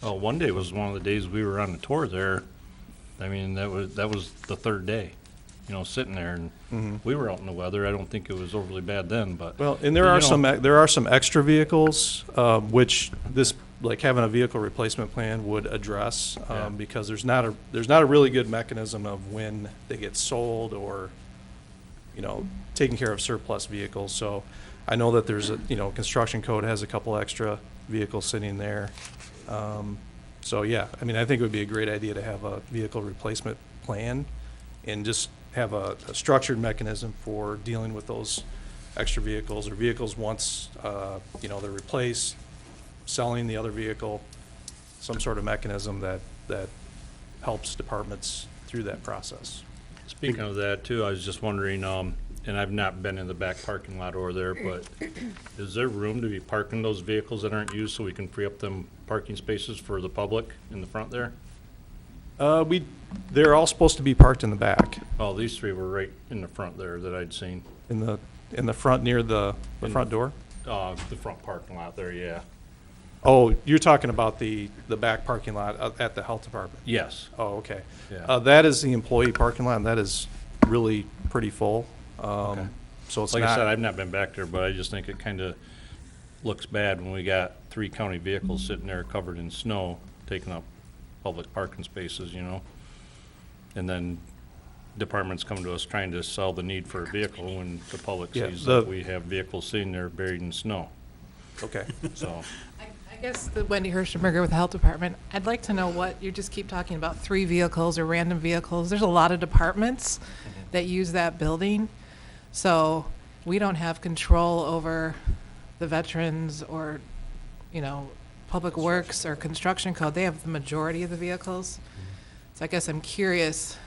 Oh, one day was one of the days we were on the tour there. I mean, that was the 3rd day, sitting there, and we were out in the weather. I don't think it was overly bad then, but. Well, and there are some extra vehicles, which this, like having a vehicle replacement plan would address, because there's not a really good mechanism of when they get sold or, taking care of surplus vehicles. So I know that there's construction code has a couple extra vehicles sitting there. So yeah, I mean, I think it would be a great idea to have a vehicle replacement plan and just have a structured mechanism for dealing with those extra vehicles or vehicles once, they're replaced, selling the other vehicle, some sort of mechanism that helps departments through that process. Speaking of that too, I was just wondering, and I've not been in the back parking lot over there, but is there room to be parking those vehicles that aren't used so we can free up them parking spaces for the public in the front there? They're all supposed to be parked in the back. Oh, these three were right in the front there that I'd seen. In the front near the front door? The front parking lot there, yeah. Oh, you're talking about the back parking lot at the health department? Yes. Oh, okay. Yeah. That is the employee parking lot, and that is really pretty full. Okay. So it's Like not. I said, I've not been back there, but I just think it kind of looks bad when we got 3 county vehicles sitting there covered in snow, taking up public parking spaces, you know? And then departments come to us trying to sell the need for a vehicle when the public Yeah, sees that we have vehicles sitting there buried in snow, Okay. so. I guess the Wendy Hirschenberger with the Health Department, I'd like to know what, you just keep talking about 3 vehicles or random vehicles. There's a lot of departments that use that building. So we don't have control over the veterans or, Public Works or Construction Code. They have the majority of the vehicles. So I guess I'm curious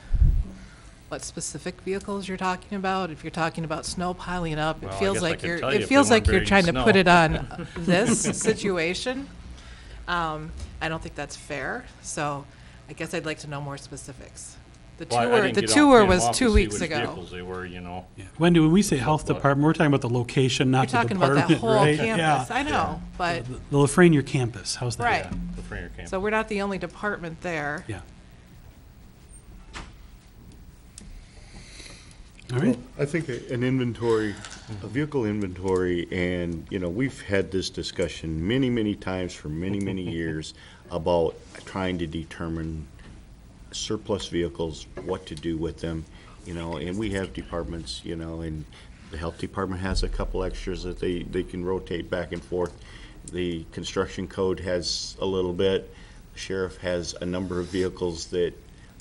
what specific vehicles you're talking about. If you're talking about snow piling up, Well, it I feels guess I like can you're, tell you it if they feels weren't like you're buried in trying to put snow. it on this situation. I don't think that's fair. So I guess I'd like to know more specifics. The Well, I tour, didn't the get off- tour came was off to 2 see weeks which ago. vehicles they were, you know. Wendy, when we say health But- department, we're talking about the location, not You're the talking about department, that whole right? campus. Yeah. I know, but The Lafreniere campus, how's that? right. The Frenier campus. So we're not the only department there. Yeah. All right. I think an inventory, a vehicle inventory, and, we've had this discussion many, many times for many, many years about trying to determine surplus vehicles, what to do with them, and we have departments, and the health department has a couple extras that they can rotate back and forth. The construction code has a little bit. The sheriff has a number of vehicles that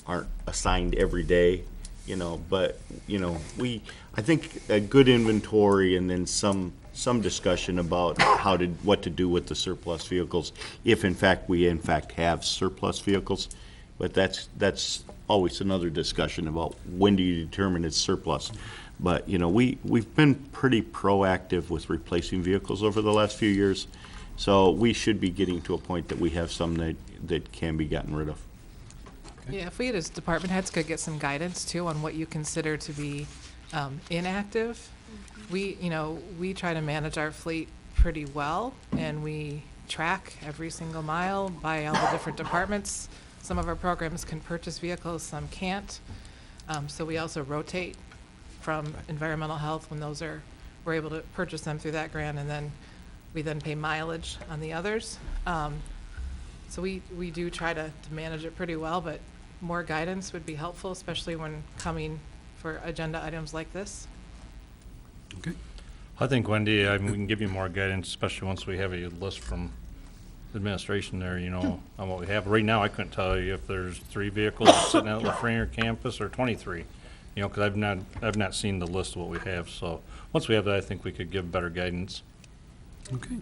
aren't assigned every day. But, I think a good inventory and then some discussion about what to do with the surplus vehicles, if in fact we have surplus vehicles. But that's always another discussion about when do you determine it's surplus. But, we've been pretty proactive with replacing vehicles over the last few years. So we should be getting to a point that we have some that can be gotten rid of. Yeah, if we as department heads could get some guidance too on what you consider to be inactive. We try to manage our fleet pretty well, and we track every single mile by all the different departments. Some of our programs can purchase vehicles, some can't. So we also rotate from environmental health when we're able to purchase them through that grant, and then we pay mileage on the others. So we do try to manage it pretty well, but more guidance would be helpful, especially when coming for agenda items like this. Okay. I think, Wendy, we can give you more guidance, especially once we have a list from administration there, on what we have. Right now, I couldn't tell you if there's 3 vehicles sitting at Lafreniere campus or 23, because I've not seen the list of what we have. So once we have that, I think we could give better guidance. Okay.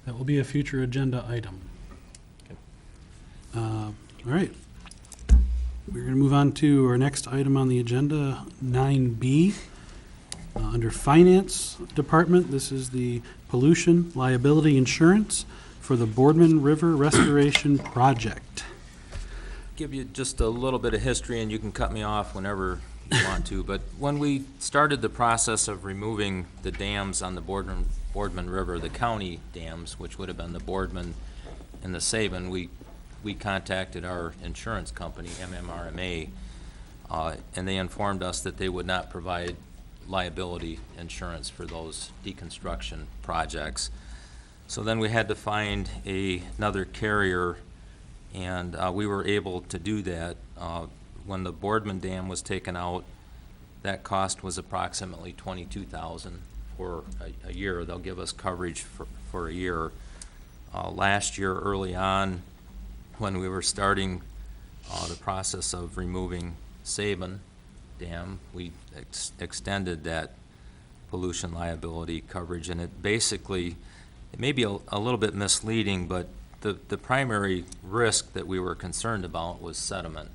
That will be a future agenda item. All right. We're going to move on to our next item on the agenda, 9B. Under Finance Department, this is the pollution liability insurance for the Boardman River Restoration Project. Give you just a little bit of history, and you can cut me off whenever you want to. But when we started the process of removing the dams on the Boardman River, the county dams, which would have been the Boardman and the Sabin, we contacted our insurance company, MMRMA, and they informed us that they would not provide liability insurance for those deconstruction projects. So then we had to find another carrier, and we were able to do that. When the Boardman Dam was taken out, that cost was approximately $22,000 for a year. They'll give us coverage for a year. Last year, early on, when we were starting the process of removing Sabin Dam, we extended that pollution liability coverage, and it may be a little bit misleading, but the primary risk that we were concerned about was sediment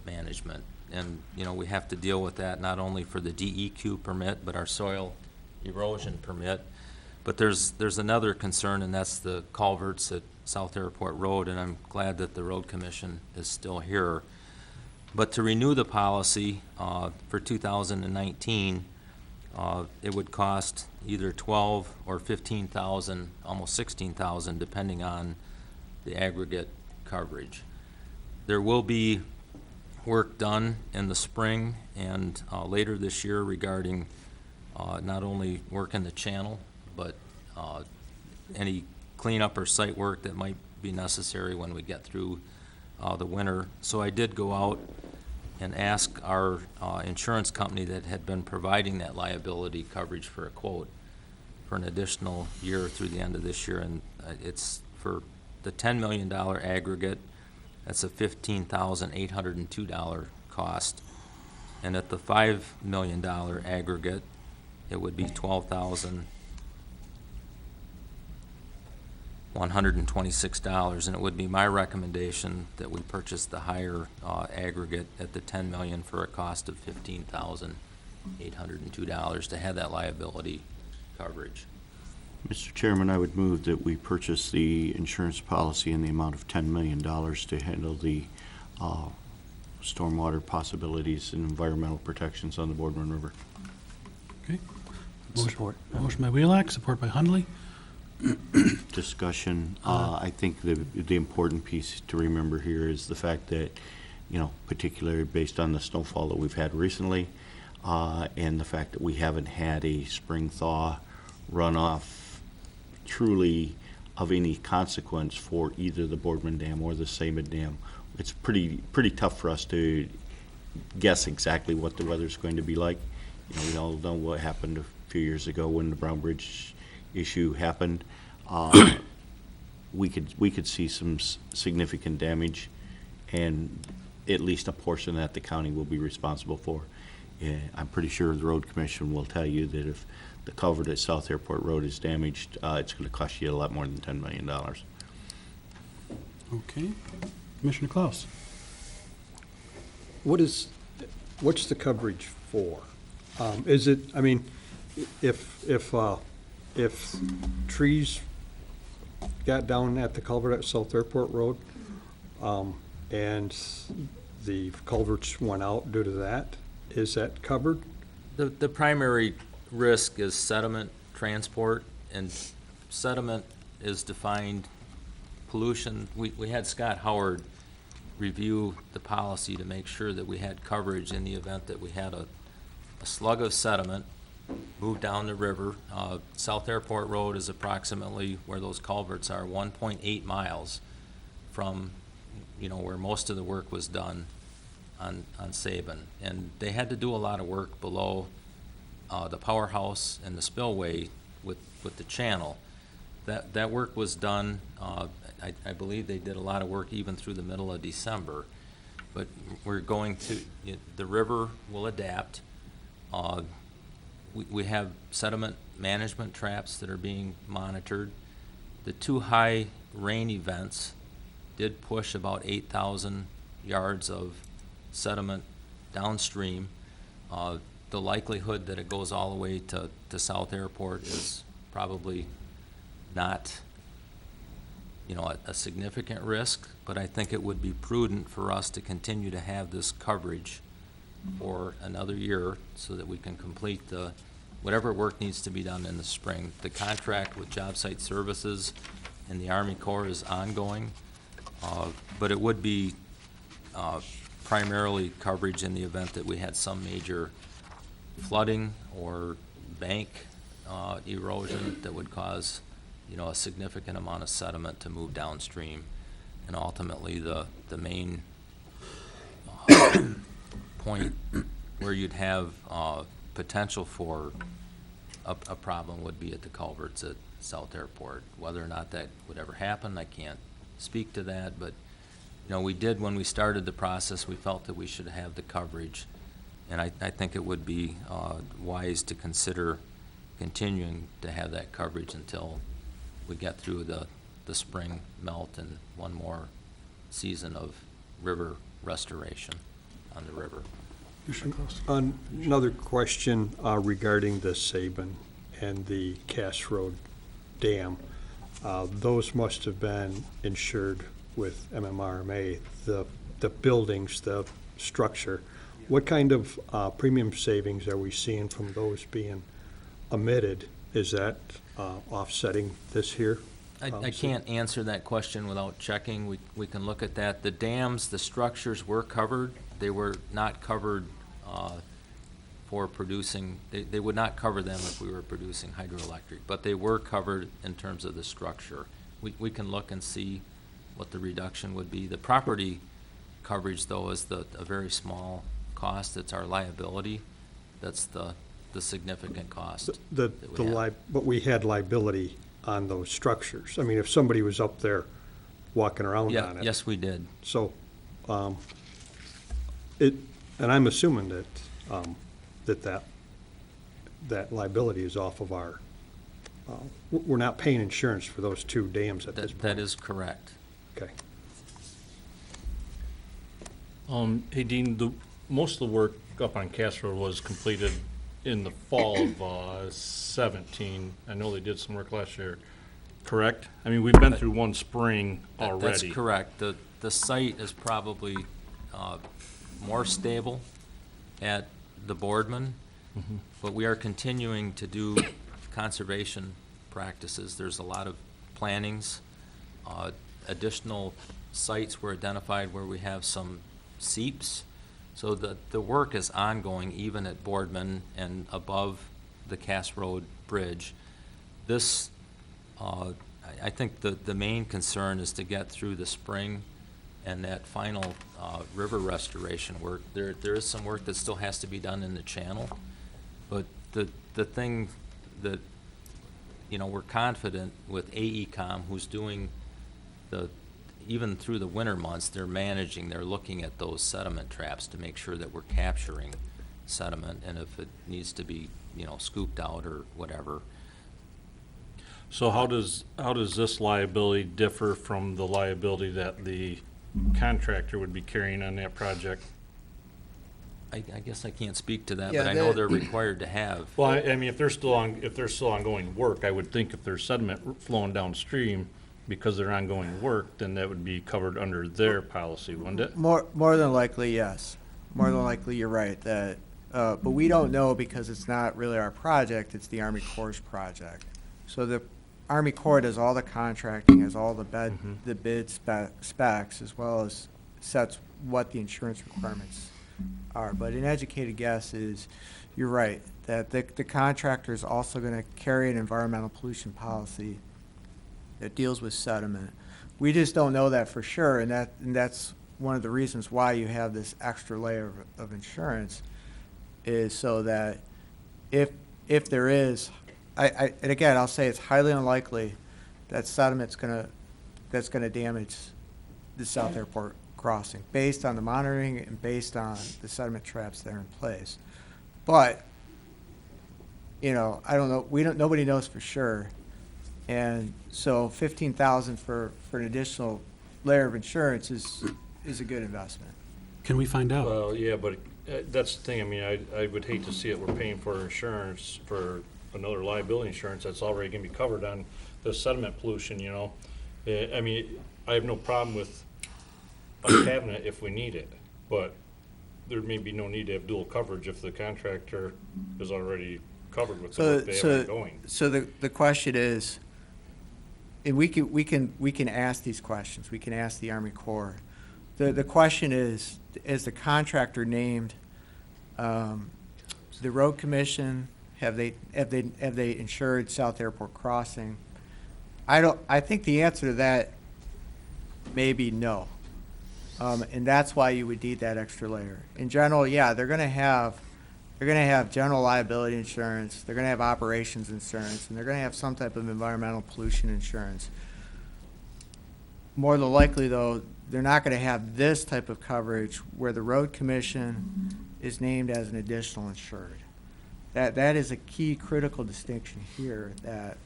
management. And, we have to deal with that not only for the DEQ permit, but our soil erosion permit. But there's another concern, and that's the culverts at South Airport Road, and I'm glad that the Road Commission is still here. But to renew the policy for 2019, it would cost either $12,000 or $15,000, almost $16,000, depending on the aggregate coverage. There will be work done in the spring and later this year regarding not only work in the channel, but any cleanup or site work that might be necessary when we get through the winter. So I did go out and ask our insurance company that had been providing that liability coverage for a quote for an additional year through the end of this year, and it's for the $10 million aggregate. That's a $15,802 cost, and at the $5 million aggregate, it would be $12,126, and it would be my recommendation that we purchase the higher aggregate at the $10 million for a cost of $15,802 to have that liability coverage. Mr. Chairman, I would move that we purchase the insurance policy in the amount of $10 million to handle the stormwater possibilities and environmental protections on the Boardman River. Okay. Support. Motion by Wheelock, support by Hundley. Discussion. I think the important piece to remember here is the fact that, particularly based on the snowfall that we've had recently, and the fact that we haven't had a spring thaw runoff truly of any consequence for either the Boardman Dam or the Saban Dam. It's pretty tough for us to guess exactly what the weather's going to be like. We all know what happened a few years ago when the Brown Bridge issue happened. We could see some significant damage, and at least a portion that the county will be responsible for. I'm pretty sure the Road Commission will tell you that if the culvert at South Airport Road is damaged, it's going to cost you a lot more than $10 million. Okay. Commissioner Klaus. What's the coverage for? Is it, if trees got down at the culvert at South Airport Road, and the culverts went out due to that, is that covered? The primary risk is sediment transport, and sediment is defined pollution. We had Scott Howard review the policy to make sure that we had coverage in the event that we had a slug of sediment move down the river. South Airport Road is approximately, where those culverts are, 1.8 miles from where most of the work was done on Saban. And they had to do a lot of work below the powerhouse and the spillway with the channel. That work was done. I believe they did a lot of work even through the middle of December. But we're going to, the river will adapt. We have sediment management traps that are being monitored. The two high rain events did push about 8,000 yards of sediment downstream. The likelihood that it goes all the way to South Airport is probably not, a significant risk, but I think it would be prudent for us to continue to have this coverage for another year so that we can complete whatever work needs to be done in the spring. The contract with Job Site Services and the Army Corps is ongoing, but it would be primarily coverage in the event that we had some major flooding or bank erosion that would cause, a significant amount of sediment to move downstream. And ultimately, the main point where you'd have potential for a problem would be at the culverts at South Airport. Whether or not that would ever happen, I can't speak to that, but we did, when we started the process, we felt that we should have the coverage, and I think it would be wise to consider continuing to have that coverage until we get through the the spring melt and one more season of river restoration on the river. Another question regarding the Sabin and the Cass Road Dam. Those must have been insured with MMRMA, the buildings, the structure. What kind of premium savings are we seeing from those being omitted? Is that offsetting this here? I can't answer that question without checking. We can look at that. The dams, the structures were covered. They were not covered for producing, they would not cover them if we were producing hydroelectric, but they were covered in terms of the structure. We can look and see what the reduction would be. The property coverage, though, is a very small cost. It's our liability. That's the significant cost. But we had liability on those structures. I mean, if somebody was up there walking around on it. Yes, we did. So, and I'm assuming that, that liability is off of our, we're not paying insurance for those two dams at this point. That is correct. Okay. Hey, Dean, most of the work up on Cass Road was completed in the fall of 17. I know they did some work last year, correct? I mean, we've been through one spring already. That's correct. The site is probably more stable at the Boardman, but we are continuing to do conservation practices. There's a lot of plantings. Additional sites were identified where we have some seeps. So the work is ongoing even at Boardman and above the Cass Road Bridge. This, I think the main concern is to get through the spring and that final river restoration work. There is some work that still has to be done in the channel, but the thing that, we're confident with AECom, who's doing even through the winter months, they're looking at those sediment traps to make sure that we're capturing sediment, and if it needs to be, scooped out or whatever. So how does this liability differ from the liability that the contractor would be carrying on that project? I guess I can't speak to that, Yeah, but I know they're required to have. Well, I mean, if there's still ongoing work, I would think if there's sediment flowing downstream because they're ongoing work, then that would be covered under their policy, wouldn't it? More than likely, yes. More than likely, you're right, that, but we don't know because it's not really our project, it's the Army Corps' project. So the Army Corps does all the contracting, has all the bid specs, as well as sets what the insurance requirements are. But an educated guess is, you're right, that the contractor is also going to carry an environmental pollution policy that deals with sediment. We just don't know that for sure, and that's one of the reasons why you have this extra layer of insurance, is so that if there is, and again, I'll say it's highly unlikely that sediment's that's gonna damage the South Airport crossing, based on the monitoring and based on the sediment traps that are in place. But, I don't know, nobody knows for sure. And so $15,000 for an additional layer of insurance is a good investment. Can we find out? Well, yeah, but that's the thing. I mean, I would hate to see it. We're paying for insurance for another liability insurance that's already going to be covered on the sediment pollution, I mean, I have no problem with us having it if we need it, but there may be no need to have dual coverage if the contractor is already covered with the work they have ongoing. So the question is, and we can ask these questions. We can ask the Army Corps. The question is the contractor named the road commission? Have they insured South Airport crossing? I think the answer to that may be no, and that's why you would need that extra layer. In general, yeah, they're going to have general liability insurance, they're going to have operations insurance, and they're going to have some type of environmental pollution insurance. More than likely, though, they're not going to have this type of coverage where the road commission is named as an additional insured. That is a key critical distinction here that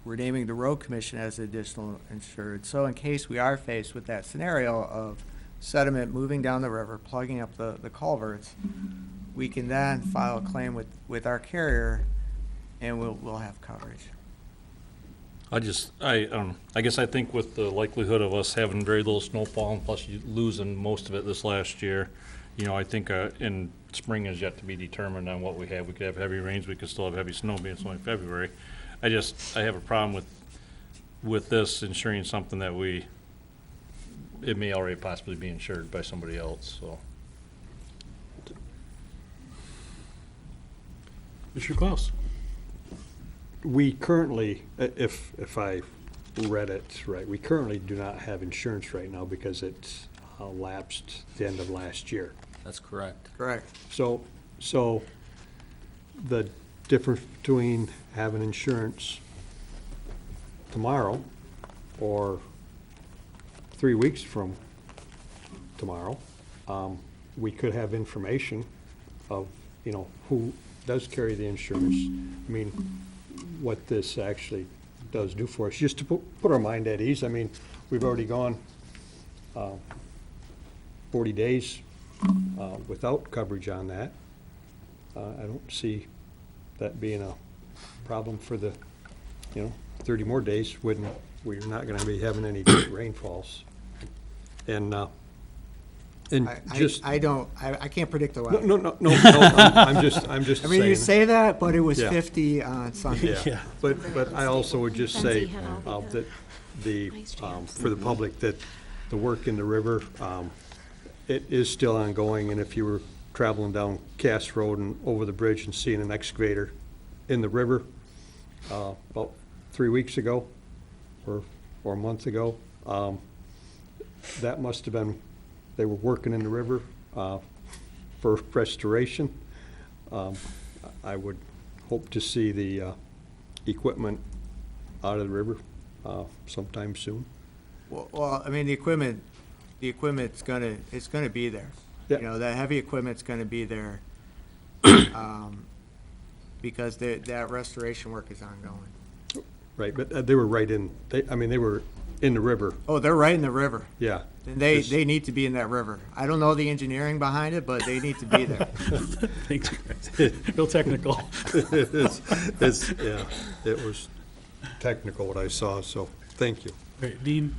we're naming the road commission as additional insured. So in case we are faced with that scenario of sediment moving down the river, plugging up the culverts, we can then file a claim with our carrier, and we'll have coverage. I guess I think with the likelihood of us having very little snowfall and plus you losing most of it this last year, I think in spring is yet to be determined on what we have. We could have heavy rains, we could still have heavy snow being it's only February. I have a problem with this insuring something that it may already possibly be insured by somebody else, so. Mr. Klaus? We currently, if I read it right, we currently do not have insurance right now because it lapsed the end of last year. That's correct. Correct. So the difference between having insurance tomorrow or 3 weeks from tomorrow, we could have information of, who does carry the insurance. I mean, what this actually does do for us, just to put our mind at ease. I mean, we've already gone 40 days without coverage on that. I don't see that being a problem for the, 30 more days when we're not going to be having any rainfalls. And just I can't predict the weather. no, I'm just I mean, saying. you say that, but it was Yeah. 50 on Sunday. Yeah, but I also would just say that for the public, that the work in the river, it is still ongoing, and if you were traveling down Cass Road and over the bridge and seeing an excavator in the river about 3 weeks ago or a month ago, that must have been, they were working in the river for restoration. I would hope to see the equipment out of the river sometime soon. Well, I mean, the equipment's gonna be there. Yeah. That heavy equipment's gonna be there, because that restoration work is ongoing. Right, but they were right in, they were in the river. Oh, they're right in the river. Yeah. And they need to be in that river. I don't know the engineering behind it, but they need to be there. Real technical. Yeah, it was technical what I saw, so thank you. Great. Dean?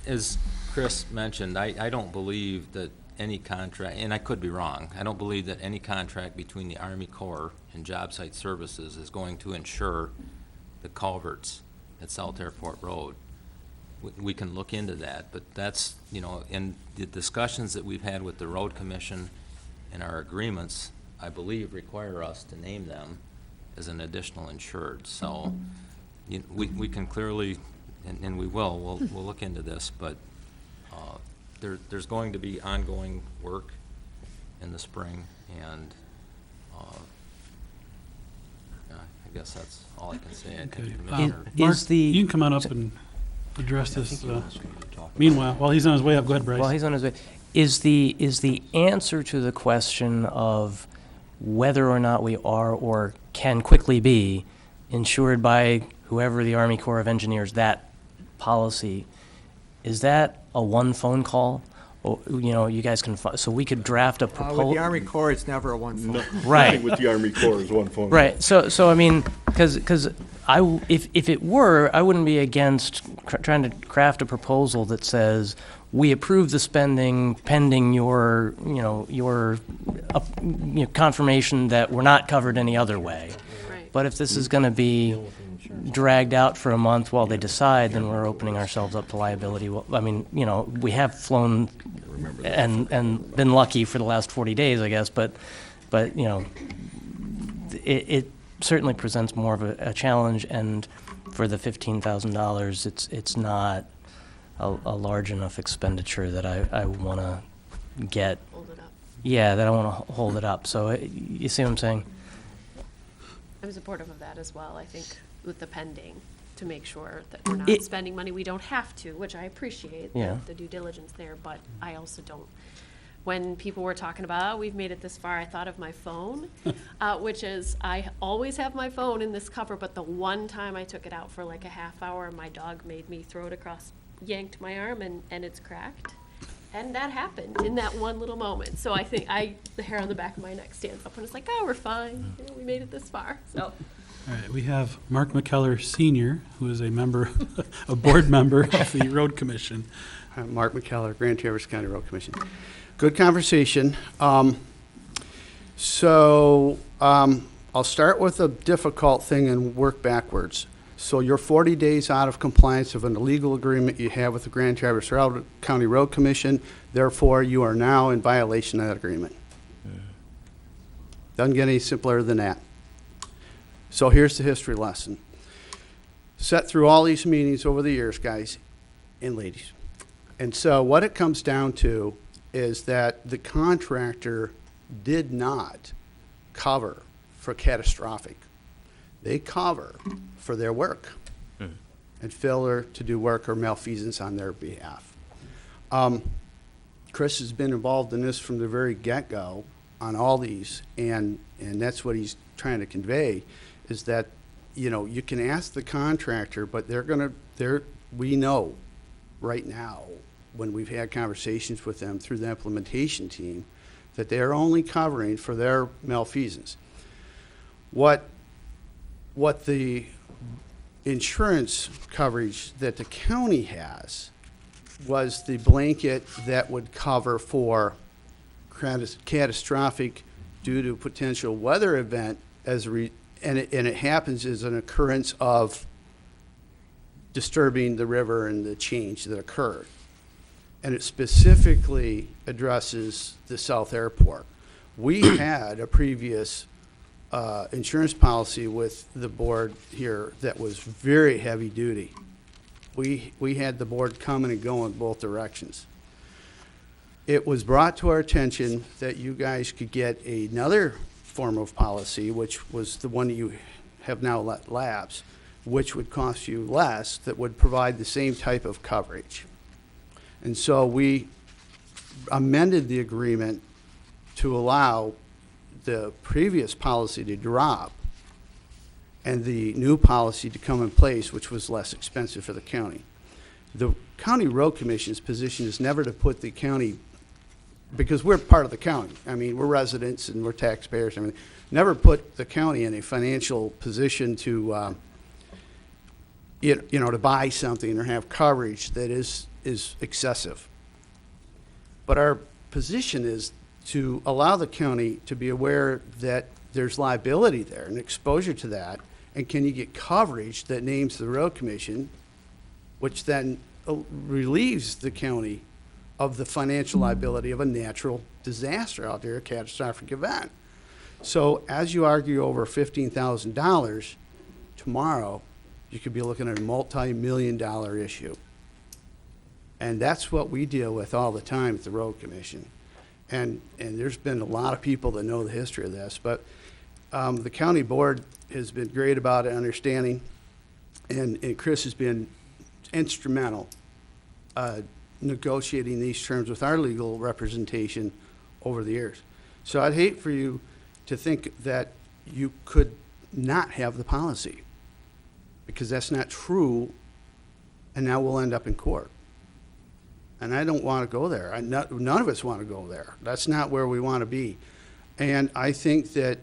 As Chris mentioned, I don't believe that any contract, and I could be wrong, I don't believe that any contract between the Army Corps and Job Site Services is going to insure the culverts at South Airport Road. We can look into that, but that's, in the discussions that we've had with the Road Commission and our agreements, I believe require us to name them as an additional insured. So we can clearly, and we'll look into this, but there's going to be ongoing work in the spring, and I guess that's all I can say. Okay. Mark, you can come on up and address this. Meanwhile, while he's on his way up, go ahead, Bryce. While he's on his way, is the answer to the question of whether or not we are or can quickly be insured by whoever the Army Corps of Engineers, that policy, is that a one phone call? Or, you guys can, so we could draft a proposal. With the Army Corps, it's never a one phone. Right. With the Army Corps is one phone. Right. So I mean, because if it were, I wouldn't be against trying to craft a proposal that says we approve the spending pending your confirmation that we're not covered any other way. Right. But if this is going to be dragged out for a month while they decide, then we're opening ourselves up to liability. Well, I mean, we have flown and been lucky for the last 40 days, I guess, but it certainly presents more of a challenge, and for the $15,000, it's not a large enough expenditure that I want to get. Hold it up. Yeah, that I want to hold it up. So you see what I'm saying? I'm supportive of that as well, I think, with the pending, to make sure that we're not spending money we don't have to, which I appreciate, Yeah. the due diligence there, but I also don't when people were talking about, oh, we've made it this far, I thought of my phone, which is, I always have my phone in this cover, but the one time I took it out for like a half hour, my dog made me throw it across, yanked my arm, and it's cracked. And that happened in that one little moment. So I think the hair on the back of my neck stands up and it's like, oh, we're fine. You know, we made it this far. So. All right, we have Mark McKellar Senior, who is a member, a board member of the Road Commission. I'm Mark McKellar, Grand Traverse County Road Commission. Good conversation. I'll start with a difficult thing and work backwards. So you're 40 days out of compliance of an illegal agreement you have with the Grand Traverse County Road Commission. Therefore, you are now in violation of that agreement. Doesn't get any simpler than that. So here's the history lesson. Sat through all these meetings over the years, guys and ladies. And so what it comes down to is that the contractor did not cover for catastrophic. They cover for their work and failure to do work or malfeasance on their behalf. Chris has been involved in this from the very get-go on all these, and that's what he's trying to convey, is that, you know, you can ask the contractor, but we know right now, when we've had conversations with them through the implementation team, that they're only covering for their malfeasance. What the insurance coverage that the county has was the blanket that would cover for catastrophic due to potential weather event and it happens as an occurrence of disturbing the river and the change that occurred. And it specifically addresses the South Airport. We had a previous insurance policy with the board here that was very heavy duty. We had the board coming and going both directions. It was brought to our attention that you guys could get another form of policy, which was the one that you have now let lapse, which would cost you less, that would provide the same type of coverage. And so we amended the agreement to allow the previous policy to drop and the new policy to come in place, which was less expensive for the county. The County Road Commission's position is never to put the county, because we're part of the county. I mean, we're residents and we're taxpayers and everything. Never put the county in a financial position to, to buy something or have coverage that is excessive. But our position is to allow the county to be aware that there's liability there and exposure to that, and can you get coverage that names the road commission, which then relieves the county of the financial liability of a natural disaster out there, a catastrophic event. So as you argue over $15,000 tomorrow, you could be looking at a multi-million-dollar issue. And that's what we deal with all the time at the Road Commission. And there's been a lot of people that know the history of this, but the county board has been great about it, understanding, and Chris has been instrumental negotiating these terms with our legal representation over the years. So I'd hate for you to think that you could not have the policy, because that's not true, and now we'll end up in court. And I don't want to go there. None of us want to go there. That's not where we want to be. And I think that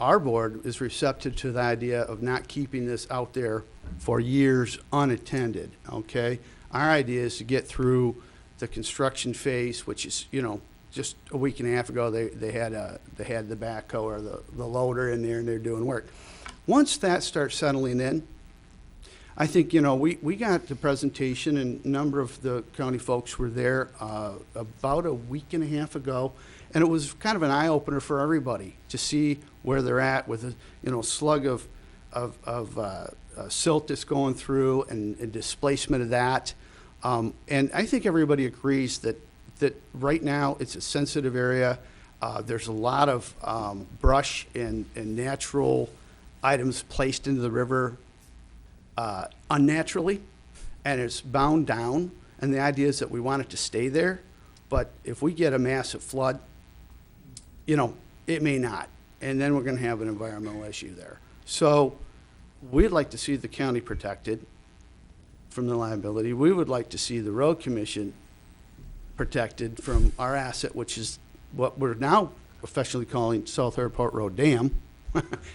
our board is receptive to the idea of not keeping this out there for years unattended, okay? Our idea is to get through the construction phase, which is, just a week and a half ago, they had the backhoe or the loader in there, and they're doing work. Once that starts settling in, I think, we got the presentation, and a number of the county folks were there about a week and a half ago, and it was kind of an eye-opener for everybody to see where they're at with a slug of silt that's going through and displacement of that. And I think everybody agrees that right now it's a sensitive area. There's a lot of brush and natural items placed into the river unnaturally, and it's bound down, and the idea is that we want it to stay there. But if we get a massive flood, you know, it may not. And then we're gonna have an environmental issue there. So we'd like to see the county protected from the liability. We would like to see the road commission protected from our asset, which is what we're now officially calling South Airport Road Dam,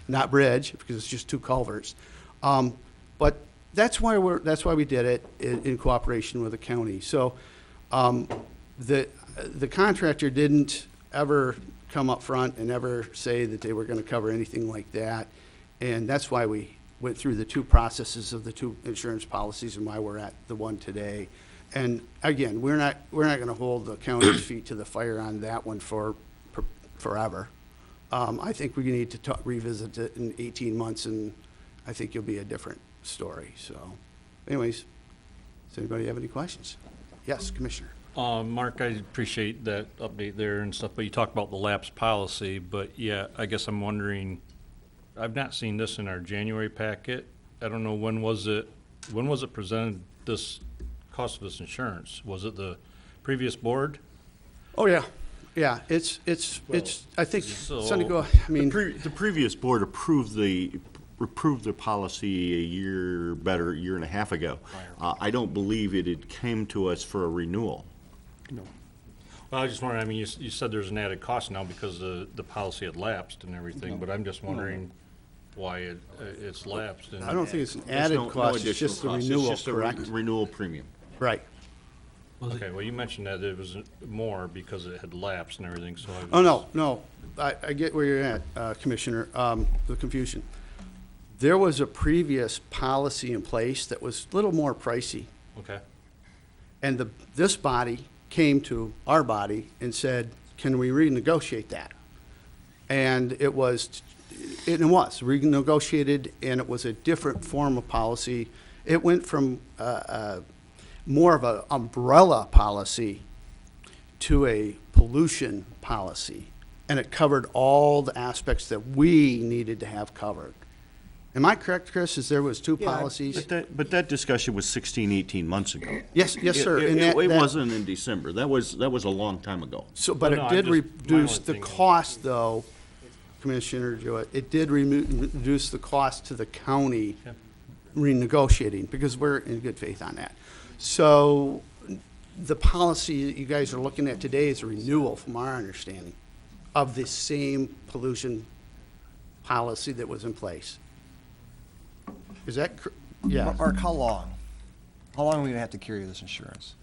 not bridge, because it's just two culverts. But that's why we did it in cooperation with the county. So the contractor didn't ever come up front and ever say that they were going to cover anything like that. And that's why we went through the two processes of the two insurance policies and why we're at the one today. And again, we're not going to hold the county's feet to the fire on that one forever. I think we need to revisit it in 18 months, and I think it'll be a different story. So anyways, does anybody have any questions? Yes, Commissioner. Mark, I appreciate that update there and stuff, but you talked about the lapse policy, but yeah, I guess I'm wondering, I've not seen this in our January packet. I don't know, when was it presented, this cost of this insurance? Was it the previous board? Oh, yeah. Yeah, it's, I think, So- I mean, The previous board approved the policy a year and a half ago. I don't believe it came to us for a renewal. No. Well, I just wondering, I mean, you said there's an added cost now because the policy had lapsed and everything, but I'm just wondering why it's lapsed. And I don't think it's an There's added no cost, it's additional just the cost. renewal, It's just a correct? renewal premium. Right. Okay, well, you mentioned that it was more because it had lapsed and everything, so I was. Oh, no, I get where you're at, Commissioner, the confusion. There was a previous policy in place that was a little more pricey. Okay. And this body came to our body and said, can we renegotiate that? And it was renegotiated, and it was a different form of policy. It went from more of an umbrella policy to a pollution policy, and it covered all the aspects that we needed to have covered. Am I correct, Chris, is there was two policies? But that discussion was 16, 18 months ago. Yes, sir. It and that- wasn't in December. That was a long time ago. So, but No, it I'm did just- reduce my the only thing- cost, though, Commissioner Jewett, it did reduce the cost to the county renegotiating, because we're in good faith on that. So the policy that you guys are looking at today is a renewal, from our understanding, of the same pollution policy that was in place. Is that, yeah? Mark, how long? How long are we gonna have to carry this insurance?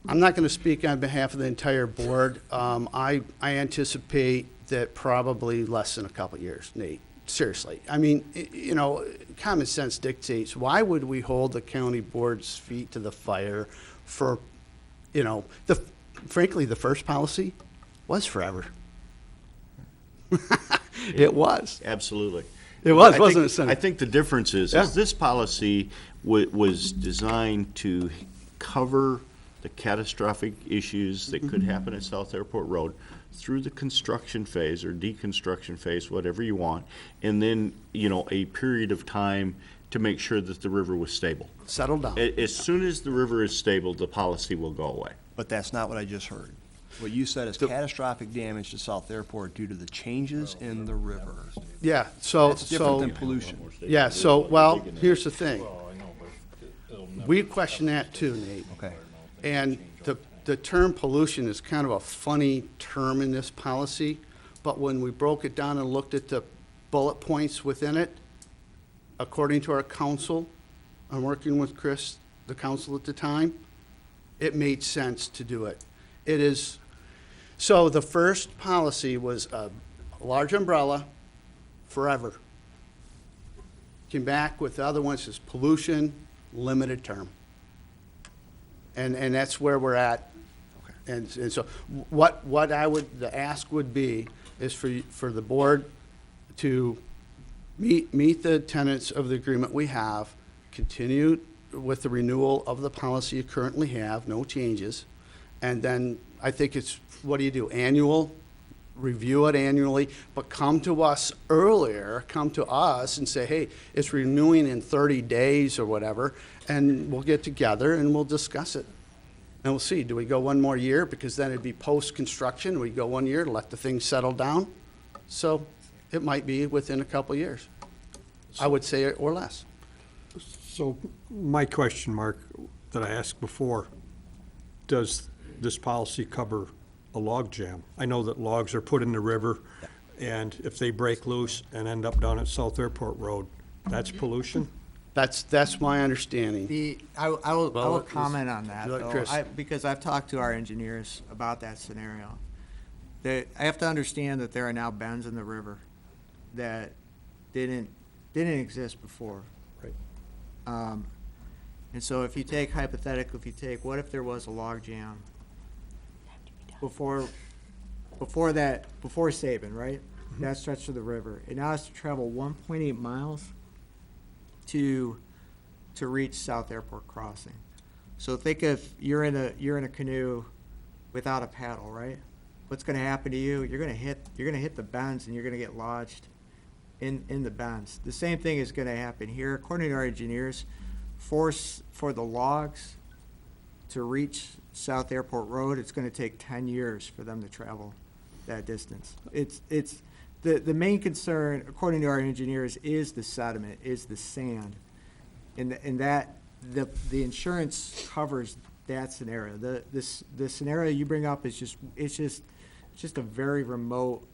I'm not going to speak on behalf of the entire board. I anticipate that probably less than a couple of years, Nate. Seriously. I mean, you know, common sense dictates, why would we hold the county board's feet to the fire for, you know, frankly, the first policy was forever. It was. Absolutely. It was, I wasn't think- it, Senator? I think the difference is Yeah. this policy was designed to cover the catastrophic issues that could happen at South Airport Road through the construction phase or deconstruction phase, whatever you want, and then, you know, a period of time to make sure that the river was stable. Settle down. As soon as the river is stable, the policy will go away. But that's not what I just heard. What you said is catastrophic damage to South Airport due to the changes in the river. Yeah, so. That's different than pollution. Yeah, so, well, here's the thing. We question that too, Nate. Okay. And the term pollution is kind of a funny term in this policy, but when we broke it down and looked at the bullet points within it, according to our counsel, I'm working with Chris, the counsel at the time, it made sense to do it. It is, so the first policy was a large umbrella forever. Came back with the other ones as pollution, limited term. And that's where we're at. And so what I would, the ask would be is for the board to meet the tenets of the agreement we have, continue with the renewal of the policy you currently have, no changes. And then I think it's, what do you do, annual? Review it annually, but come to us earlier, come to us and say, hey, it's renewing in 30 days or whatever, and we'll get together and we'll discuss it. And we'll see, do we go one more year? Because then it'd be post-construction, we go 1 year to let the thing settle down. So it might be within a couple years, I would say, or less. So my question, Mark, that I asked before, does this policy cover a log jam? I know that logs are put in the river, and if they break loose and end up down at South Airport Road, that's pollution? That's my understanding. I will Well, comment on that, Let though, Chris- because I've talked to our engineers about that scenario. I have to understand that there are now bends in the river that didn't exist before. Right. And so if you take, hypothetically, what if there was a log jam before Sabin, right? That stretch of the river. It now has to travel 1.8 miles to reach South Airport Crossing. So think if you're in a canoe without a paddle, right? What's going to happen to you? You're going to hit the bends and you're going to get lodged in the bends. The same thing is going to happen here. According to our engineers, for the logs to reach South Airport Road, it's going to take 10 years for them to travel that distance. It's the main concern, according to our engineers, is the sediment, is the sand, and that the insurance covers that scenario. The scenario you bring up is just a very remote,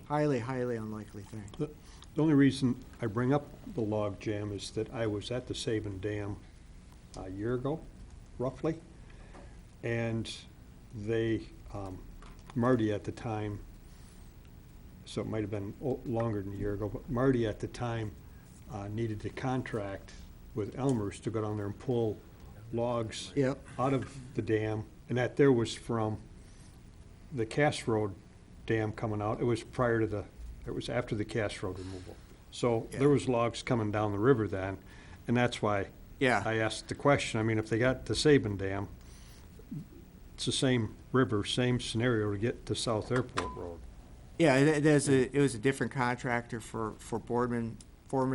highly unlikely thing. The only reason I bring up the log jam is that I was at the Sabin Dam a year ago, roughly, and they, Marty at the time, so it might have been longer than a year ago, but Marty at the time needed to contract with Elmer's to go down there and pull logs out of the dam, and that there was from the Cass Road Dam coming out. It was it was after the Cass Road removal. So there was logs coming down the river then, and that's why I asked the question. I mean, if they got the Sabin Dam, it's the same river, same scenario to get to South Airport Road. Yeah, it was a different contractor for Foreman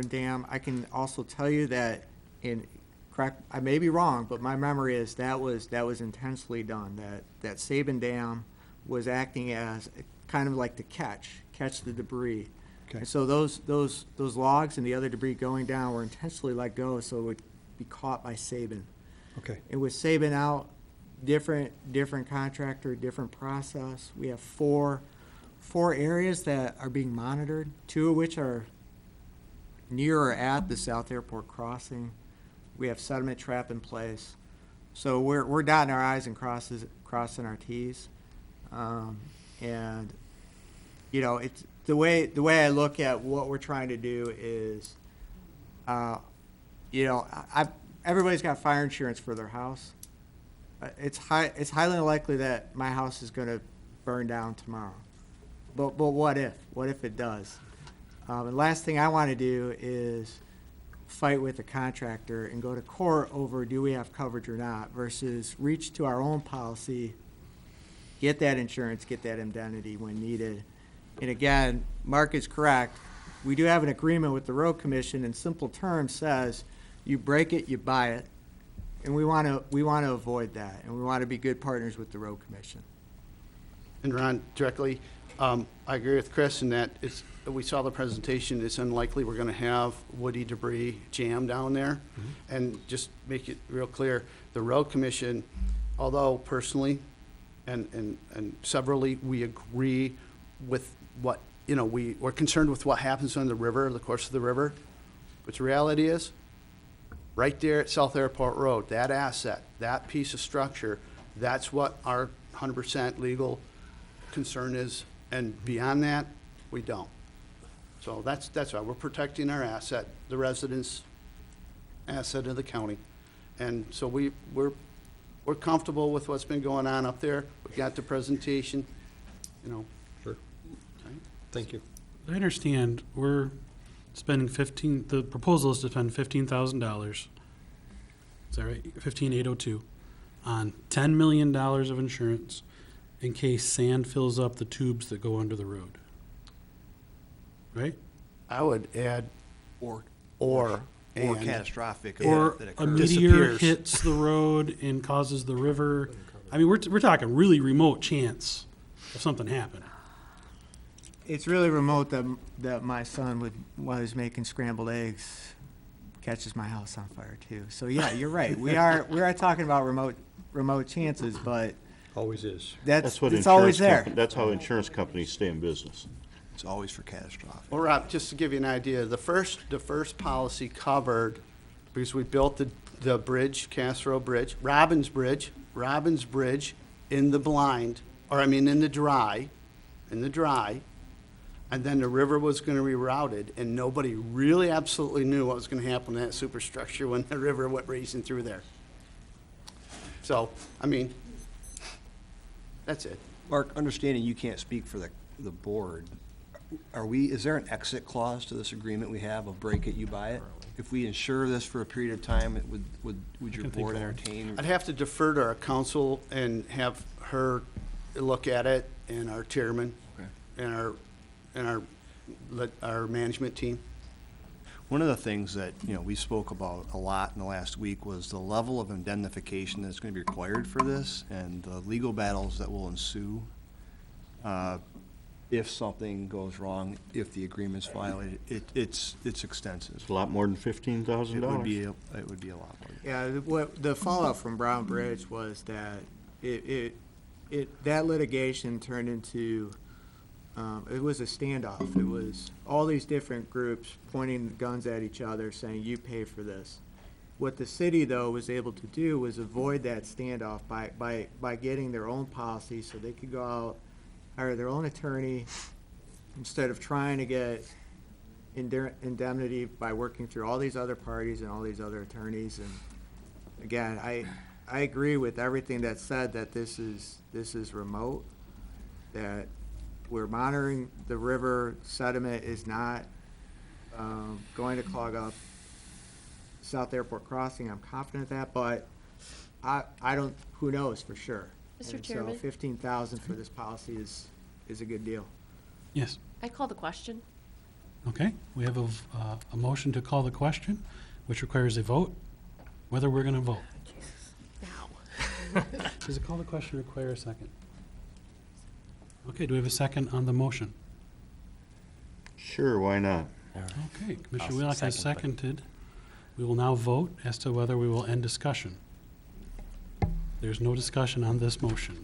Dam. I can also tell you that I may be wrong, but my memory is that was intentionally done. That Sabin Dam was acting as kind of like the catch the debris. Okay. And so those logs and the other debris going down were intentionally let go so it would be caught by Sabin. Okay. And with Sabin out, different contractor, different process. We have four areas that are being monitored, 2 of which are near or at the South Airport crossing. We have sediment trap in place. So we're dotting our I's and crossing our T's. And, you know, it's the way I look at what we're trying to do is, you know, everybody's got fire insurance for their house. It's highly unlikely that my house is going to burn down tomorrow. But what if? What if it does? And last thing I want to do is fight with the contractor and go to court over do we have coverage or not versus reach to our own policy, get that insurance, get that indemnity when needed. And again, Mark is correct. We do have an agreement with the Road Commission in simple terms says you break it, you buy it. And we want to avoid that, and we want to be good partners with the Road Commission. And Ron, directly, I agree with Chris in that we saw the presentation, it's unlikely we're gonna have woody debris jam down there. And just make it real clear, the Road Commission, although personally and severally, we agree with what, you know, we're concerned with what happens on the river, the course of the river. But the reality is, right there at South Airport Road, that asset, that piece of structure, that's what our 100% legal concern is, and beyond that, we don't. So that's why we're protecting our asset, the residents' asset of the county. And so we're comfortable with what's been going on up there. We got the presentation, you know. Sure. Thank you. I understand we're spending the proposal is to spend $15,000. Is that right? 15,802 on $10 million of insurance in case sand fills up the tubes that go under the road. Right? I would add Or and catastrophic Or event that a occurs. meteor Disappears. hits the road and causes the river I mean, we're talking really remote chance of something happening. It's really remote that my son would, while he's making scrambled eggs, catches my house on fire too. So yeah, you're right. We are talking about remote chances, but Always is. that's what it's always insurance there. That's how insurance companies stay in business. It's always for catastrophic. Well, Rob, just to give you an idea, the first policy covered, because we built the bridge, Castro Bridge, Robbins Bridge in the blind, in the dry, and then the river was gonna be routed, and nobody really absolutely knew what was gonna happen to that superstructure when the river went racing through there. So, that's it. Mark, understanding you can't speak for the board, is there an exit clause to this agreement we have of break it, you buy it? If we insure this for a period of time, would your board entertain? I'd have to defer to our council and have her look at it, and our chairman, and our management team. One of the things that, we spoke about a lot in the last week was the level of indemnification that's going to be required for this and the legal battles that will ensue if something goes wrong, if the agreement's violated. It's extensive. It's a lot more than $15,000. It would be a lot more. Yeah, what the fallout from Brown Bridge was that that litigation turned into, it was a standoff. It was all these different groups pointing guns at each other, saying, you pay for this. What the city, though, was able to do was avoid that standoff by getting their own policy so they could go out, hire their own attorney, instead of trying to get indemnity by working through all these other parties and all these other attorneys. And again, I agree with everything that's said, that this is remote, that we're monitoring the river sediment is not going to clog up South Airport Crossing. I'm confident of that, but I don't, who knows for sure. Mr. And Chairman? So 15,000 for this policy is a good deal. Yes. I call the question. Okay, we have a motion to call the question, which requires a vote, whether we're going to vote. Now. Does it call the question require a second? Okay, do we have a second on the motion? Sure, why not? Okay, Commissioner Wheelock has seconded. We will now vote as to whether we will end discussion. There's no discussion on this motion.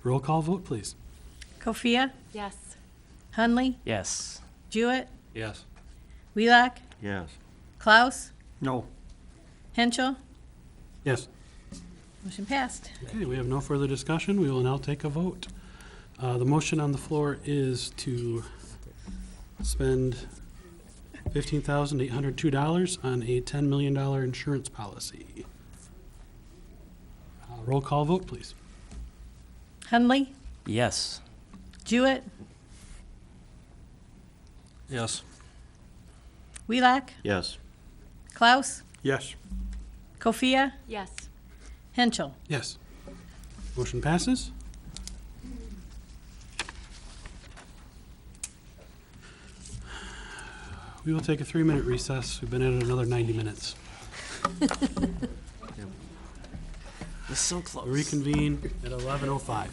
Roll call vote, please. Kofia? Yes. Hunley? Yes. Jewett? Yes. Wheelock? Yes. Klaus? No. Henschel? Yes. Motion passed. Okay, we have no further discussion. We will now take a vote. The motion on the floor is to spend $15,802 on a $10 million insurance policy. Roll call vote, please. Hunley? Yes. Jewett? Yes. Wheelock? Yes. Klaus? Yes. Kofia? Yes. Henschel? Yes. Motion passes. We will take a 3-minute recess. We've been at it another 90 minutes. It's so close. Reconvene at 11:05.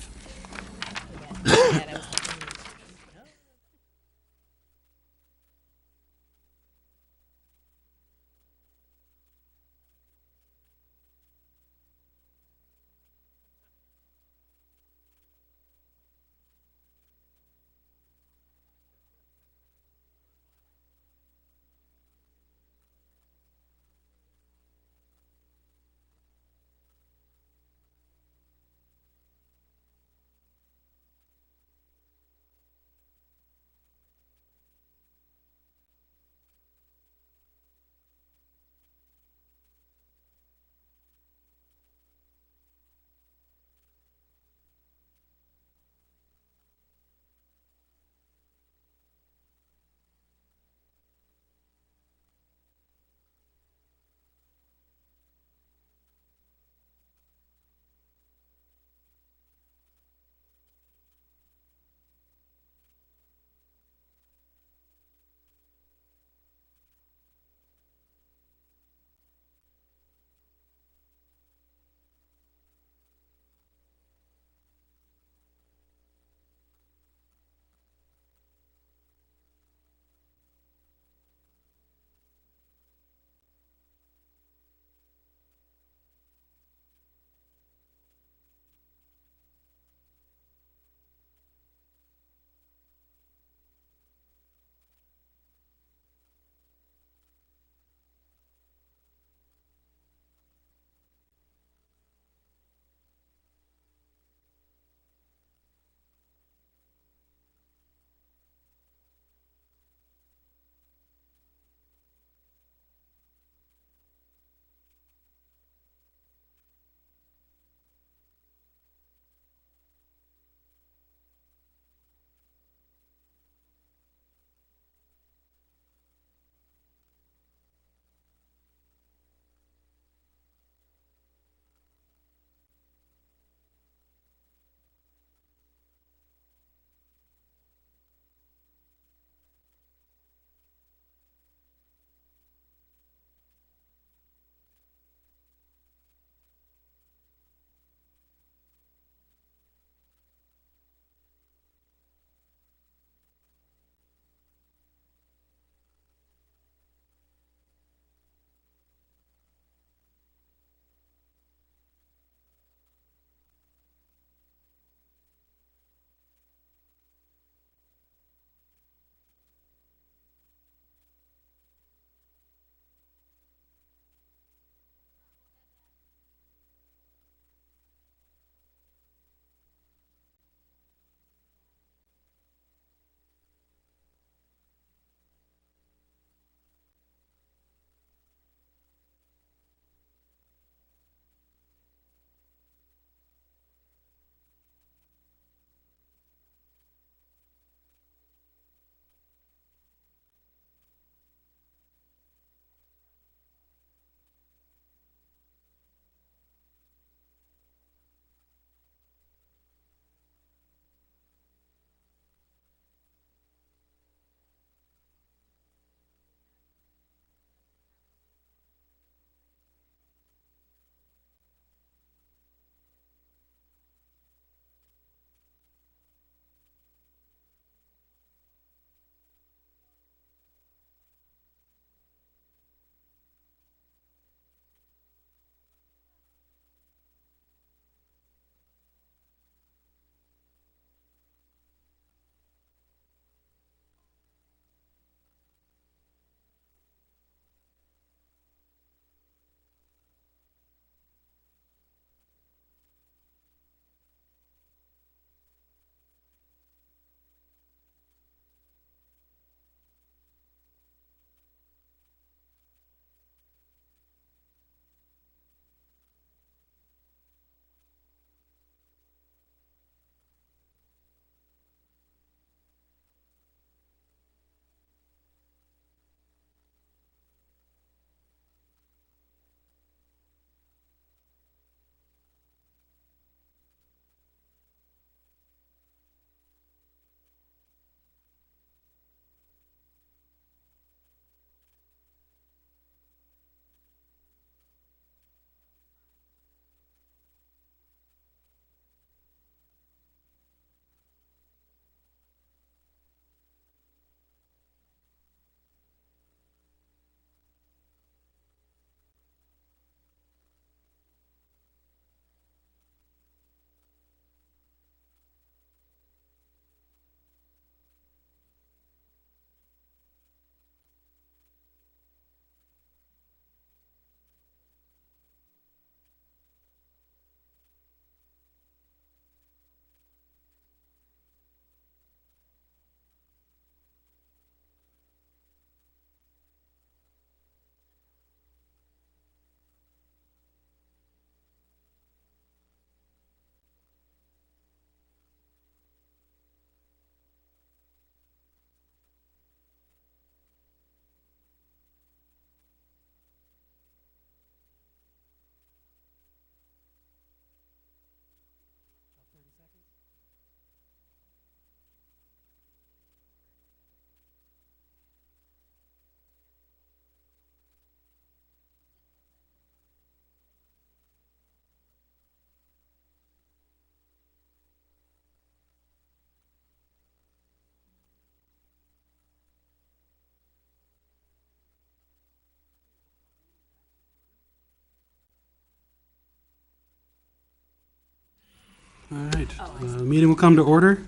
All right, the meeting will come to order.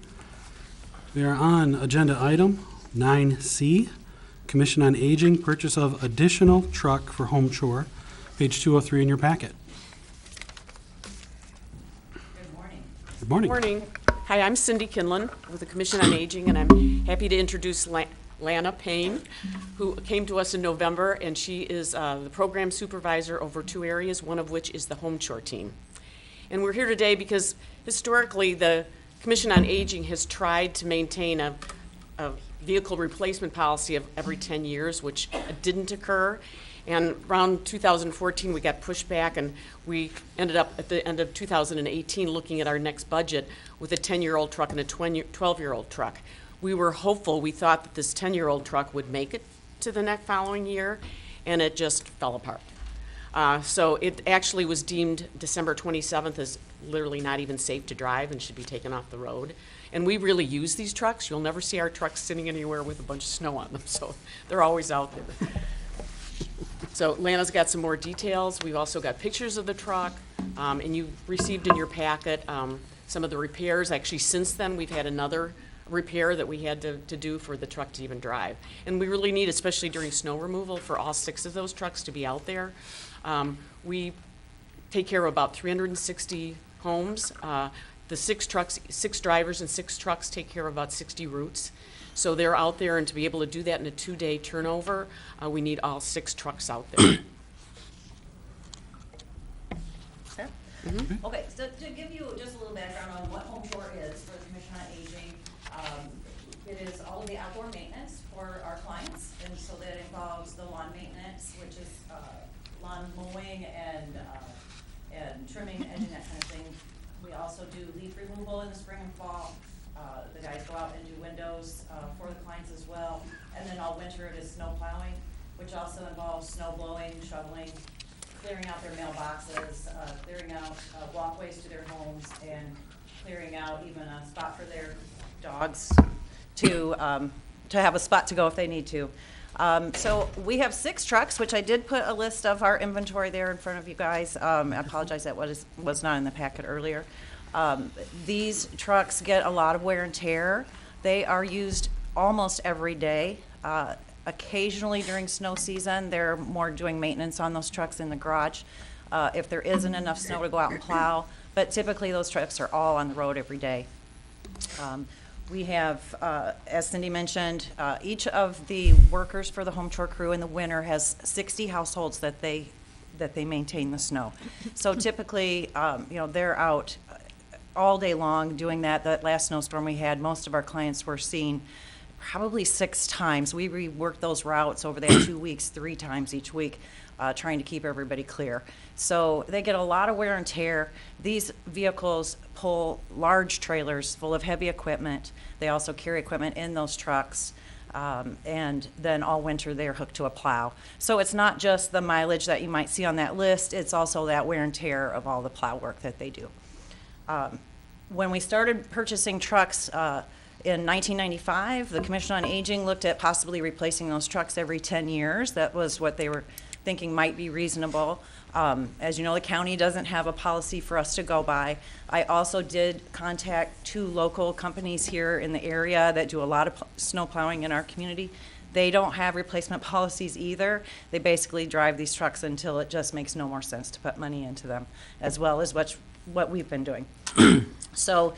We are on agenda item 9C, Commission on Aging, purchase of additional truck for home chore, page 203 in your packet. Good morning. Morning. Hi, I'm Cindy Kinlan with the Commission on Aging, and I'm happy to introduce Lana Payne, who came to us in November, and she is the program supervisor over 2 areas, one of which is the home chore team. And we're here today because historically the Commission on Aging has tried to maintain a vehicle replacement policy of every 10 years, which didn't occur. And around 2014, we got pushed back, and we ended up at the end of 2018 looking at our next budget with a 10-year-old truck and a 12-year-old truck. We were hopeful. We thought that this 10-year-old truck would make it to the next following year, and it just fell apart. So it actually was deemed December 27th as literally not even safe to drive and should be taken off the road. And we really use these trucks. You'll never see our trucks sitting anywhere with a bunch of snow on them, so they're always out there. So Lana's got some more details. We've also got pictures of the truck, and you received in your packet some of the repairs. Actually, since then, we've had another repair that we had to do for the truck to even drive. And we really need, especially during snow removal, for all 6 of those trucks to be out there. We take care of about 360 homes. The 6 drivers and 6 trucks take care of about 60 routes. So they're out there, and to be able to do that in a 2-day turnover, we need all 6 trucks out there. Okay, so to give you just a little background on what home chore is for the Commission on Aging, it is all of the outdoor maintenance for our clients, and so that involves the lawn maintenance, which is lawn mowing and trimming, edging, that kind of thing. We also do leaf removal in the spring and fall. The guys go out and do windows for the clients as well. And then all winter it is snow plowing, which also involves snow blowing, shoveling, clearing out their mailboxes, clearing out walkways to their homes, and clearing out even a spot for their dogs to have a spot to go if they need to. So we have 6 trucks, which I did put a list of our inventory there in front of you guys. I apologize that was not in the packet earlier. These trucks get a lot of wear and tear. They are used almost every day. Occasionally during snow season, they're more doing maintenance on those trucks in the garage if there isn't enough snow to go out and plow. But typically those trucks are all on the road every day. We have, as Cindy mentioned, each of the workers for the home chore crew in the winter has 60 households that they maintain the snow. So typically, they're out all day long doing that. That last snowstorm we had, most of our clients were seen probably 6 times. We reworked those routes over that 2 weeks, 3 times each week, trying to keep everybody clear. So they get a lot of wear and tear. These vehicles pull large trailers full of heavy equipment. They also carry equipment in those trucks. And then all winter they're hooked to a plow. So it's not just the mileage that you might see on that list, it's also that wear and tear of all the plow work that they do. When we started purchasing trucks in 1995, the Commission on Aging looked at possibly replacing those trucks every 10 years. That was what they were thinking might be reasonable. As you know, the county doesn't have a policy for us to go by. I also did contact 2 local companies here in the area that do a lot of snow plowing in our community. They don't have replacement policies either. They basically drive these trucks until it just makes no more sense to put money into them, as well as what we've been doing. So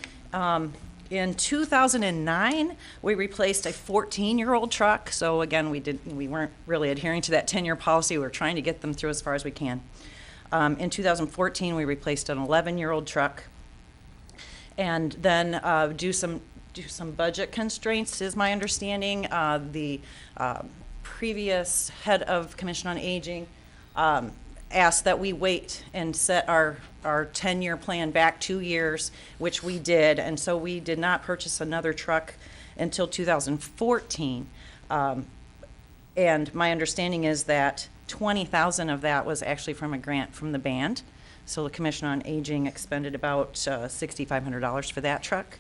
in 2009, we replaced a 14-year-old truck. So again, we weren't really adhering to that 10-year policy. We were trying to get them through as far as we can. In 2014, we replaced an 11-year-old truck. And then due some budget constraints, is my understanding. The previous head of Commission on Aging asked that we wait and set our 10-year plan back 2 years, which we did, and so we did not purchase another truck until 2014. And my understanding is that $20,000 of that was actually from a grant from the band. So the Commission on Aging expended about $6,500 for that truck.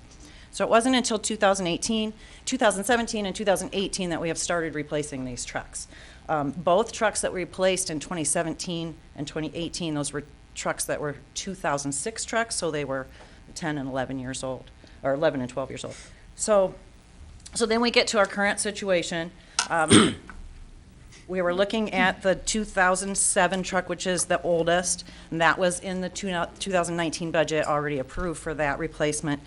So it wasn't until 2017, and 2018 that we have started replacing these trucks. Both trucks that we replaced in 2017 and 2018, those were trucks that were 2006 trucks, so they were 10 and 11 years old, or 11 and 12 years old. So then we get to our current situation. We were looking at the 2007 truck, which is the oldest, and that was in the 2019 budget, already approved for that replacement.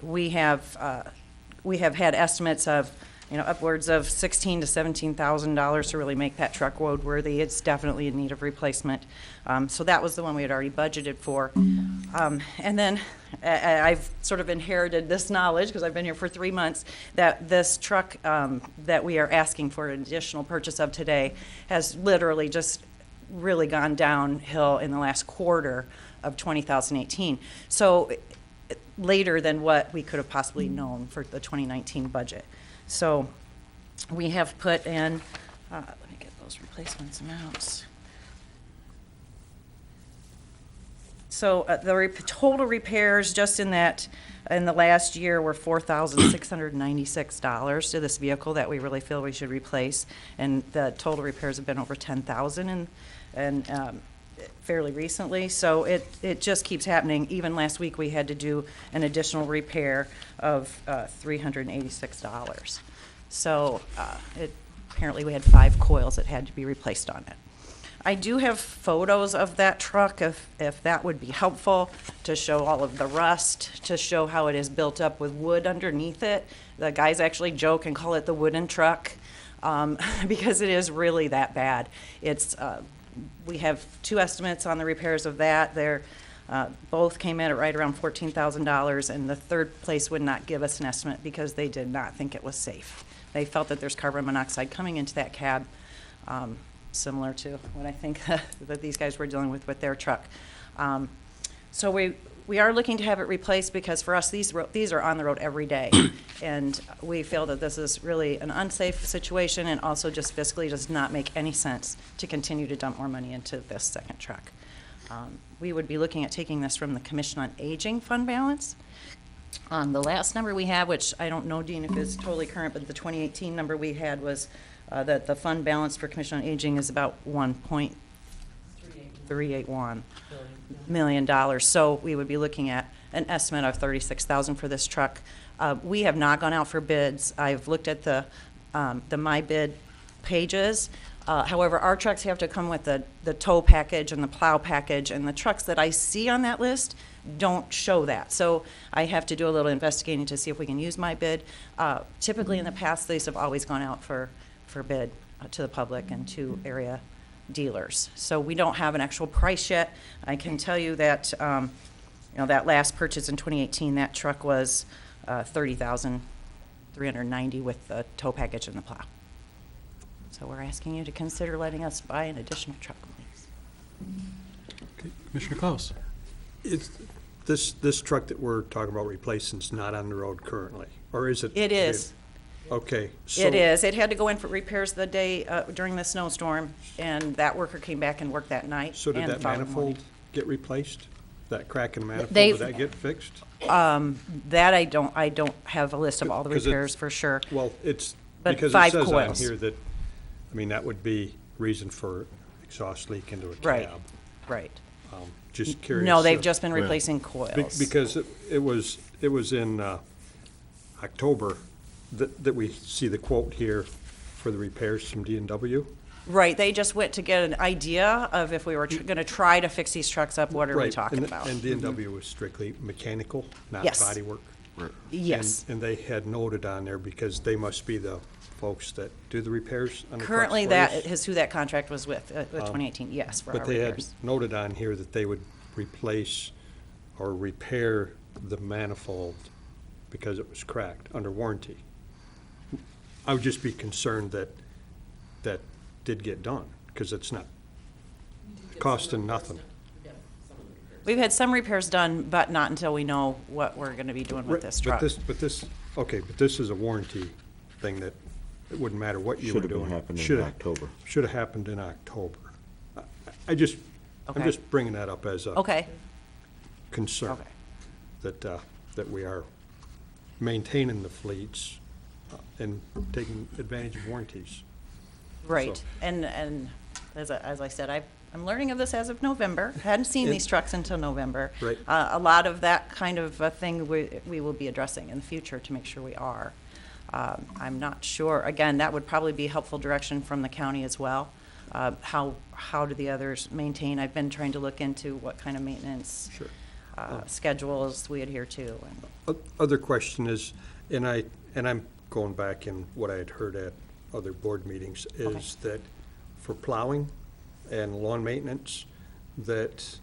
We have had estimates of, upwards of $16,000 to $17,000 to really make that truck roadworthy. It's definitely in need of replacement. So that was the one we had already budgeted for. And then I've sort of inherited this knowledge, because I've been here for 3 months, that this truck that we are asking for an additional purchase of today has literally just really gone downhill in the last quarter of 2018. So later than what we could have possibly known for the 2019 budget. So we have put in, let me get those replacements amounts. So the total repairs just in the last year were $4,696 to this vehicle that we really feel we should replace. And the total repairs have been over $10,000 and fairly recently. So it just keeps happening. Even last week we had to do an additional repair of $386. So apparently we had 5 coils that had to be replaced on it. I do have photos of that truck, if that would be helpful, to show all of the rust, to show how it is built up with wood underneath it. The guys actually joke and call it the wooden truck, because it is really that bad. We have 2 estimates on the repairs of that. They're both came in at right around $14,000, and the third place would not give us an estimate because they did not think it was safe. They felt that there's carbon monoxide coming into that cab, similar to what I think that these guys were dealing with their truck. So we are looking to have it replaced because for us, these are on the road every day. And we feel that this is really an unsafe situation and also just fiscally does not make any sense to continue to dump more money into this second truck. We would be looking at taking this from the Commission on Aging fund balance. The last number we have, which I don't know, Dean, if it's totally current, but the 2018 number we had was that the fund balance for Commission on Aging is about $1.381 million. So we would be looking at an estimate of $36,000 for this truck. We have not gone out for bids. I've looked at the My Bid pages. However, our trucks have to come with the tow package and the plow package, and the trucks that I see on that list don't show that. So I have to do a little investigating to see if we can use My Bid. Typically in the past, these have always gone out for bid to the public and to area dealers. So we don't have an actual price yet. I can tell you that that last purchase in 2018, that truck was $30,390 with the tow package and the plow. So we're asking you to consider letting us buy an additional truck, please. Okay. Commissioner Klaus. Is this truck that we're talking about replacing is not on the road currently, or is it? It is. Okay. So It is. It had to go in for repairs the day during the snowstorm, and that worker came back and worked that night. So did and that following manifold morning. get replaced? That crack in the manifold, They- did that get fixed? That I don't have a list of all the 'Cause it- repairs for sure. Well, it's, But because it 5 says on coils. here that, that would be reason for exhaust leak into a cab. Right, right. Just curious. No, they've just been replacing coils. Because it was in October that we see the quote here for the repairs from D&W. Right, they just went to get an idea of if we were going to try to fix these trucks up, what are we Right, talking and- about? And D&W was strictly mechanical, not Yes. body work. Yes. And they had noted on there, because they must be the folks that do the repairs on the trucks Currently, for that us. is who that contract was with 2018, yes, for our But they had repairs. noted on here that they would replace or repair the manifold because it was cracked under warranty. I would just be concerned that did get done, because it's not costing nothing. We've had some repairs done, but not until we know what we're going to be doing with this truck. But this is a warranty thing that it wouldn't matter what you were Should have doing. been happening in Shoulda- October. Should have happened in October. I'm Okay. just bringing that up as a Okay, concern. Okay. That we are maintaining the fleets and taking advantage of warranties. right. So- And as I said, I'm learning of this as of November. Hadn't seen these trucks until November. Right. A lot of that kind of thing we will be addressing in the future to make sure we are. I'm not sure, again, that would probably be helpful direction from the county as well. How do the others maintain? I've been trying to look into what kind of maintenance Sure. schedules we adhere to. Other question is, and I'm going back in what I had heard at other board meetings, is that for plowing and lawn maintenance, that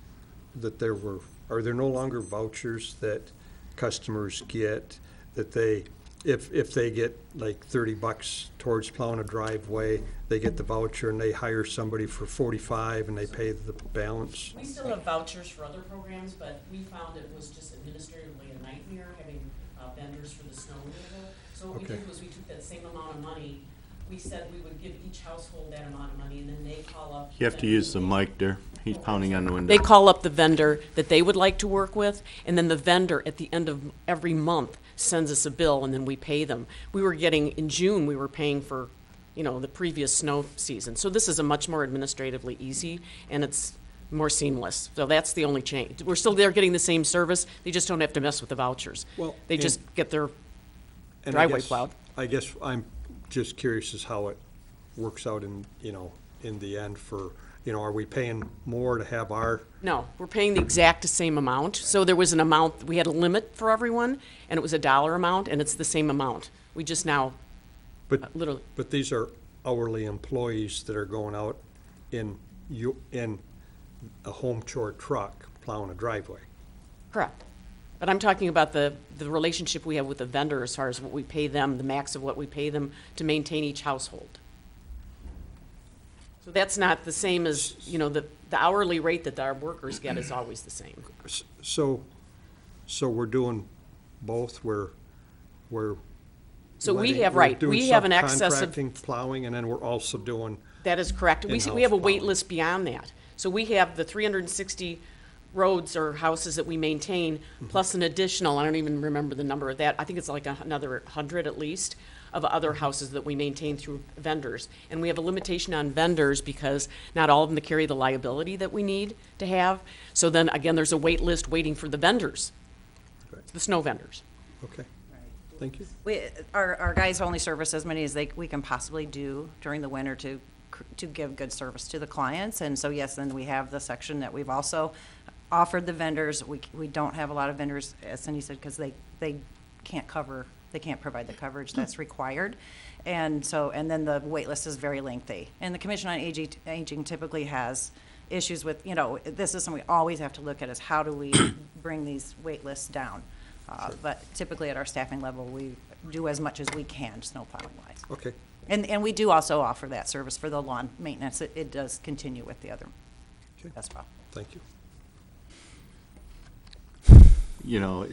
are there no longer vouchers that customers get, that if they get like $30 towards plowing a driveway, they get the voucher and they hire somebody for $45 and they pay the balance? We still have vouchers for other programs, but we found it was just administratively a nightmare having vendors for the snow removal. So what we did was we took that same amount of money, we said we would give each household that amount of money, and then they call up. You have to use the mic there. He's pounding on the window. They call up the vendor that they would like to work with, and then the vendor at the end of every month sends us a bill, and then we pay them. We were getting, in June, we were paying for, the previous snow season. So this is a much more administratively easy, and it's more seamless. So that's the only change. They're getting the same service, they just don't have to mess with the vouchers. Well, They just get their And driveway plowed. I guess I'm just curious as how it works out in the end for, are we paying more to have our? No, we're paying the exact same amount. So there was an amount, we had a limit for everyone, and it was a dollar amount, and it's the same amount. We just now, literally. But these are hourly employees that are going out in a home chore truck plowing a driveway. Correct. But I'm talking about the relationship we have with the vendor as far as what we pay them, the max of what we pay them to maintain each household. So that's not the same as, the hourly rate that our workers get is always the same. So we're doing both, we're So we letting- have, we're right, doing we have an excess of, subcontracting plowing, and then we're also doing, that is correct. We in-house have a wait plowing. list beyond that. So we have the 360 roads or houses that we maintain, plus an additional, I don't even remember the number of that, I think it's like another 100 at least, of other houses that we maintain through vendors. And we have a limitation on vendors because not all of them carry the liability that we need to have. So then, again, there's a wait list waiting for the vendors, the snow vendors. okay, thank you. Our guys only service as many as we can possibly do during the winter to give good service to the clients. And so, yes, then we have the section that we've also offered the vendors. We don't have a lot of vendors, as Cindy said, because they can't provide the coverage that's required. And then the wait list is very lengthy. And the Commission on Aging typically has issues with, this is something we always have to look at, is how do we bring these wait lists down? But typically at our staffing level, we do as much as we can, snow plowing wise. Okay. And we do also offer that service for the lawn maintenance. It does continue with the other as well. Thank you.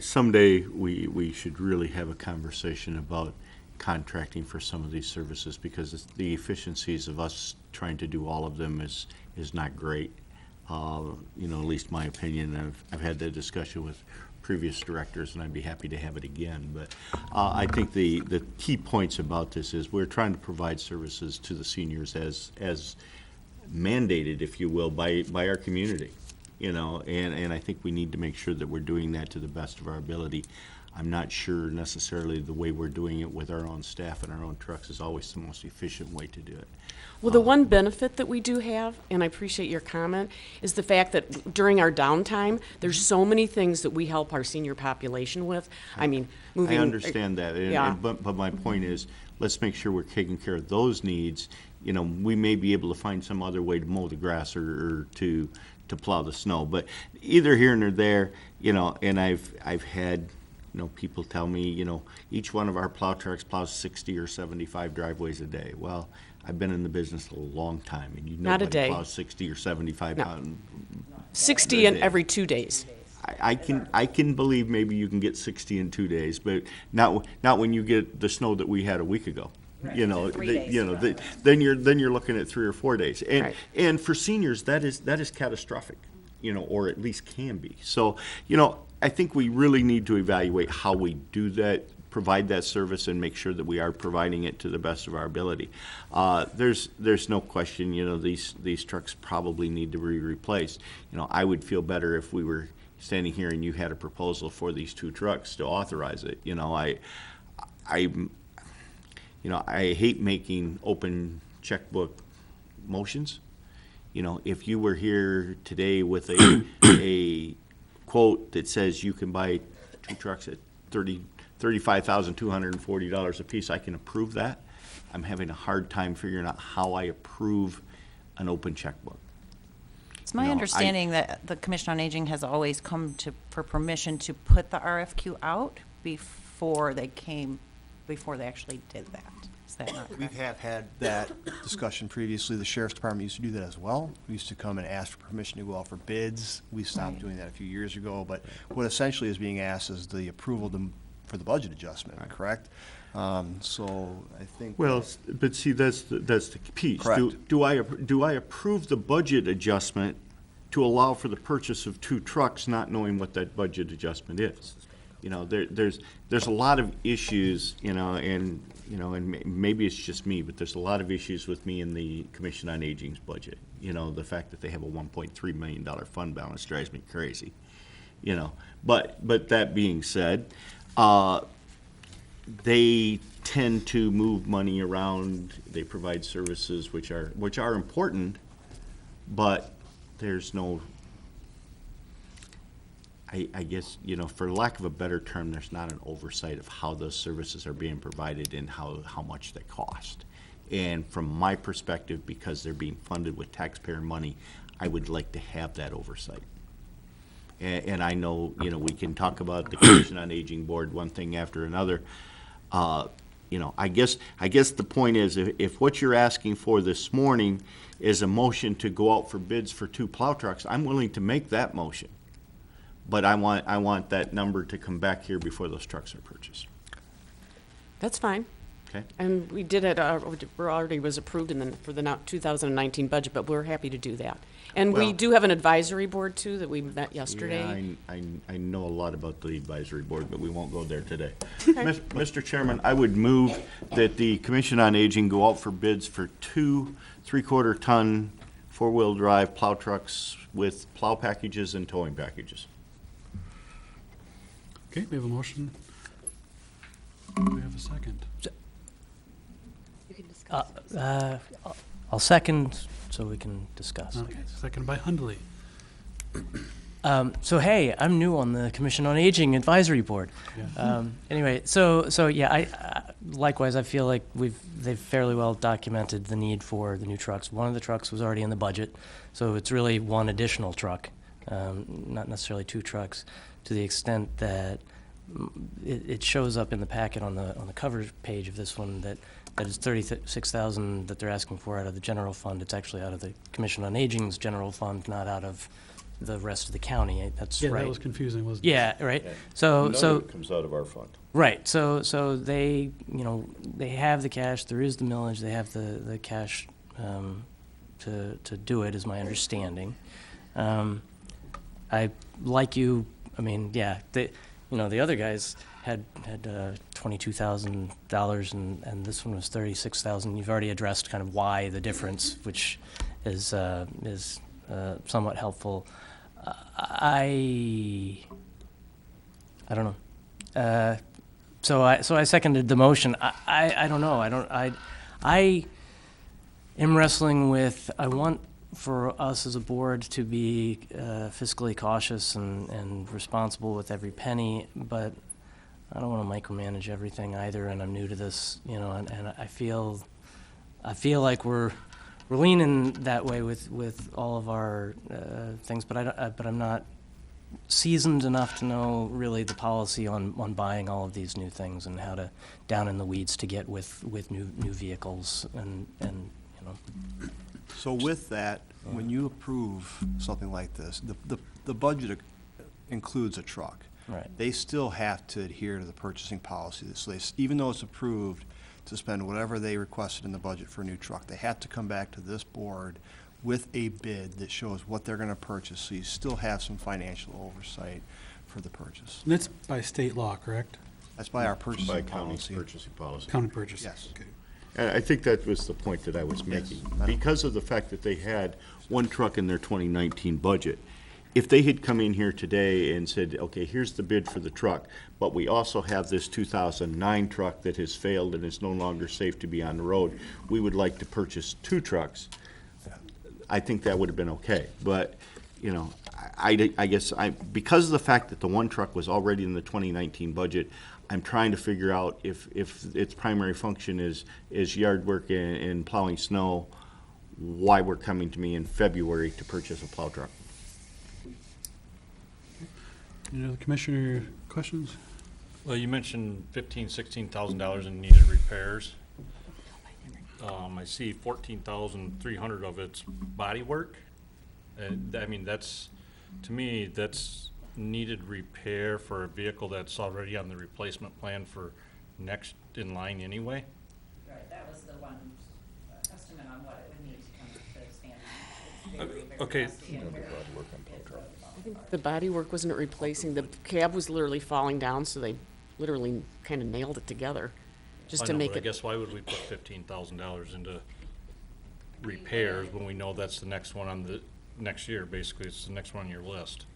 Someday we should really have a conversation about contracting for some of these services, because the efficiencies of us trying to do all of them is not great. At least my opinion. I've had that discussion with previous directors, and I'd be happy to have it again. But I think the key points about this is we're trying to provide services to the seniors as mandated, if you will, by our community. And I think we need to make sure that we're doing that to the best of our ability. I'm not sure necessarily the way we're doing it with our own staff and our own trucks is always the most efficient way to do it. Well, the one benefit that we do have, and I appreciate your comment, is the fact that during our downtime, there's so many things that we help our senior population with. I mean, moving. I understand that, Yeah. but my point is, let's make sure we're taking care of those needs. We may be able to find some other way to mow the grass or to plow the snow, but either here or there, and I've had people tell me, each one of our plow trucks plows 60 or 75 driveways a day. Well, I've been in the business a long time, and Not a day. plows 60 or 75 No. pounds. 60 in every 2 days. I can believe maybe you can get 60 in 2 days, but not when you get the snow that we had a week ago. Right. 3 days. Then you're looking at 3 or 4 days, and Right. and for seniors that is catastrophic, or at least can be. So I think we really need to evaluate how we do that provide that service and make sure that we are providing it to the best of our ability. There's no question, you know, these trucks probably need to be replaced. You know, I would feel better if we were standing here and you had a proposal for these 2 trucks to authorize it. You know, I hate making open checkbook motions. You know, if you were here today with a quote that says you can buy 2 trucks at $35,240 a piece, I can approve that. I'm having a hard time figuring out how I approve an open checkbook. It's my No, understanding that the Commission on Aging has always come for permission to put the RFQ out before they actually did that. Is that not We correct? have had that discussion previously. The Sheriff's Department used to do that as well. We used to come and ask for permission to go out for bids. We stopped doing that a few years ago, but what essentially is being asked is the approval for the budget adjustment, correct? So I think. Well, but see, that's the piece. Correct. Do I approve the budget adjustment to allow for the purchase of 2 trucks, not knowing what that budget adjustment is? You know, there's a lot of issues, and maybe it's just me, but there's a lot of issues with me in the Commission on Aging's budget. You know, the fact that they have a $1.3 million fund balance drives me crazy. You know, but that being said, they tend to move money around. They provide services which are important, but there's no. I guess, you know, for lack of a better term, there's not an oversight of how those services are being provided and how much they cost. And from my perspective, because they're being funded with taxpayer money, I would like to have that oversight. And I know, you know, we can talk about the Commission on Aging Board, one thing after another. You know, I guess the point is, if what you're asking for this morning is a motion to go out for bids for 2 plow trucks, I'm willing to make that motion. But I want that number to come back here before those trucks are purchased. That's fine. Okay. And we did it, already was approved for the 2019 budget, but we're happy to do that. And we Well- do have an advisory board too that we met yesterday. Yeah, I know a lot about the advisory board, but we won't go there today. Okay. Mr. Chairman, I would move that the Commission on Aging go out for bids for 2 3/4 ton 4-wheel drive plow trucks with plow packages and towing packages. Okay, we have a motion. Do we have a second? You can discuss. I'll second so we can discuss. I Okay, guess. second by Hundley. So hey, I'm new on the Commission on Aging Advisory Board. Yeah. Anyway, so yeah, I likewise I feel like they've fairly well documented the need for the new trucks. One of the trucks was already in the budget, so it's really one additional truck, not necessarily 2 trucks, to the extent that it shows up in the packet on the cover page of this one that it's $36,000 that they're asking for out of the general fund. It's actually out of the Commission on Aging's general fund, not out of the rest of the county. That's Yeah, right. that was confusing, wasn't it? Yeah, right. None So of it comes out of our fund. right. So they, you know, they have the cash. There is the millage. They have the cash to do it, is my understanding. I like you. I mean, yeah. The other guys had $22,000 and this one was $36,000. You've already addressed kind of why the difference, which is somewhat helpful. I don't know. So I seconded the motion. I don't know. I am wrestling with. I want for us as a board to be fiscally cautious and responsible with every penny, but I don't want to micromanage everything either. And I'm new to this, you know, and I feel like we're leaning that way with all of our things, but I'm not seasoned enough to know really the policy on buying all of these new things and how to down in the weeds to get with new vehicles and you know. So with that, when you approve something like this, the budget includes a truck. Right. They still have to adhere to the purchasing policy. So even though it's approved to spend whatever they requested in the budget for a new truck, they have to come back to this board with a bid that shows what they're going to purchase. So you still have some financial oversight for the purchase. And that's by state law, correct? That's by our purchasing By county's policy. purchasing policy. County purchase. Yes. And I think that was the point that I was making. Because of the fact that they had one truck in their 2019 budget, if they had come in here today and said, okay, here's the bid for the truck, but we also have this 2009 truck that has failed and is no longer safe to be on the road, we would like to purchase 2 trucks, I think that would have been okay. But, you know, I guess because of the fact that the one truck was already in the 2019 budget, I'm trying to figure out if its primary function is yard work and plowing snow, why we're coming to me in February to purchase a plow truck. Any other commissioner questions? Well, you mentioned $16,000 in needed repairs. I see 14,300 of it's body work. I mean, that's, to me, that's needed repair for a vehicle that's already on the replacement plan for next in line anyway. Right, that was the one estimate on what it would need to come to standard. It's very, very Okay. rusty and very- I think the bodywork wasn't it replacing, the cab was literally falling down, so they literally kind of nailed it together, just I to know, make but I it. guess why would we put $15,000 into repairs when we know that's the next one on the next year? Basically, it's the next one on your list.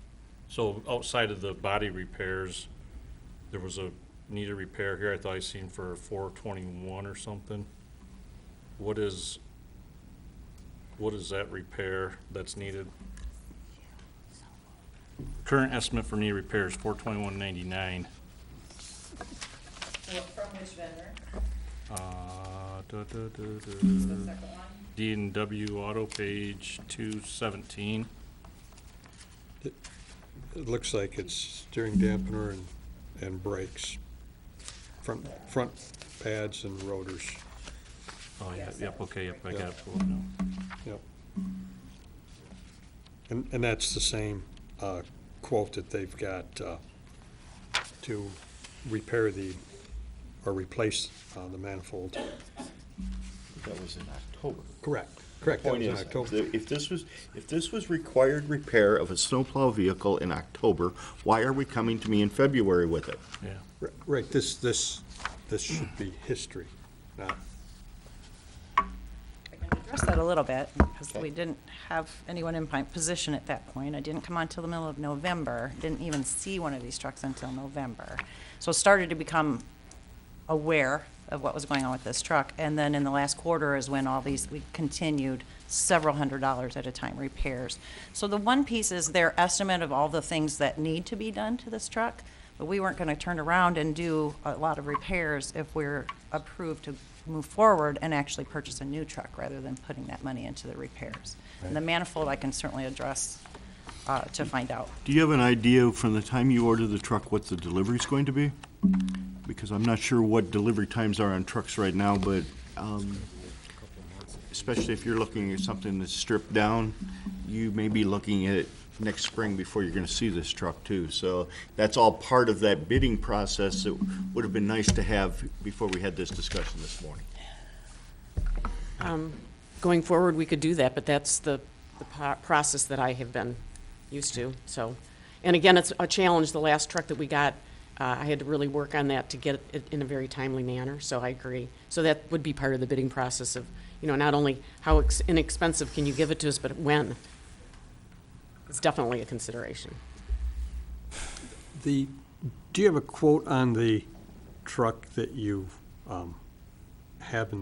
So outside of the body repairs, there was a needed repair here. I thought I seen for 421 or something. What is that repair that's needed? Current estimate for needed repairs, $421.99. From which vendor? The second one? D&W Auto, page 217. It looks like it's steering dampener and brakes, front pads and rotors. Oh, yeah, yep, okay, yep, I Yeah. got it pulled up now. Yep. And that's the same quote that they've got to repair or replace the manifold. That was in October. Correct. That Point was in is, October. if this was required repair of a snowplow vehicle in October, why are we coming to me in February with it? Yeah. Right, this should be history, not. Address that a little bit, because we didn't have anyone in my position at that point. I didn't come on till the middle of November, didn't even see one of these trucks until November. So started to become aware of what was going on with this truck, and then in the last quarter is when we continued several $100s at a time repairs. So the one piece is their estimate of all the things that need to be done to this truck, but we weren't gonna turn around and do a lot of repairs if we're approved to move forward and actually purchase a new truck rather than putting that money into the repairs. And the manifold I can certainly address to find out. Do you have an idea from the time you order the truck what the delivery's going to be? Because I'm not sure what delivery times are on trucks right now, but especially if you're looking at something that's stripped down, you may be looking at it next spring before you're gonna see this truck too. So that's all part of that bidding process that would have been nice to have before we had this discussion this morning. Going forward, we could do that, but that's the process that I have been used to, so. And again, it's a challenge, the last truck that we got, I had to really work on that to get it in a very timely manner, so I agree. So that would be part of the bidding process of, not only how inexpensive can you give it to us, but when. It's definitely a consideration. Do you have a quote on the truck that you have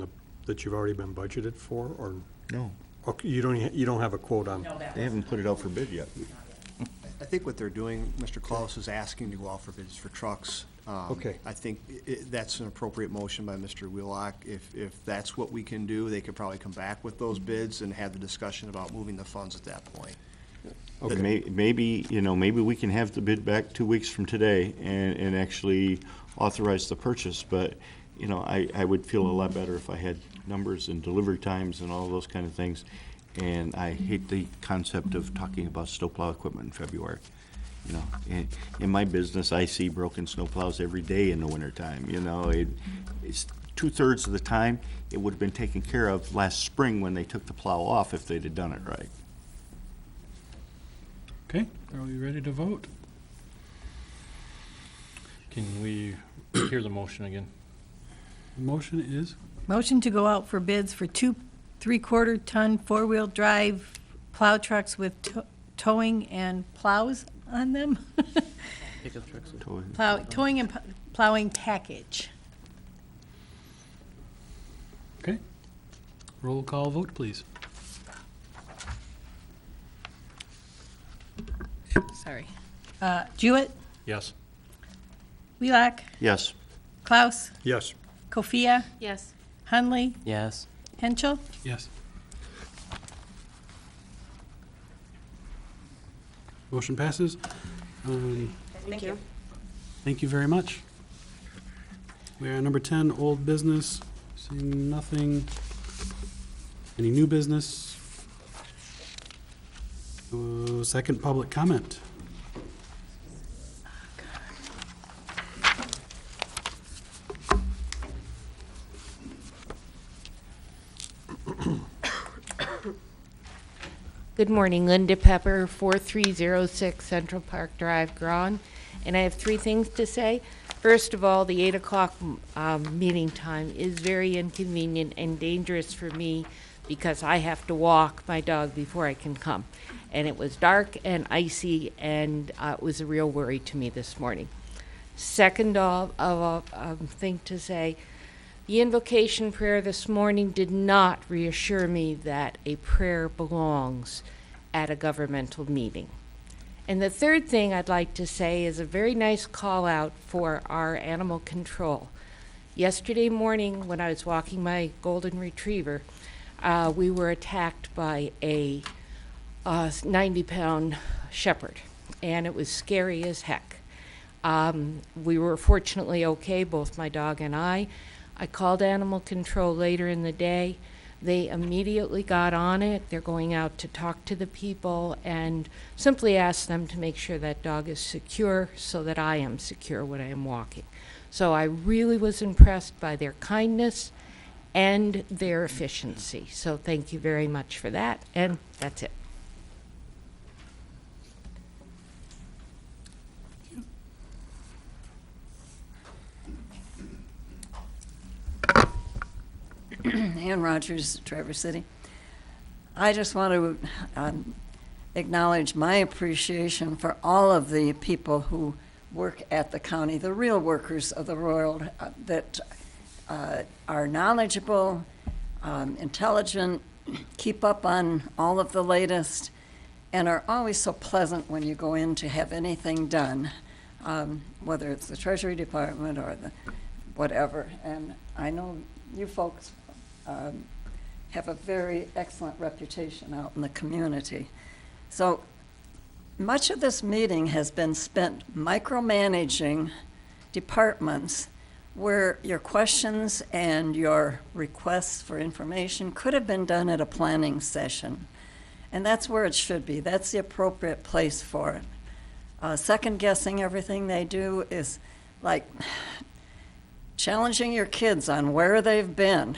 that you've already been budgeted for, or? No. Okay, you don't have a quote on? They haven't put it out for bid yet. I think what they're doing, Mr. Claus is asking to go out for bids for trucks. Okay. I think that's an appropriate motion by Mr. Wheelock. If that's what we can do, they could probably come back with those bids and have the discussion about moving the funds at that point. Okay. Maybe we can have the bid back 2 weeks from today and actually authorize the purchase, but, I would feel a lot better if I had numbers and delivery times and all those kind of things. And I hate the concept of talking about snowplow equipment in February. In my business, I see broken snowplows every day in the wintertime. It's 2/3 of the time, it would have been taken care of last spring when they took the plow off if they'd have done it right. Okay, are we ready to vote? Can we Hear the motion again. The motion is? Motion to go out for bids for 2 3/4 ton four-wheel drive plow trucks with towing and plows on them. Pickup trucks. Towing and plowing package. Okay. Roll call vote, please. Sorry. Jewett, Yes. Wheelock, Yes. Klaus, Yes. Kofia, Yes. Hunley, Yes. Henschel. Yes. Motion passes. Thank you. Thank you very much. We are on number 10, old business. Seeing nothing. Any new business? Second, public comment. Good morning, Linda Pepper, 4306 Central Park Drive, Groton. And I have 3 things to say. First of all, the 8 o'clock meeting time is very inconvenient and dangerous for me because I have to walk my dog before I can come. And it was dark and icy, and it was a real worry to me this morning. Second thing to say, the invocation prayer this morning did not reassure me that a prayer belongs at a governmental meeting. And the third thing I'd like to say is a very nice call out for our animal control. Yesterday morning, when I was walking my golden retriever, we were attacked by a 90-pound shepherd, and it was scary as heck. We were fortunately okay, both my dog and I. I called animal control later in the day. They immediately got on it. They're going out to talk to the people and simply ask them to make sure that dog is secure so that I am secure when I am walking. So I really was impressed by their kindness and their efficiency. So thank you very much for that, and that's it. Ann Rogers, Traverse City. I just want to acknowledge my appreciation for all of the people who work at the county, the real workers of the world that are knowledgeable, intelligent, keep up on all of the latest, and are always so pleasant when you go in to have anything done, whether it's the Treasury Department or the whatever. And I know you folks have a very excellent reputation out in the community. So much of this meeting has been spent micromanaging departments where your questions and your requests for information could have been done at a planning session. And that's where it should be. That's the appropriate place for it. Second guessing everything they do is like challenging your kids on where they've been.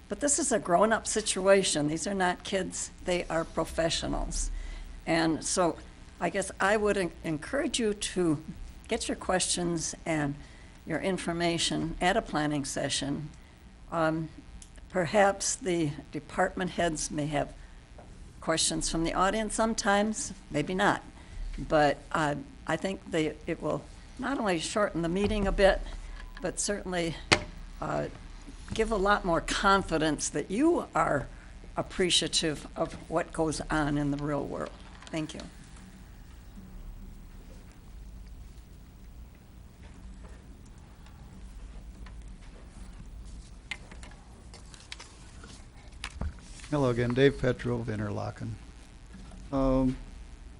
But this is a grown-up situation. These are not kids, they are professionals. And so I guess I would encourage you to get your questions and your information at a planning session. Perhaps the department heads may have questions from the audience sometimes, maybe not. But I think it will not only shorten the meeting a bit, but certainly give a lot more confidence that you are appreciative of what goes on in the real world. Thank you. Hello again, Dave Petro of Interlochen.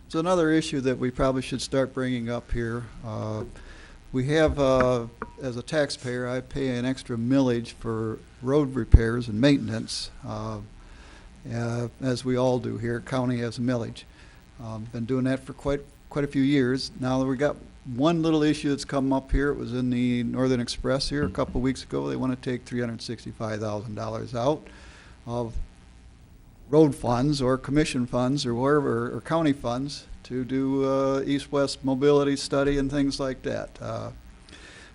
It's another issue that we probably should start bringing up here. We have, as a taxpayer, I pay an extra millage for road repairs and maintenance, as we all do here. County has a millage. Been doing that for quite a few years. Now we got one little issue that's come up here. It was in the Northern Express here a couple of weeks ago. They want to take $365,000 out of road funds or commission funds or wherever, or county funds to do east-west mobility study and things like that.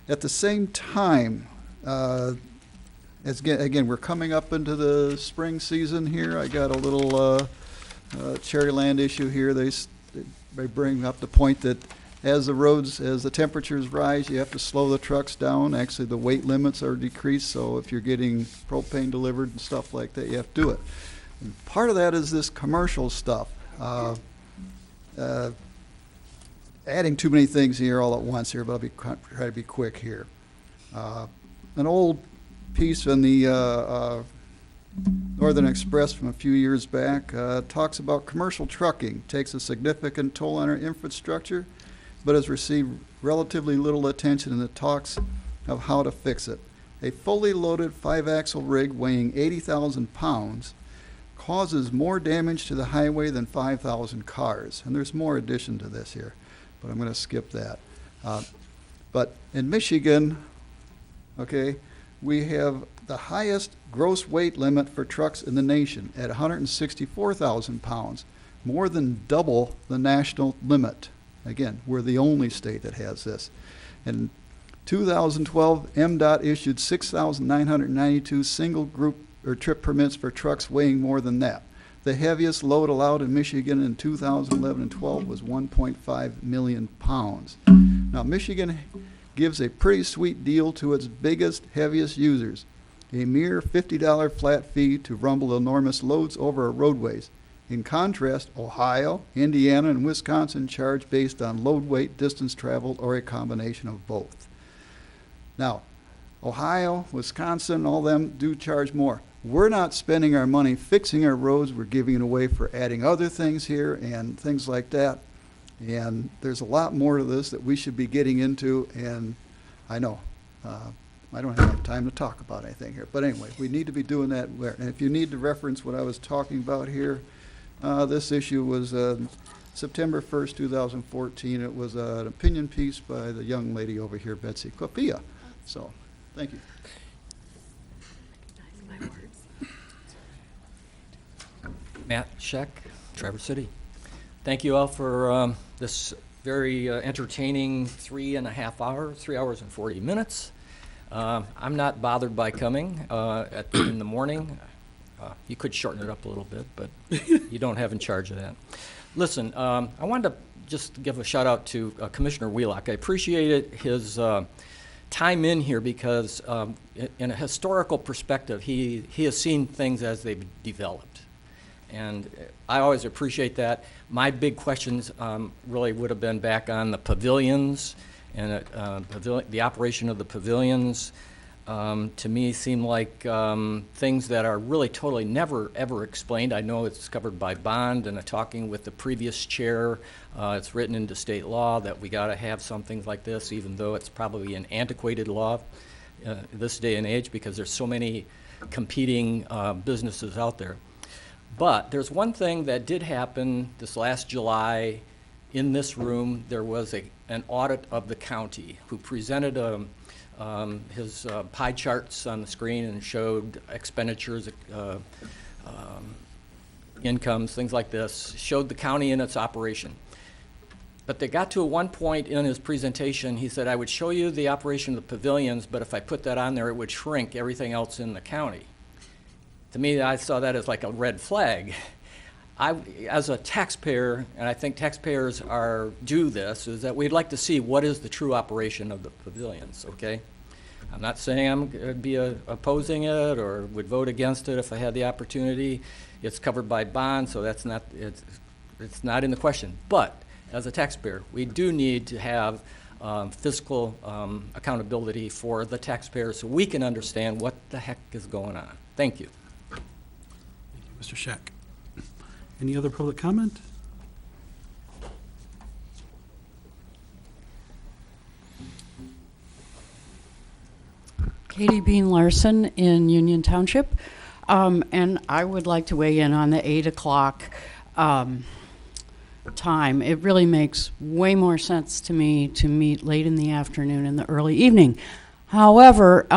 At the same time, again, we're coming up into the spring season here. I got a little Cherryland issue here. They bring up the point that as the temperatures rise, you have to slow the trucks down. Actually, the weight limits are decreased, so if you're getting propane delivered and stuff like that, you have to do it. And part of that is this commercial stuff. Adding too many things here all at once here, but I'll try to be quick here. An old piece in the Northern Express from a few years back talks about commercial trucking takes a significant toll on our infrastructure, but has received relatively little attention in the talks of how to fix it. A fully loaded 5-axle rig weighing 80,000 pounds causes more damage to the highway than 5,000 cars. And there's more addition to this here, but I'm going to skip that. But in Michigan, okay, we have the highest gross weight limit for trucks in the nation at 164,000 pounds, more than double the national limit. Again, we're the only state that has this. In 2012, MDOT issued 6,992 single group or trip permits for trucks weighing more than that. The heaviest load allowed in Michigan in 2011 and 12 was 1.5 million pounds. Now, Michigan gives a pretty sweet deal to its biggest, heaviest users. A mere $50 flat fee to rumble enormous loads over our roadways. In contrast, Ohio, Indiana, and Wisconsin charge based on load weight, distance traveled, or a combination of both. Now, Ohio, Wisconsin, all them do charge more. We're not spending our money fixing our roads. We're giving it away for adding other things here and things like that. And there's a lot more to this that we should be getting into, and I know I don't have enough time to talk about anything here. But anyway, we need to be doing that. And if you need to reference what I was talking about here, this issue was September 1st, 2014. It was an opinion piece by the young lady over here, Betsy Copia. So, thank you. Matt Scheck, Traverse City. Thank you all for this very entertaining 3 hours and 40 minutes. I'm not bothered by coming in the morning. You could shorten it up a little bit, but you don't have in charge of that. Listen, I wanted to just give a shout out to Commissioner Wheelock. I appreciated his time in here because in a historical perspective, he has seen things as they've developed. And I always appreciate that. My big questions really would have been back on the pavilions and the operation of the pavilions. To me, seem like things that are really totally never, ever explained. I know it's covered by bond, and talking with the previous chair, it's written into state law that we got to have some things like this, even though it's probably an antiquated law this day and age because there's so many competing businesses out there. But there's one thing that did happen this last July in this room. There was an audit of the county who presented his pie charts on the screen and showed expenditures, incomes, things like this, showed the county in its operation. But they got to one point in his presentation, he said, I would show you the operation of the pavilions, but if I put that on there, it would shrink everything else in the county. To me, I saw that as like a red flag. As a taxpayer, and I think taxpayers do this, is that we'd like to see what is the true operation of the pavilions, okay? I'm not saying I'm going to be opposing it or would vote against it if I had the opportunity. It's covered by bond, so it's not in the question. But as a taxpayer, we do need to have fiscal accountability for the taxpayers so we can understand what the heck is going on. Thank you. Mr. Scheck. Any other public comment? Katie Bean Larson in Union Township, and I would like to weigh in on the 8 o'clock time. It really makes way more sense to me to meet late in the afternoon and the early evening. However,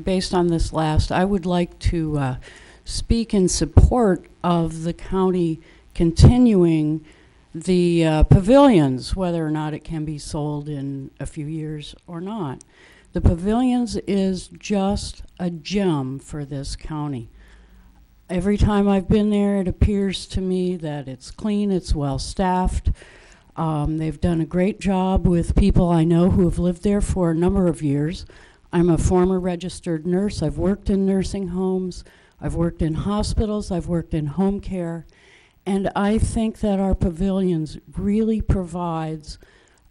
based on this last, I would like to speak in support of the county continuing the pavilions, whether or not it can be sold in a few years or not. The Pavilions is just a gem for this county. Every time I've been there, it appears to me that it's clean, it's well-staffed. They've done a great job with people I know who have lived there for a number of years. I'm a former registered nurse. I've worked in nursing homes. I've worked in hospitals. I've worked in home care. And I think that our pavilions really provides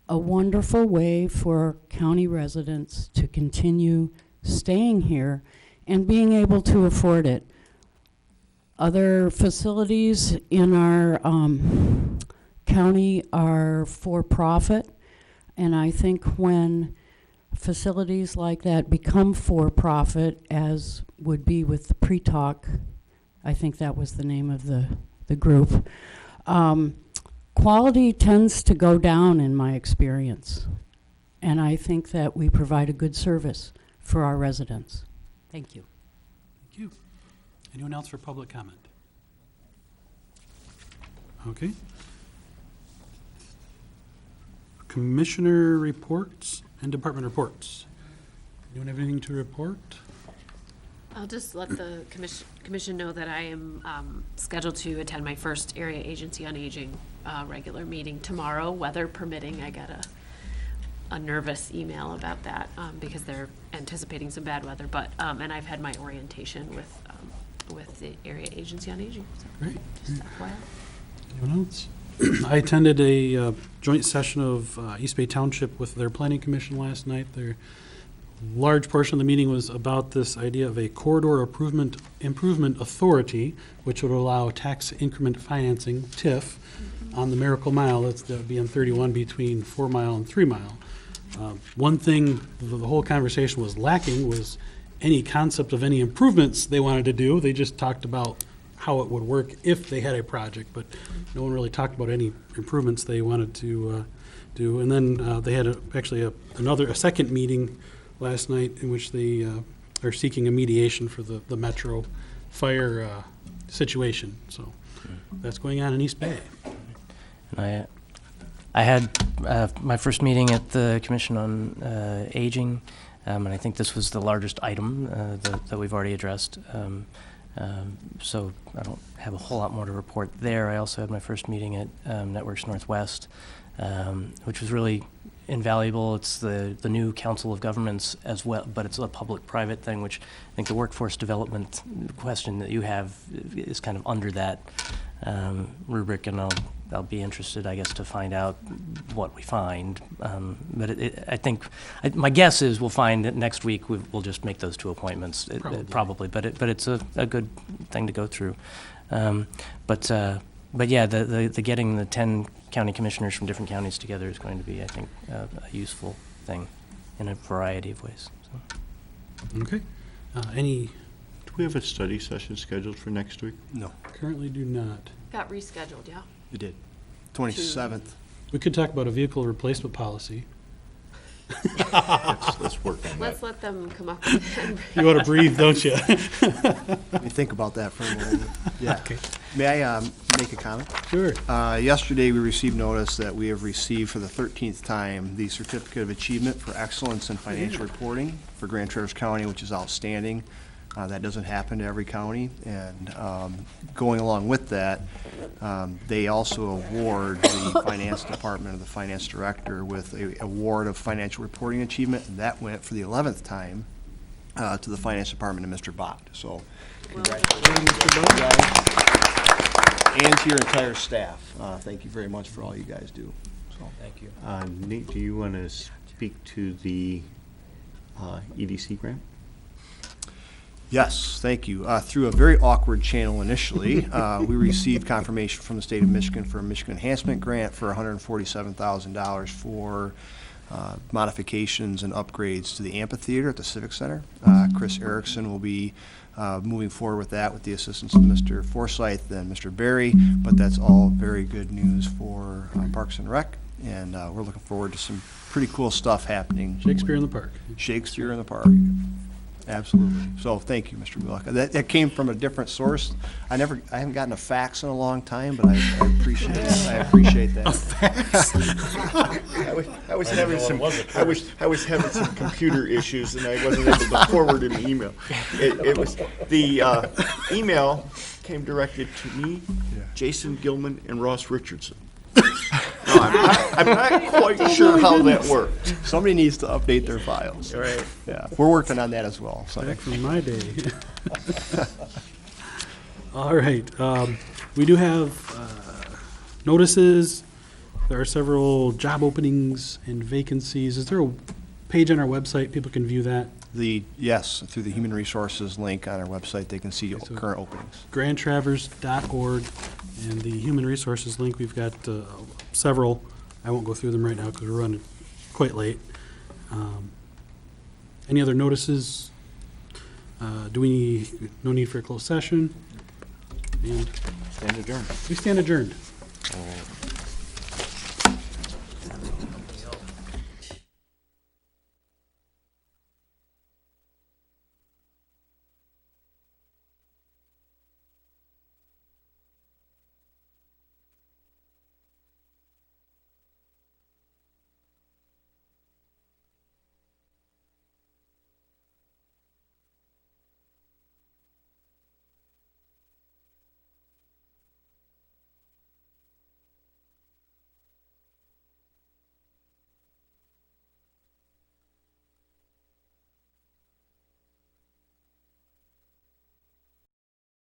a wonderful way for county residents to continue staying here and being able to afford it. Other facilities in our county are for-profit, and I think when facilities like that become for-profit, as would be with the Pre-Talk, I think that was the name of the group, quality tends to go down in my experience. And I think that we provide a good service for our residents. Thank you. Thank you. Anyone else for public comment? Okay. Commissioner reports and department reports. Anyone have anything to report? I'll just let the commission know that I am scheduled to attend my first Area Agency on Aging regular meeting tomorrow, weather permitting. I got a nervous email about that because they're anticipating some bad weather. But and I've had my orientation with the Area Agency on Aging. So Great. just FYI. Anyone else? I attended a joint session of East Bay Township with their planning commission last night. Their large portion of the meeting was about this idea of a corridor improvement authority, which would allow tax increment financing, TIF, on the Miracle Mile. That would be on 31 between 4 Mile and 3 Mile. One thing the whole conversation was lacking was any concept of any improvements they wanted to do. They just talked about how it would work if they had a project, but no one really talked about any improvements they wanted to do. And then they had a second meeting last night in which they are seeking a mediation for the Metro fire situation. So that's going on in East Bay. And I had my first meeting at the Commission on Aging, and I think this was the largest item that we've already addressed. So I don't have a whole lot more to report there. I also had my first meeting at Networks Northwest, which was really invaluable. It's the new Council of Governments as well, but it's a public-private thing, which I think the workforce development question that you have is kind of under that rubric, and I'll be interested, I guess, to find out what we find. But I think my guess is we'll find that next week we'll just make those two appointments, probably. But it's a good thing to go through. But yeah, the getting the 10 county commissioners from different counties together is going to be, I think, a useful thing in a variety of ways. So. Okay. Do we have a study session scheduled for next week? No. Currently do not. Got rescheduled, yeah. You did. 27th. We could talk about a vehicle replacement policy. Let's work on that. Let's let them come up with it. You want to breathe, don't you? Let me think about that for a moment. Yeah. Okay. May I make a comment? Sure. Yesterday, we received notice that we have received for the 13th time the Certificate of Achievement for Excellence in Financial Reporting for Grand Traverse County, which is outstanding. That doesn't happen to every county. And going along with that, they also award the Finance Department or the Finance Director with an award of Financial Reporting Achievement. And that went for the 11th time to the Finance Department and Mr. Bott. So congratulations, Mr. Bott, and to your entire staff. Thank you very much for all you guys do. So. Thank you. Nate, do you want to speak to the EDC grant? Yes, thank you. Through a very awkward channel initially, we received confirmation from the state of Michigan for a Michigan Enhancement Grant for $147,000 for modifications and upgrades to the amphitheater at the Civic Center. Chris Erickson will be moving forward with that with the assistance of Mr. Forsyth and Mr. Berry, but that's all very good news for Parks and Rec, and we're looking forward to some pretty cool stuff happening. Shakespeare in the Park. Shakespeare in the Park. Absolutely. So thank you, Mr. Wheelock. That came from a different source. I haven't gotten a fax in a long time, but I appreciate it. I appreciate that. A fax? I was having some computer issues and I wasn't able to forward an email. It was, the email came directed to me, Jason Gilman, and Ross Richardson. No, I'm not quite sure how that worked. Somebody needs to update their files. Right. Yeah, we're working on that as well. So. Back from my day. All right, we do have notices. There are several job openings and vacancies. Is there a page on our website people can view that? Yes, through the Human Resources link on our website, they can see so current openings. grandtraverse.org, and the Human Resources link, we've got several. I won't go through them right now because we're running quite late. Any other notices? No need for a closed session? And Stand adjourned. we stand adjourned. All right.